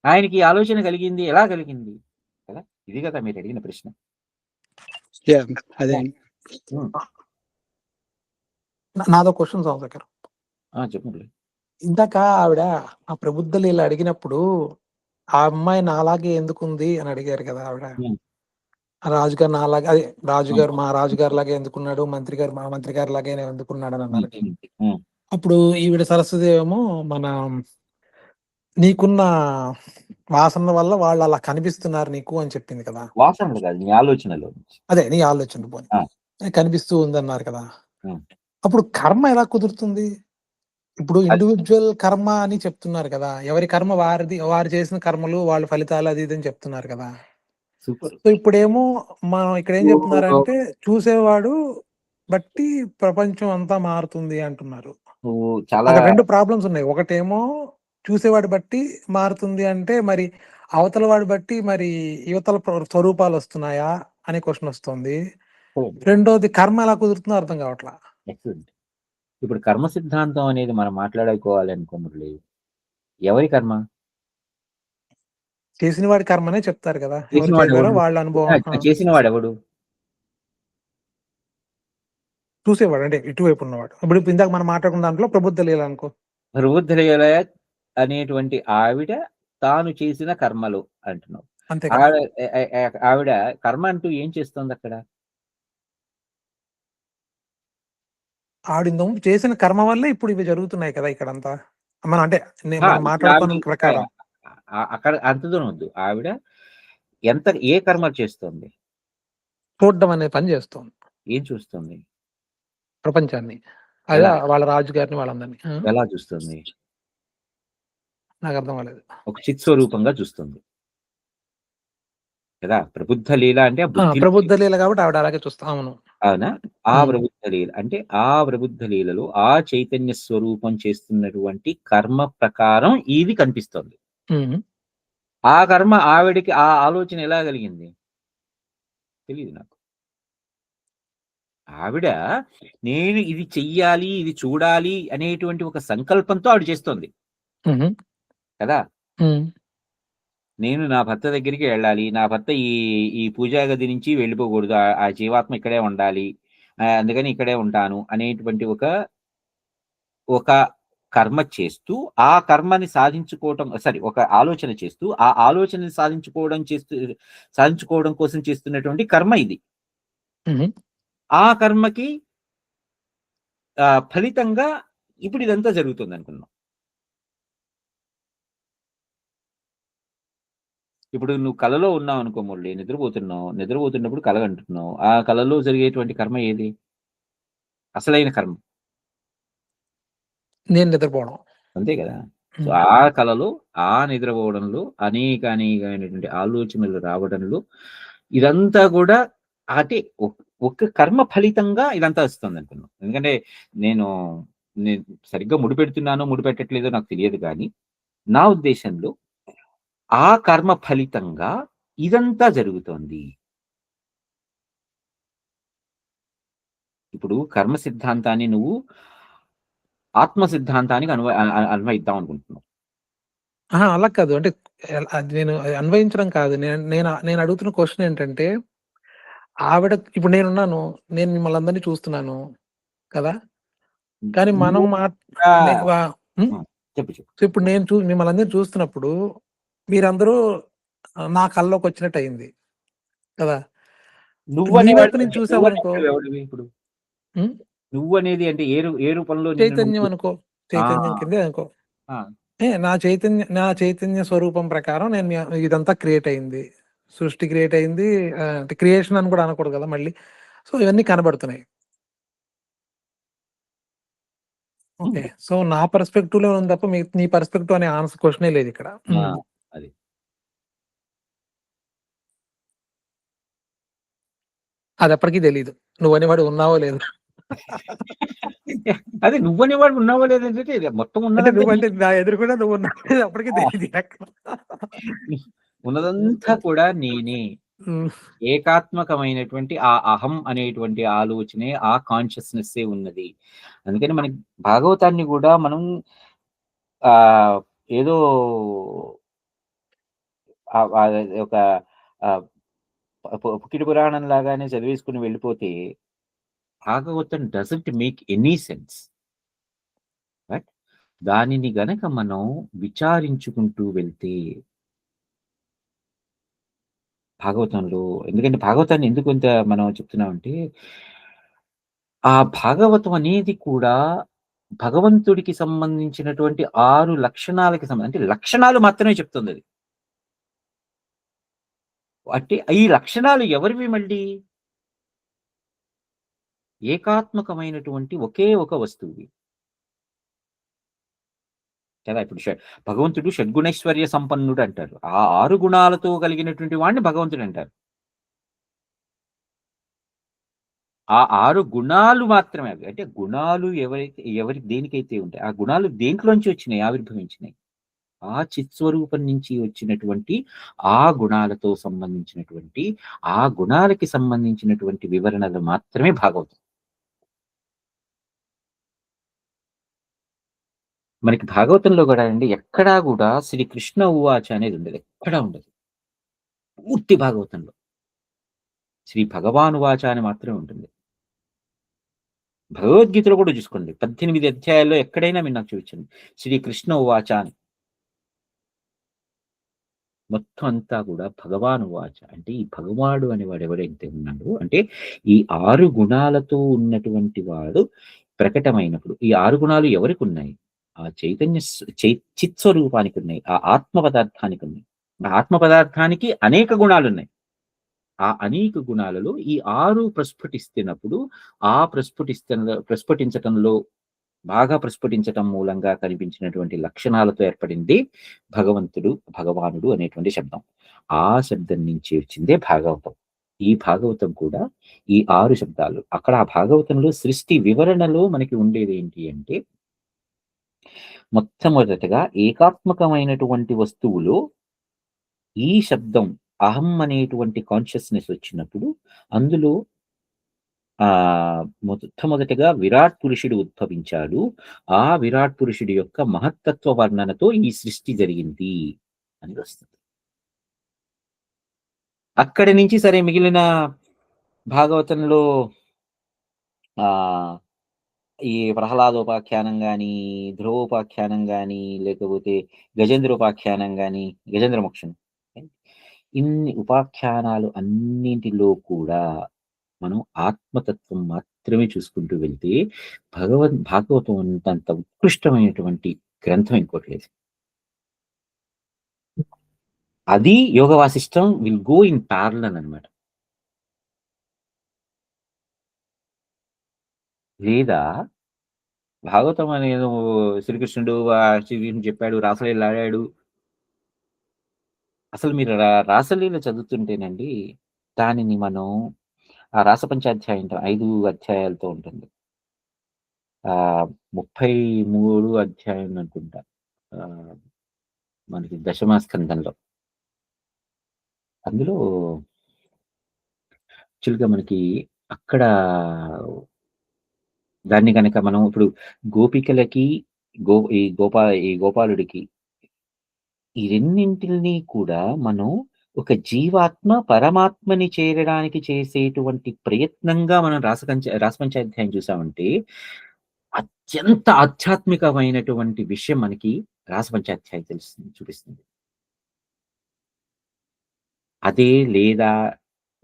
ఆయనకి ఈ ఆలోచన కలిగింది. ఎలా కలిగింది? కదా! ఇది కదా మీరు అడిగిన ప్రశ్న. అదే హ్మ్. నాదో క్వశ్చన్ దగ్గర. చెప్పండి. ఇందాక ఆవిడ ఆ ప్రబుద్ధ లీల అడిగినప్పుడు ఆ అమ్మాయి నాలాగే ఎందుకుంది అని అడిగారు కదా ఆవిడ. హ్మ్. రాజుగారు నాలాగే, అదే రాజుగారు హ్మ్. మా రాజుగారి లాగే ఎందుకున్నాడు, మంత్రి గారు మా మంత్రి గారి లాగే ఎందుకున్నాడు అని హ్మ్. అన్నారు. హ్మ్. హ్మ్. అప్పుడు ఈవిడ సరస్వతి ఏమో మన నీకున్న వాసన వల్ల వాళ్ళు అలా కనిపిస్తున్నారు నీకు అని చెప్పింది కదా. వాసనలు కాదు. నీ ఆలోచనలో నుంచి. అదే నీ ఆలోచన పోని ఆ! కనిపిస్తూ ఉందన్నారు కదా. హ్మ్. అప్పుడు కర్మ ఎలా కుదురుతుంది? ఇప్పుడు అది ఇండివిజువల్ కర్మ అని చెప్తున్నారు కదా. ఎవరి కర్మ వారిది, వారు చేసిన కర్మలు వాళ్ళ ఫలితాలు అది ఇది అని చెప్తున్నారు కదా. సూపర్. సో ఇప్పుడేమో మనం ఇక్కడ ఏం చెప్తున్నారంటే చూసేవాడు బట్టి ప్రపంచం అంతా మారుతుంది అంటున్నారు. నువ్వు చాలా అక్కడ 2 ప్రాబ్లమ్స్ ఉన్నాయి. ఒకటేమో చూసేవాడి బట్టి మారుతుంది అంటే మరి అవతల వాడి బట్టి మరి యువతల స్వరూపాలు వస్తున్నాయా అనే క్వశ్చన్ వస్తుంది. రెండోది కర్మ ఎలా కుదురుతుందో అర్థం కావట్లా. ఎక్సలెంట్. ఇప్పుడు కర్మ సిద్ధాంతం అనేది మనం మాట్లాడుకోవాలి అనుకో మురళి. ఎవరి కర్మ? చేసిన వాడి కర్మనే చెప్తారు కదా. ఎవరు చేసిన చేశారో వాడెవడు? వాళ్ళ అనుభవం. చేసిన వాడెవడు? చూసేవాడు అంటే ఇటువైపు ఉన్నవాడు. ఇప్పుడు ఇందాక మనం మాట్లాడుకున్న దాంట్లో ప్రబుద్ధ లీల అనుకో. రుద్రయ అనేటువంటి ఆవిడ తాను చేసిన కర్మలు అంటున్నావు. అంతే కదా. ఆవిడ కర్మ అంటూ ఏం చేస్తోందక్కడ? ఆవిడ చేసిన కర్మ వల్లే ఇప్పుడు ఇవి జరుగుతున్నాయి కదా ఇక్కడంతా. మనం అంటే మనం ఇప్పుడు ఆవిడ మాట్లాడుకున్న ప్రకారం అక్కడ అంత దూరం వద్దు. ఆవిడ ఏ కర్మ చేస్తోంది? చూడడం అనే పని చేస్తోంది ఏం చూస్తుంది? ప్రపంచాన్ని. అదే ఎలా? వాళ్ళ రాజుగారిని వాళ్ళందరినీ. ఎలా చూస్తుంది? నాకు అర్థం కాలేదు. ఒక చిత్స్వరూపంగా చూస్తుంది. కదా! ప్రబుద్ధ లీల అంటే బుద్ధి. ప్రబుద్ధ లీల కాబట్టి ఆవిడ అలాగే చూస్తా. అవును. అవునా? ఆ ప్రబుద్ధ లీల అంటే ఆ ప్రబుద్ధ లీలలో ఆ చైతన్య స్వరూపం చేస్తున్నటువంటి కర్మ ప్రకారం ఇది కనిపిస్తోంది. ఆ కర్మ ఆవిడకి ఆ ఆలోచన ఎలా కలిగింది? తెలీదు నాకు. ఆవిడ నేను ఇది చెయ్యాలి, ఇది చూడాలి అనేటువంటి ఒక సంకల్పంతో ఆవిడ చేస్తోంది. కదా! నేను నా భర్త దగ్గరికి వెళ్ళాలి. నా భర్త ఈ ఈ పూజా గది నుంచి వెళ్ళిపోకూడదు. ఆ జీవాత్మ ఇక్కడే ఉండాలి. అందుకని ఇక్కడే ఉంటాను అనేటువంటి ఒక కర్మ చేస్తూ, ఆ కర్మని సాధించుకోవటం ఒక ఆలోచన చేస్తూ, ఆ ఆలోచనని సాధించుకోవడం కోసం చేస్తున్నటువంటి కర్మ ఇది. ఆ కర్మకి ఫలితంగా ఇప్పుడు ఇదంతా జరుగుతుందనుకుందాం. ఇప్పుడు నువ్వు కలలో ఉన్నావనుకో మురళి, నిద్రపోతున్నావు. నిద్రపోతున్నప్పుడు కల కంటున్నావు. ఆ కలలో జరిగేటువంటి కర్మ ఏది? అసలైన కర్మ. నేను నిద్రపోవడం. అంతే కదా! సో, ఆ కలలో, ఆ నిద్రపోవడంలో అనేకమైనటువంటి ఆలోచనలు రావడంలో ఇదంతా కూడా అంటే ఒక కర్మ ఫలితంగా ఇదంతా వస్తుందనుకున్నాను. ఎందుకంటే నేను నేను సరిగ్గా ముడిపెడుతున్నానో, ముడిపెట్టట్లేదో నాకు తెలియదు గానీ, నా ఉద్దేశంలో ఆ కర్మ ఫలితంగా ఇదంతా జరుగుతోంది. ఇప్పుడు కర్మ సిద్ధాంతాన్ని నువ్వు ఆత్మ సిద్ధాంతానికి అన్వయిద్దాం అనుకుంటున్నావు. అలా కాదు. అంటే అది నేను అన్వయించడం కాదు. నేను అడుగుతున్న క్వశ్చన్ ఏంటంటే, ఆవిడ ఇప్పుడు నేనున్నాను. నేను మిమ్మల్ని అందరినీ చూస్తున్నాను కదా. కానీ మనం చెప్పు. సో ఇప్పుడు నేను మిమ్మల్ని అందరినీ చూస్తున్నప్పుడు మీరందరూ నా కల్లోకి వచ్చినట్టు అయింది కదా. మీ వైపు నుంచి చూసామనుకో. ఇప్పుడు నువ్వనేది అంటే ఏ రూపంలో చైతన్యం అనుకో. చైతన్యం కిందే అనుకో. నా చైతన్య స్వరూపం ప్రకారం నేను ఇదంతా క్రియేట్ అయింది. సృష్టి క్రియేట్ అయింది. అంటే క్రియేషన్ అని కూడా అనకూడదు కదా మళ్ళీ. సో ఇవన్నీ కనబడుతున్నాయి. ఓకే. సో నా పర్స్పెక్టివ్‌లో ఉంది తప్ప నీ పర్స్పెక్టివ్ అనే క్వెషనే లేదు ఇక్కడ. అది. అది ఎప్పటికీ తెలీదు. నువ్వనేవాడు ఉన్నావో లేదో. అదే నువ్వనేవాడు ఉన్నావో లేదంటే మొత్తం అంటే ఉన్నదంతా నువ్వంటే నా ఎదురుగుండా నువ్వు ఉన్నావో లేదో అప్పటికి తెలీదు. ఉన్నదంతా కూడా నేనే. ఏకాత్మకమైనటువంటి ఆ అహం అనేటువంటి ఆలోచనే, ఆ కాన్షియస్నెస్ ఉన్నది. అందుకని మనకి భాగవతాన్ని కూడా మనం ఆ ఏదో ఒక పుకిడి పురాణం లాగానే చదివేసుకుని వెళ్ళిపోతే Bhagavatam doesn't make any sense. But దానిని గనక మనం విచారించుకుంటూ వెళ్తే భాగవతంలో, ఎందుకంటే భాగవతాన్ని ఎందుకు ఇంత మనం చెప్తున్నామంటే, ఆ భాగవతం అనేది కూడా భగవంతుడికి సంబంధించినటువంటి 6 లక్షణాలకి అంటే లక్షణాలు మాత్రమే చెప్తుంది అది. అంటే ఈ లక్షణాలు ఎవరివి మళ్ళీ? ఏకాత్మకమైనటువంటి ఒకే ఒక వస్తువువి కదా. ఇప్పుడు భగవంతుడు షడ్గుణైశ్వర్య సంపన్నుడు అంటారు. ఆ 6 గుణాలతో కలిగినటువంటి వాడిని భగవంతుడు అంటారు. ఆ 6 గుణాలు మాత్రమే అవి. అంటే గుణాలు దేనికైతే ఉంటాయి, ఆ గుణాలు దేంట్లోంచి వచ్చినాయి, ఆవిర్భవించినాయి. ఆ చిత్స్వరూపం నుంచి వచ్చినటువంటి ఆ గుణాలతో సంబంధించినటువంటి, ఆ గుణాలకి సంబంధించినటువంటి వివరణలు మాత్రమే భాగవతం. మనకి భాగవతంలో కూడా అండి ఎక్కడా కూడా శ్రీకృష్ణ ఉవాచ అనేది ఉండదు, ఎక్కడా ఉండదు. పూర్తి భాగవతంలో శ్రీ భగవానువాచ అని మాత్రమే ఉంటుంది. భగవద్గీతలో కూడా చూసుకోండి, 18 అధ్యాయాల్లో ఎక్కడైనా మీరు నాకు చూపించండి శ్రీకృష్ణ ఉవాచ అని. మొత్తం అంతా కూడా భగవానువాచ. అంటే ఈ భగవానుడు అనేవాడు ఎవరైతే ఉన్నాడో, అంటే ఈ 6 గుణాలతో ఉన్నటువంటి వాడు ప్రకటమైనప్పుడు, ఈ 6 గుణాలు ఎవరికి ఉన్నాయి? ఆ చైతన్య చిత్ స్వరూపానికి ఉన్నాయి, ఆ ఆత్మ పదార్థానికి ఉన్నాయి. ఆ ఆత్మ పదార్థానికి అనేక గుణాలు ఉన్నాయి. ఆ అనేక గుణాలలో ఈ 6 ప్రస్ఫుటిస్తున్నప్పుడు, ఆ ప్రస్ఫుటించటంలో బాగా ప్రస్ఫుటించటం మూలంగా కనిపించినటువంటి లక్షణాలతో ఏర్పడింది భగవంతుడు, భగవానుడు అనేటువంటి శబ్దం. ఆ శబ్దం నుంచి వచ్చిందే భాగవతం. ఈ భాగవతం కూడా ఈ 6 శబ్దాలు. అక్కడ ఆ భాగవతంలో సృష్టి వివరణలో మనకి ఉండేది ఏంటి అంటే, మొట్టమొదటగా ఏకాత్మకమైనటువంటి వస్తువులో ఈ శబ్దం అహం అనేటువంటి కాన్షియస్నెస్ వచ్చినప్పుడు, అందులో మొట్టమొదటిగా విరాట్ పురుషుడు ఉద్భవించాడు. ఆ విరాట్ పురుషుడి యొక్క మహత్తత్వ వర్ణనతో ఈ సృష్టి జరిగింది అని వస్తుంది. అక్కడి నుంచి సరే మిగిలిన భాగవతంలో ఆ ఈ ప్రహ్లాదోపాఖ్యానం గాని, ధ్రువోపాఖ్యానం గాని, లేకపోతే గజేంద్రోపాఖ్యానం గాని, గజేంద్ర మోక్షం, ఇన్ని ఉపాఖ్యానాలు అన్నింటిలో కూడా మనం ఆత్మతత్వం మాత్రమే చూసుకుంటూ వెళ్తే భాగవతం అంత ఉత్కృష్టమైనటువంటి గ్రంథం ఇంకోటి లేదు. అది యోగ వాసిష్టం విల్ గో ఇన్ ప్యారలల్ అనమాట. లేదా భాగవతం అనేది శ్రీకృష్ణుడు శ్రీకృష్ణుడు చెప్పాడు, రాసలీల ఆడాడు. అసలు మీరు రాసలీల చదువుతుంటేనండి, దానిని మనం ఆ రాసపంచాధ్యాయం 5 అధ్యాయాలతో ఉంటుంది. 33 అధ్యాయం అనుకుంటా మనకి దశమ స్కందంలో. అందులో యాక్చువల్‌గా మనకి అక్కడ దాన్ని గనక మనం ఇప్పుడు గోపికలకి, ఈ గోపాలుడికి, ఈ రెండింటిని కూడా మనం ఒక జీవాత్మ పరమాత్మని చేరడానికి చేసేటువంటి ప్రయత్నంగా మనం రాసపంచాధ్యాయం చూసామంటే, అత్యంత ఆధ్యాత్మికమైనటువంటి విషయం మనకి రాసపంచాధ్యాయం చూపిస్తుంది. అదే లేదా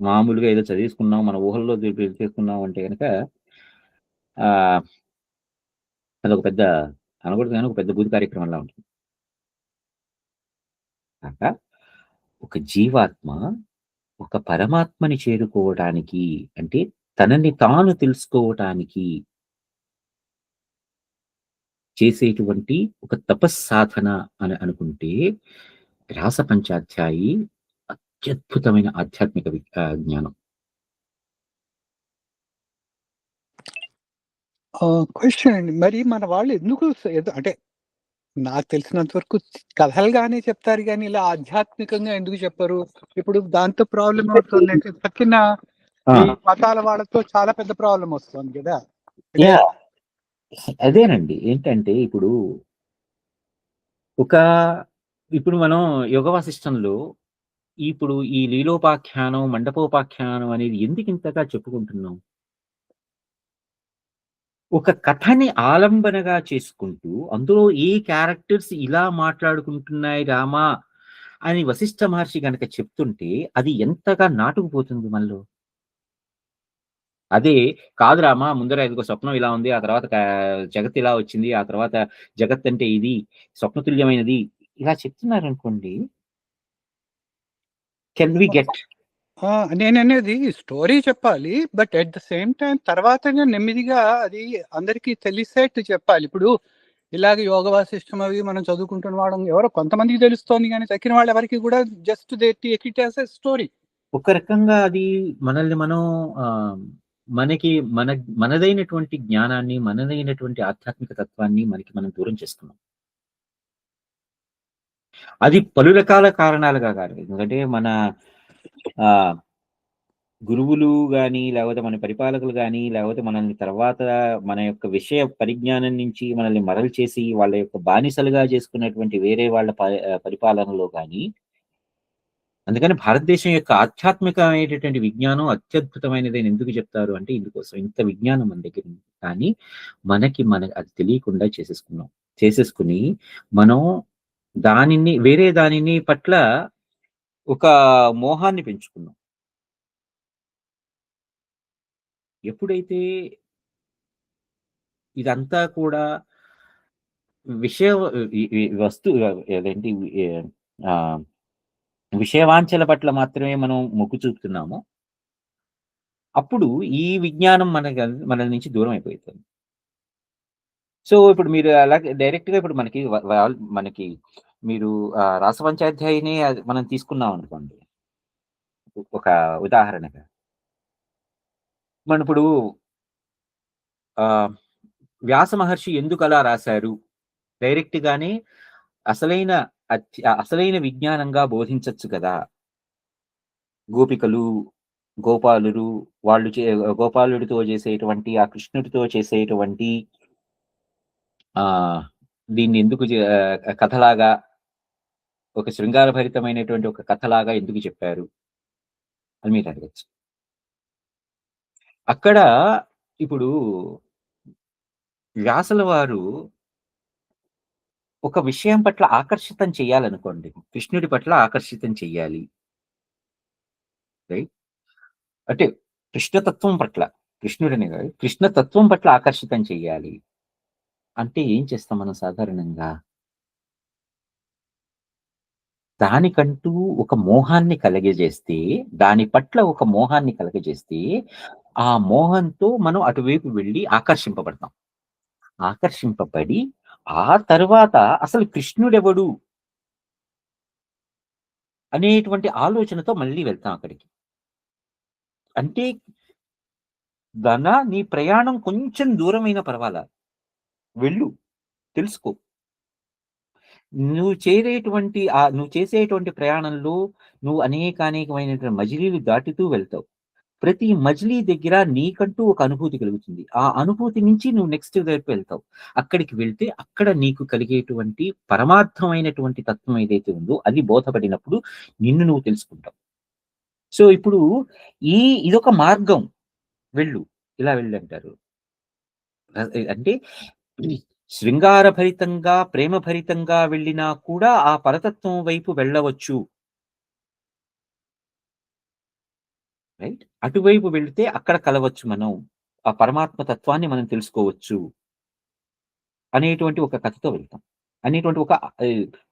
మామూలుగా ఏదో చదివేసుకున్నాం, మన ఊహల్లో చేసుకున్నాం అంటే గనక అదొక పెద్ద అనకూడదు గాని, ఒక పెద్ద బూతు కార్యక్రమంలా ఉంటుంది. కాక ఒక జీవాత్మ ఒక పరమాత్మని చేరుకోవడానికి, అంటే తనని తాను తెలుసుకోవటానికి చేసేటువంటి ఒక తపస్సాధన అని అనుకుంటే, రాసపంచాధ్యాయి అత్యద్భుతమైన ఆధ్యాత్మిక జ్ఞానం. క్వెషన్ అండి. మరి మన వాళ్ళు ఎందుకు అంటే నాకు తెలిసినంత వరకు కథలుగానే చెప్తారు గానీ, ఇలా ఆధ్యాత్మికంగా ఎందుకు చెప్పరు? ఇప్పుడు దాంతో ప్రాబ్లమ్ అవుతుందంటే తక్కిన ఈ మతాల వాళ్ళతో చాలా పెద్ద ప్రాబ్లమ్ వస్తుంది గదా! అంటే యాహ్! అదేనండి. ఏంటంటే ఒక ఇప్పుడు మనం యోగ వాసిష్టంలో ఇప్పుడు ఈ లీలోపాఖ్యానం, మండపోపాఖ్యానం అనేది ఎందుకింతగా చెప్పుకుంటున్నాం? ఒక కథని ఆలంబనగా చేసుకుంటూ, అందులో ఏ క్యారెక్టర్స్ ఇలా మాట్లాడుకుంటున్నాయి రామా! అని వశిష్ఠ మహర్షి గనక చెప్తుంటే, అది ఎంతగా నాటుకుపోతుంది మనలో. అదే కాదు రామా! ముందర ఇదిగో స్వప్నం ఇలా ఉంది. ఆ తర్వాత జగత్ ఇలా వచ్చింది. ఆ తర్వాత జగత్తంటే ఇది. స్వప్నతుల్యమైనది. ఇలా చెప్తున్నారనుకోండి. కెన్ వి గెట్ ఆ! నేననేది స్టోరీ చెప్పాలి. But at the same time తర్వాతనే నెమ్మదిగా అది అందరికీ తెలిసేట్టు చెప్పాలి. ఇప్పుడు ఇలాగ యోగ వాసిష్టం అవి మనం చదువుకుంటున్న వాళ్ళం ఎవరో కొంతమందికి తెలుస్తోంది గానీ, తక్కిన వాళ్ళెవరికీ కూడా just they take it as a story. ఒక రకంగా అది మనల్ని మనం ఆహ్, మనకి మనదైనటువంటి జ్ఞానాన్ని, మనదైనటువంటి ఆధ్యాత్మిక తత్వాన్ని మనకి మనం దూరం చేసుకున్నాం. అది పలు రకాల కారణాలుగా కాదు. ఎందుకంటే మన ఆహ్, గురువులు గాని, లేకపోతే మన పరిపాలకులు గాని, లేకపోతే మనల్ని తర్వాత మన యొక్క విషయ పరిజ్ఞానం నుంచి మనల్ని మరలు చేసి వాళ్ళ యొక్క బానిసలుగా చేసుకున్నటువంటి వేరే వాళ్ళ పరిపాలనలో గాని, అందుకని భారతదేశం యొక్క ఆధ్యాత్మికమైనటువంటి విజ్ఞానం అత్యద్భుతమైనదని ఎందుకు చెప్తారు అంటే ఇందుకోసం. ఇంత విజ్ఞానం మన దగ్గర ఉంది. కానీ మన అది తెలియకుండా చేసేసుకున్నాం. చేసేసుకొని మనం వేరే దానిని పట్ల ఒక మోహాన్ని పెంచుకున్నాం. ఎప్పుడైతే ఇదంతా కూడా విషయ ఈ ఈ వస్తు అదేంటి ఆహ్, విషయవాంఛల పట్ల మాత్రమే మనం మొగ్గు చూపుతున్నామో, అప్పుడు ఈ విజ్ఞానం మన నుంచి దూరం అయిపోతుంది. సో, ఇప్పుడు మీరు అలాగే డైరెక్ట్‌గా ఇప్పుడు మనకి వ వాల్ మనకి మీరు రాసపంచాధ్యాయిని అది మనం తీసుకున్నామనుకోండి. ఒక ఉదాహరణగా. మనమిప్పుడు ఆహ్, వ్యాస మహర్షి ఎందుకలా రాసారు? డైరెక్ట్‌గానే అసలైన అసలైన విజ్ఞానంగా బోధించొచ్చు కదా! గోపికలు, గోపాలురు వాళ్ళు గోపాలుడితో చేసేటువంటి, ఆ కృష్ణుడితో చేసేటువంటి ఆహ్, దీన్ని ఎందుకు కథలాగా ఒక శృంగారభరితమైనటువంటి ఒక కథలాగా ఎందుకు చెప్పారు? అని మీరడగొచ్చు. అక్కడ ఇప్పుడు వ్యాసుల వారు ఒక విషయం పట్ల ఆకర్షితం చేయాలనుకోండి. కృష్ణుడి పట్ల ఆకర్షితం చెయ్యాలి. రైట్? అంటే కృష్ణతత్వం పట్ల, కృష్ణుడనే కాదు, కృష్ణతత్వం పట్ల ఆకర్షితం చెయ్యాలి. అంటే ఏం చేస్తాం మనం సాధారణంగా? దానికంటూ ఒక మోహాన్ని కలగజేస్తే, దాని పట్ల ఒక మోహాన్ని కలగజేస్తే, ఆ మోహంతో మనం అటువైపు వెళ్లి ఆకర్షింపబడతాం. ఆకర్షింపబడి, ఆ తరువాత అసలు కృష్ణుడెవడు? అనేటువంటి ఆలోచనతో మళ్ళీ వెళ్తాం అక్కడికి. అంటే నీ ప్రయాణం కొంచెం దూరమైనా పర్వాలా. వెళ్ళు. తెలుసుకో. నువ్వు చేసేటువంటి ప్రయాణంలో నువ్వు అనేకమైనటువంటి మజిలీలు దాటుతూ వెళ్తావు. ప్రతి మజిలీ దగ్గర నీకంటూ ఒక అనుభూతి కలుగుతుంది. ఆ అనుభూతి నుంచి నువ్వు నెక్స్ట్ వైపు వెళ్తావు. అక్కడికి వెళ్తే అక్కడ నీకు కలిగేటువంటి పరమార్థమైనటువంటి తత్వం ఏదైతే ఉందో అది బోధపడినప్పుడు నిన్ను నువ్వు తెలుసుకుంటావు. సో, ఇప్పుడు ఈ ఇదొక మార్గం. వెళ్ళు. ఇలా వెళ్ళంటారు. అంటే శృంగారభరితంగా, ప్రేమభరితంగా వెళ్ళినా కూడా ఆ పరతత్వం వైపు వెళ్ళవచ్చు. రైట్? అటువైపు వెళితే అక్కడ కలవచ్చు మనం. ఆ పరమాత్మ తత్వాన్ని మనం తెలుసుకోవచ్చు. అనేటువంటి ఒక కథతో వెళ్తాం. అనేటువంటి ఒక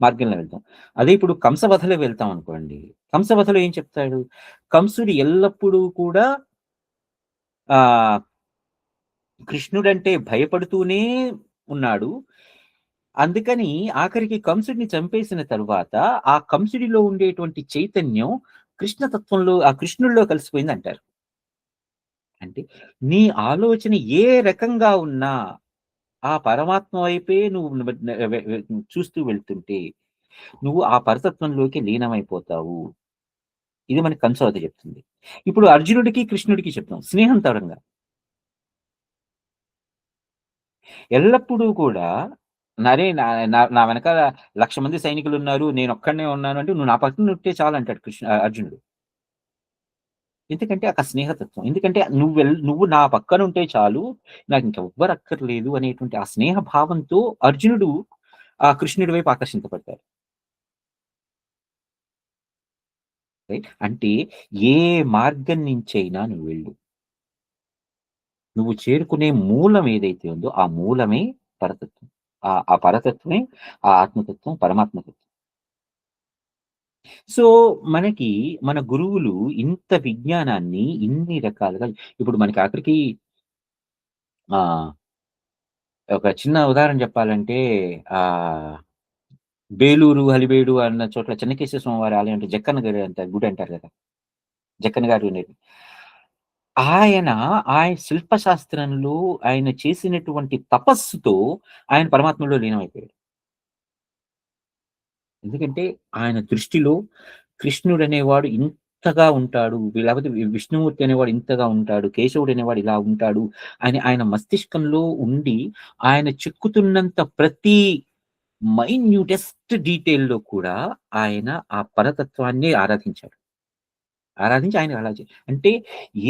మార్గంలో వెళ్తాం. అదే ఇప్పుడు కంసవధలో వెళ్తాం అనుకోండి. కంసవధలో ఏం చెప్తాడు? కంసుడు ఎల్లప్పుడూ కూడా ఆహ్, కృష్ణుడంటే భయపడుతూనే ఉన్నాడు. అందుకని ఆఖరికి కంసుడిని చంపేసిన తరువాత, ఆ కంసుడిలో ఉండేటువంటి చైతన్యం కృష్ణ తత్వంలో ఆ కృష్ణుడిలో కలిసిపోయిందంటారు. అంటే నీ ఆలోచన ఏ రకంగా ఉన్నా, ఆ పరమాత్మ వైపే నువ్వు చూస్తూ వెళ్తుంటే నువ్వు ఆ పరతత్వంలోకి లీనమైపోతావు. ఇది మనకి కంసవత చెప్తుంది. ఇప్పుడు అర్జునుడికి, కృష్ణుడికి చెప్తాం స్నేహం తరంగా. ఎల్లప్పుడూ కూడా నరే నా నా నా వెనకాల 1,00,000 మంది సైనికులున్నారు. నేనొక్కడినే ఉన్నాను అంటే, "నువ్వు నా పక్కన ఉంటే చాలంటాడు అర్జునుడు. ఎందుకంటే అక్కడ స్నేహతత్వం. ఎందుకంటే నువ్వు నా పక్కన ఉంటే చాలు. నాకింకెవ్వరు అక్కర్లేదు అనేటువంటి ఆ స్నేహ భావంతో అర్జునుడు ఆ కృష్ణుడి వైపు ఆకర్షింపబడతాడు. రైట్. అంటే ఏ మార్గం నుంచైనా నువ్వు వెళ్ళు. నువ్వు చేరుకునే మూలం ఏదైతే ఉందో ఆ మూలమే పరతత్వం. ఆ పరతత్వమే ఆ ఆత్మతత్వం, పరమాత్మతత్వం. సో, మనకి మన గురువులు ఇంత విజ్ఞానాన్ని ఇన్ని రకాలుగా ఇప్పుడు మనకి ఆఖరికి ఆహ్, ఒక చిన్న ఉదాహరణ చెప్పాలంటే ఆహ్, బేలూరు, హలిబేడు అన్న చోట్ల చెన్నకేశవ స్వామివారి ఆలయం అంటే జక్కన్న గారి గుడి అంటారు కదా! జక్కన్న గారు ఉండేది. ఆయన, ఆయన శిల్పశాస్త్రంలో ఆయన చేసినటువంటి తపస్సుతో ఆయన పరమాత్మలో లీనమైపోయాడు. ఎందుకంటే ఆయన దృష్టిలో కృష్ణుడనేవాడు ఇంతగా ఉంటాడు. లేకపోతే విష్ణుమూర్తి అనేవాడు ఇంతగా ఉంటాడు. కేశవుడు అనేవాడు ఇలా ఉంటాడు అని ఆయన మస్తిష్కంలో ఉండి ఆయన చెక్కుతున్నంత ప్రతి మైన్యూటెస్ట్ డీటెయిల్‌లో కూడా ఆయన ఆ పరతత్వాన్నే ఆరాధించాడు. ఆరాధించి ఆయన అలా అంటే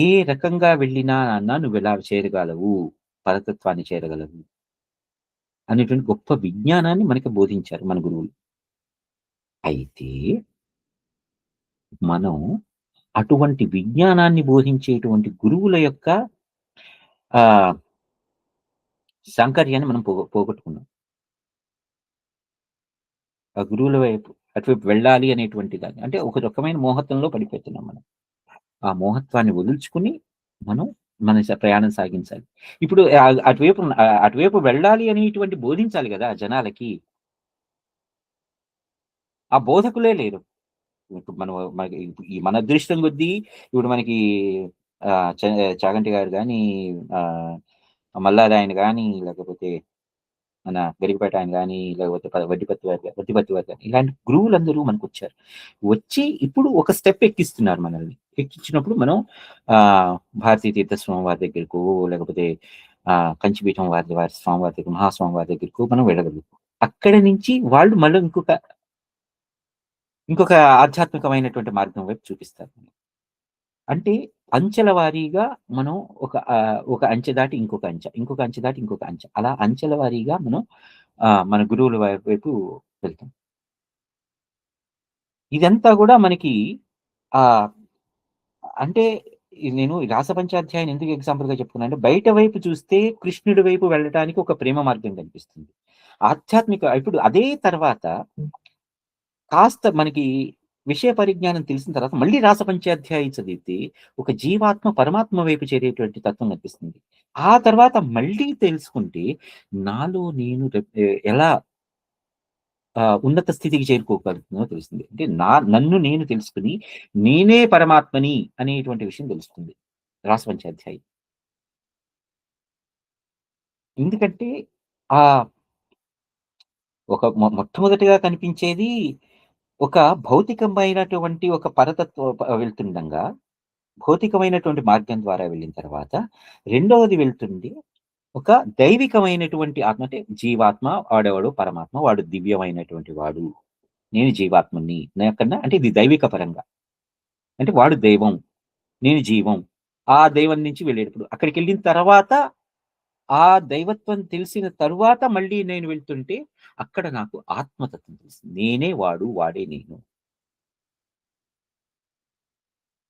ఏ రకంగా వెళ్ళినా నాన్న నువ్వెలా చేరగలవు, పరతత్వాన్ని చేరగలవు అనేటువంటి గొప్ప విజ్ఞానాన్ని మనకి బోధించారు మన గురువులు. అయితే మనం అటువంటి విజ్ఞానాన్ని బోధించేటువంటి గురువుల యొక్క ఆహ్, సాంకర్యాన్ని మనం పోగొట్టుకున్నాం. ఆ గురువుల వైపు అటువైపు వెళ్ళాలి అనేటువంటి దాన్ని. అంటే ఒక రకమైన మోహత్వంలో పడిపోతున్నాం మనం. ఆ మోహత్వాన్ని వదులుచుకొని మనం మన ప్రయాణం సాగించాలి. ఇప్పుడు అటువైపు వెళ్ళాలి అనేటువంటి బోధించాలి గదా! జనాలకి. ఆ బోధకులే లేరు. ఇప్పుడు మనకి ఈ మన అదృష్టం కొద్దీ ఇప్పుడు మనకి ఆహ్, చ చాగంటి గారు గాని, ఆహ్, మల్లారాయన గాని, లేకపోతే మన గరికపేట ఆయన గాని, లేకపోతే వడ్డిపత్తి వారు గాని, ఇలాంటి గురువులందరూ మనకొచ్చారు. వచ్చి ఇప్పుడు ఒక స్టెప్ ఎక్కిస్తున్నారు మనల్ని. ఎక్కించినప్పుడు మనం ఆహ్, భారతీ తీర్థ స్వామి వారి దగ్గరకో, లేకపోతే కంచిపీఠం వారి స్వామి వారి దగ్గర, మహాస్వామి వారి దగ్గరకో మనం వెళ్ళగలుగుతాం. అక్కడి నుంచి వాళ్ళు మళ్ళీ ఇంకొక ఆధ్యాత్మికమైనటువంటి మార్గం వైపు చూపిస్తారు. అంటే అంచెల వారీగా మనం ఒక అంచె దాటి ఇంకొక అంచె, ఇంకొక అంచె దాటి ఇంకొక అంచె. అలా అంచెల వారీగా మనం మన గురువుల వైపు వెళ్తాం. ఇదంతా గూడా మనకి ఆహ్, అంటే నేను ఈ రాసపంచాధ్యాయం ఎందుకు ఎగ్జాంపుల్‌గా చెప్తున్నానంటే, బయట వైపు చూస్తే కృష్ణుడి వైపు వెళ్ళటానికి ఒక ప్రేమ మార్గం కనిపిస్తుంది. ఇప్పుడు అదే తర్వాత కాస్త మనకి విషయ పరిజ్ఞానం తెలిసిన తర్వాత మళ్ళీ రాసపంచాధ్యాయి చదివితే ఒక జీవాత్మ పరమాత్మ వైపు చేరేటువంటి తత్వం కనిపిస్తుంది. ఆ తర్వాత మళ్ళీ తెలుసుకుంటే నాలో నేను ఎలా ఉన్నత స్థితికి చేరుకోగలుగుతున్నానో తెలుస్తుంది. అంటే నన్ను నేను తెలుసుకొని నేనే పరమాత్మని అనేటువంటి విషయం తెలుస్తుంది. రాసపంచాధ్యాయి. ఎందుకంటే ఆహ్, ఒక మొట్టమొదటిగా కనిపించేది ఒక భౌతికమైనటువంటి ఒక వెళ్తుండంగా భౌతికమైనటువంటి మార్గం ద్వారా వెళ్ళిన తర్వాత, రెండవది వెళ్తుంది ఒక దైవికమైనటువంటి ఆత్మ. అంటే జీవాత్మ వాడెవడు పరమాత్మ. వాడు దివ్యమైనటువంటి వాడు. నేను జీవాత్ముడిని. నాకన్నా అంటే ఇది దైవిక పరంగా. అంటే వాడు దైవం. నేను జీవం. ఆ దైవం నుంచి వెళ్ళేటప్పుడు అక్కడికెళ్ళిన తర్వాత ఆ దైవత్వం తెలిసిన తరువాత మళ్ళీ నేను వెళ్తుంటే అక్కడ నాకు ఆత్మతత్వం తెలిసింది. నేనే వాడు, వాడే నేను.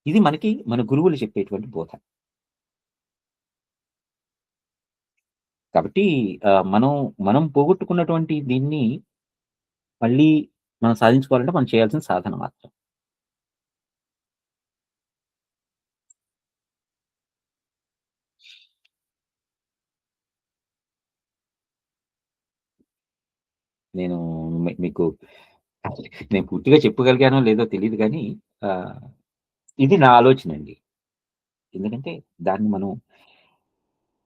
ఇది మనకి మన గురువులు చెప్పేటువంటి బోధ. కాబట్టి మనం మనం పోగొట్టుకున్నటువంటి దీన్ని మళ్ళీ మనం సాధించుకోవాలంటే మనం చేయాల్సిన సాధన మాత్రం. నేను మీకు నేను పూర్తిగా చెప్పగలిగానో లేదో తెలీదు గానీ ఆహ్, ఇది నా ఆలోచనండి. ఎందుకంటే దాన్ని మనం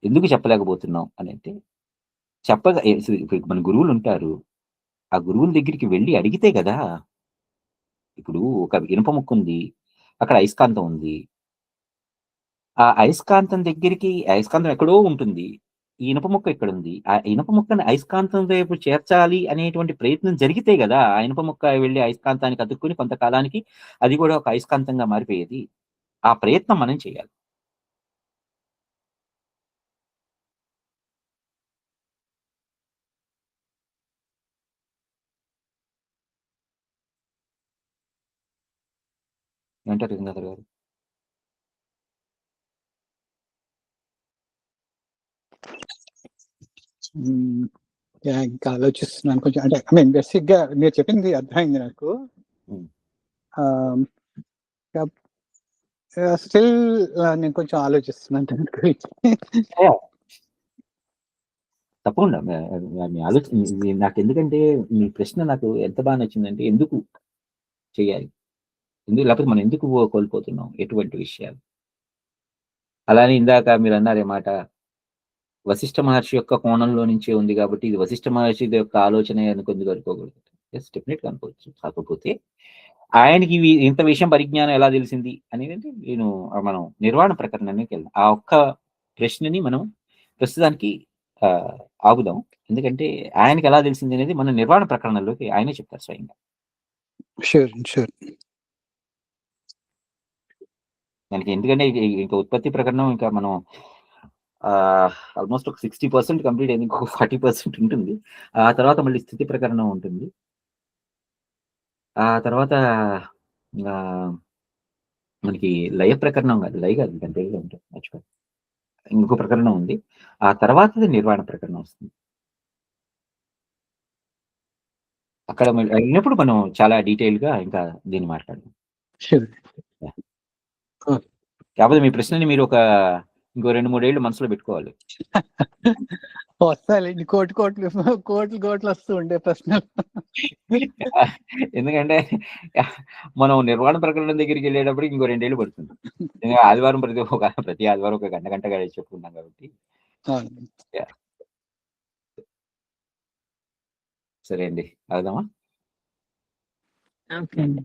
ఎందుకు చెప్పలేకపోతున్నాం అనంటే చెప్పగా ఇప్పుడు మన గురువులు ఉంటారు. ఆ గురువుల దగ్గరికి వెళ్ళి అడిగితే కదా! ఇప్పుడు ఒక ఇనుప ముక్క ఉంది. అక్కడ అయస్కాంతం ఉంది. ఆ అయస్కాంతం ఎక్కడో ఉంటుంది. ఈ ఇనుప ముక్క ఇక్కడుంది. ఆ ఇనుప ముక్కని అయస్కాంతం వైపు చేర్చాలి అనేటువంటి ప్రయత్నం జరిగితే గదా! ఆ ఇనుప ముక్క వెళ్లి అయస్కాంతానికి అతుక్కొని కొంతకాలానికి అది గూడా ఒక అయస్కాంతంగా మారిపోయేది. ఆ ప్రయత్నం మనం చేయాలి. ఏమంటారు గంగాధర్ గారు? ఇంకా ఆలోచిస్తున్నాను కొంచెం. అంటే ఐ మీన్ బేసిక్‌గా మీరు చెప్పింది అర్థమైంది నాకు. హ్మ్. ఆహ్, కప్ స్టిల్ నేను కొంచెం ఆలోచిస్తున్నాను దాని గురించి. యాహ్! తప్పకుండా. మీ నాకెందుకంటే మీ ప్రశ్న నాకు ఎంత బా నచ్చిందంటే ఎందుకు చేయాలి? లేకపోతే మనం ఎందుకు కోల్పోతున్నాం? ఎటువంటి విషయాలు? అలానే ఇందాక మీరన్నారు ఈ మాట వశిష్ఠ మహర్షి యొక్క కోణంలో నుంచే ఉంది గాబట్టి, ఇది వశిష్ఠ మహర్షి యొక్క ఆలోచనే అనుకుందుకు అనుకోకూడదు. యెస్, డెఫినెట్‌గా అనుకోవచ్చు. కాకపోతే ఆయనకి ఇంత విషయం పరిజ్ఞానం ఎలా తెలిసింది అనేదంటే నేను మనం నిర్వాణ ప్రకరణానికెళ్దాం. ఆ ఒక్క ప్రశ్నని మనం ప్రస్తుతానికి ఆహ్, ఆగుదాం. ఎందుకంటే ఆయనకెలా తెలిసింది అనేది మన నిర్వాణ ప్రకరణంలోకి ఆయనే చెప్తారు స్వయంగా. షూర్. షూర్. మనకి ఎందుకంటే ఇంకా ఉత్పత్తి ప్రకరణం ఇంకా మనం ఆల్‌మోస్ట్ ఒక 60% కంప్లీట్ అయింది. ఇంకొక 40% ఉంటుంది. ఆ తర్వాత మళ్ళీ స్థితి ప్రకరణం ఉంటుంది. ఆ తర్వాత ఆహ్, మనకి లయ ప్రకరణం గాదు. లయ గాదు దాని పేరేదో ఉంటది. మర్చిపోయాను. ఇంకో ప్రకరణం ఉంది. ఆ తర్వాతది నిర్వాణ ప్రకరణం వస్తుంది. అక్కడ అయినప్పుడు మనం చాలా డీటెయిల్‌గా ఇంకా దీన్ని మాట్లాడదాం. షూర్. యాహ్! ఓకే. కాపోతే మీ ప్రశ్నని మీరు ఇంకో 2, 3 ఏళ్ళు మనసులో పెట్టుకోవాలి. వస్తాయిలెండి. కోట్లు వస్తూ ఉంటాయి ప్రశ్నలు. ఎందుకంటే మనం నిర్వాణ ప్రకరణం దగ్గరికెళ్ళేటప్పటికి ఇంకో 2 ఏళ్ళు పడుతుంది. ఆదివారం ప్రతి ఆదివారం ఒక గంట గంట చెప్పుకుంటాం కాబట్టి. అవును. యాహ్! సరే అండి. ఆగుదామా? ఓకే అండి.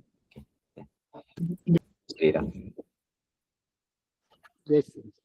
శ్రీరామ్. జై శ్రీరామ్.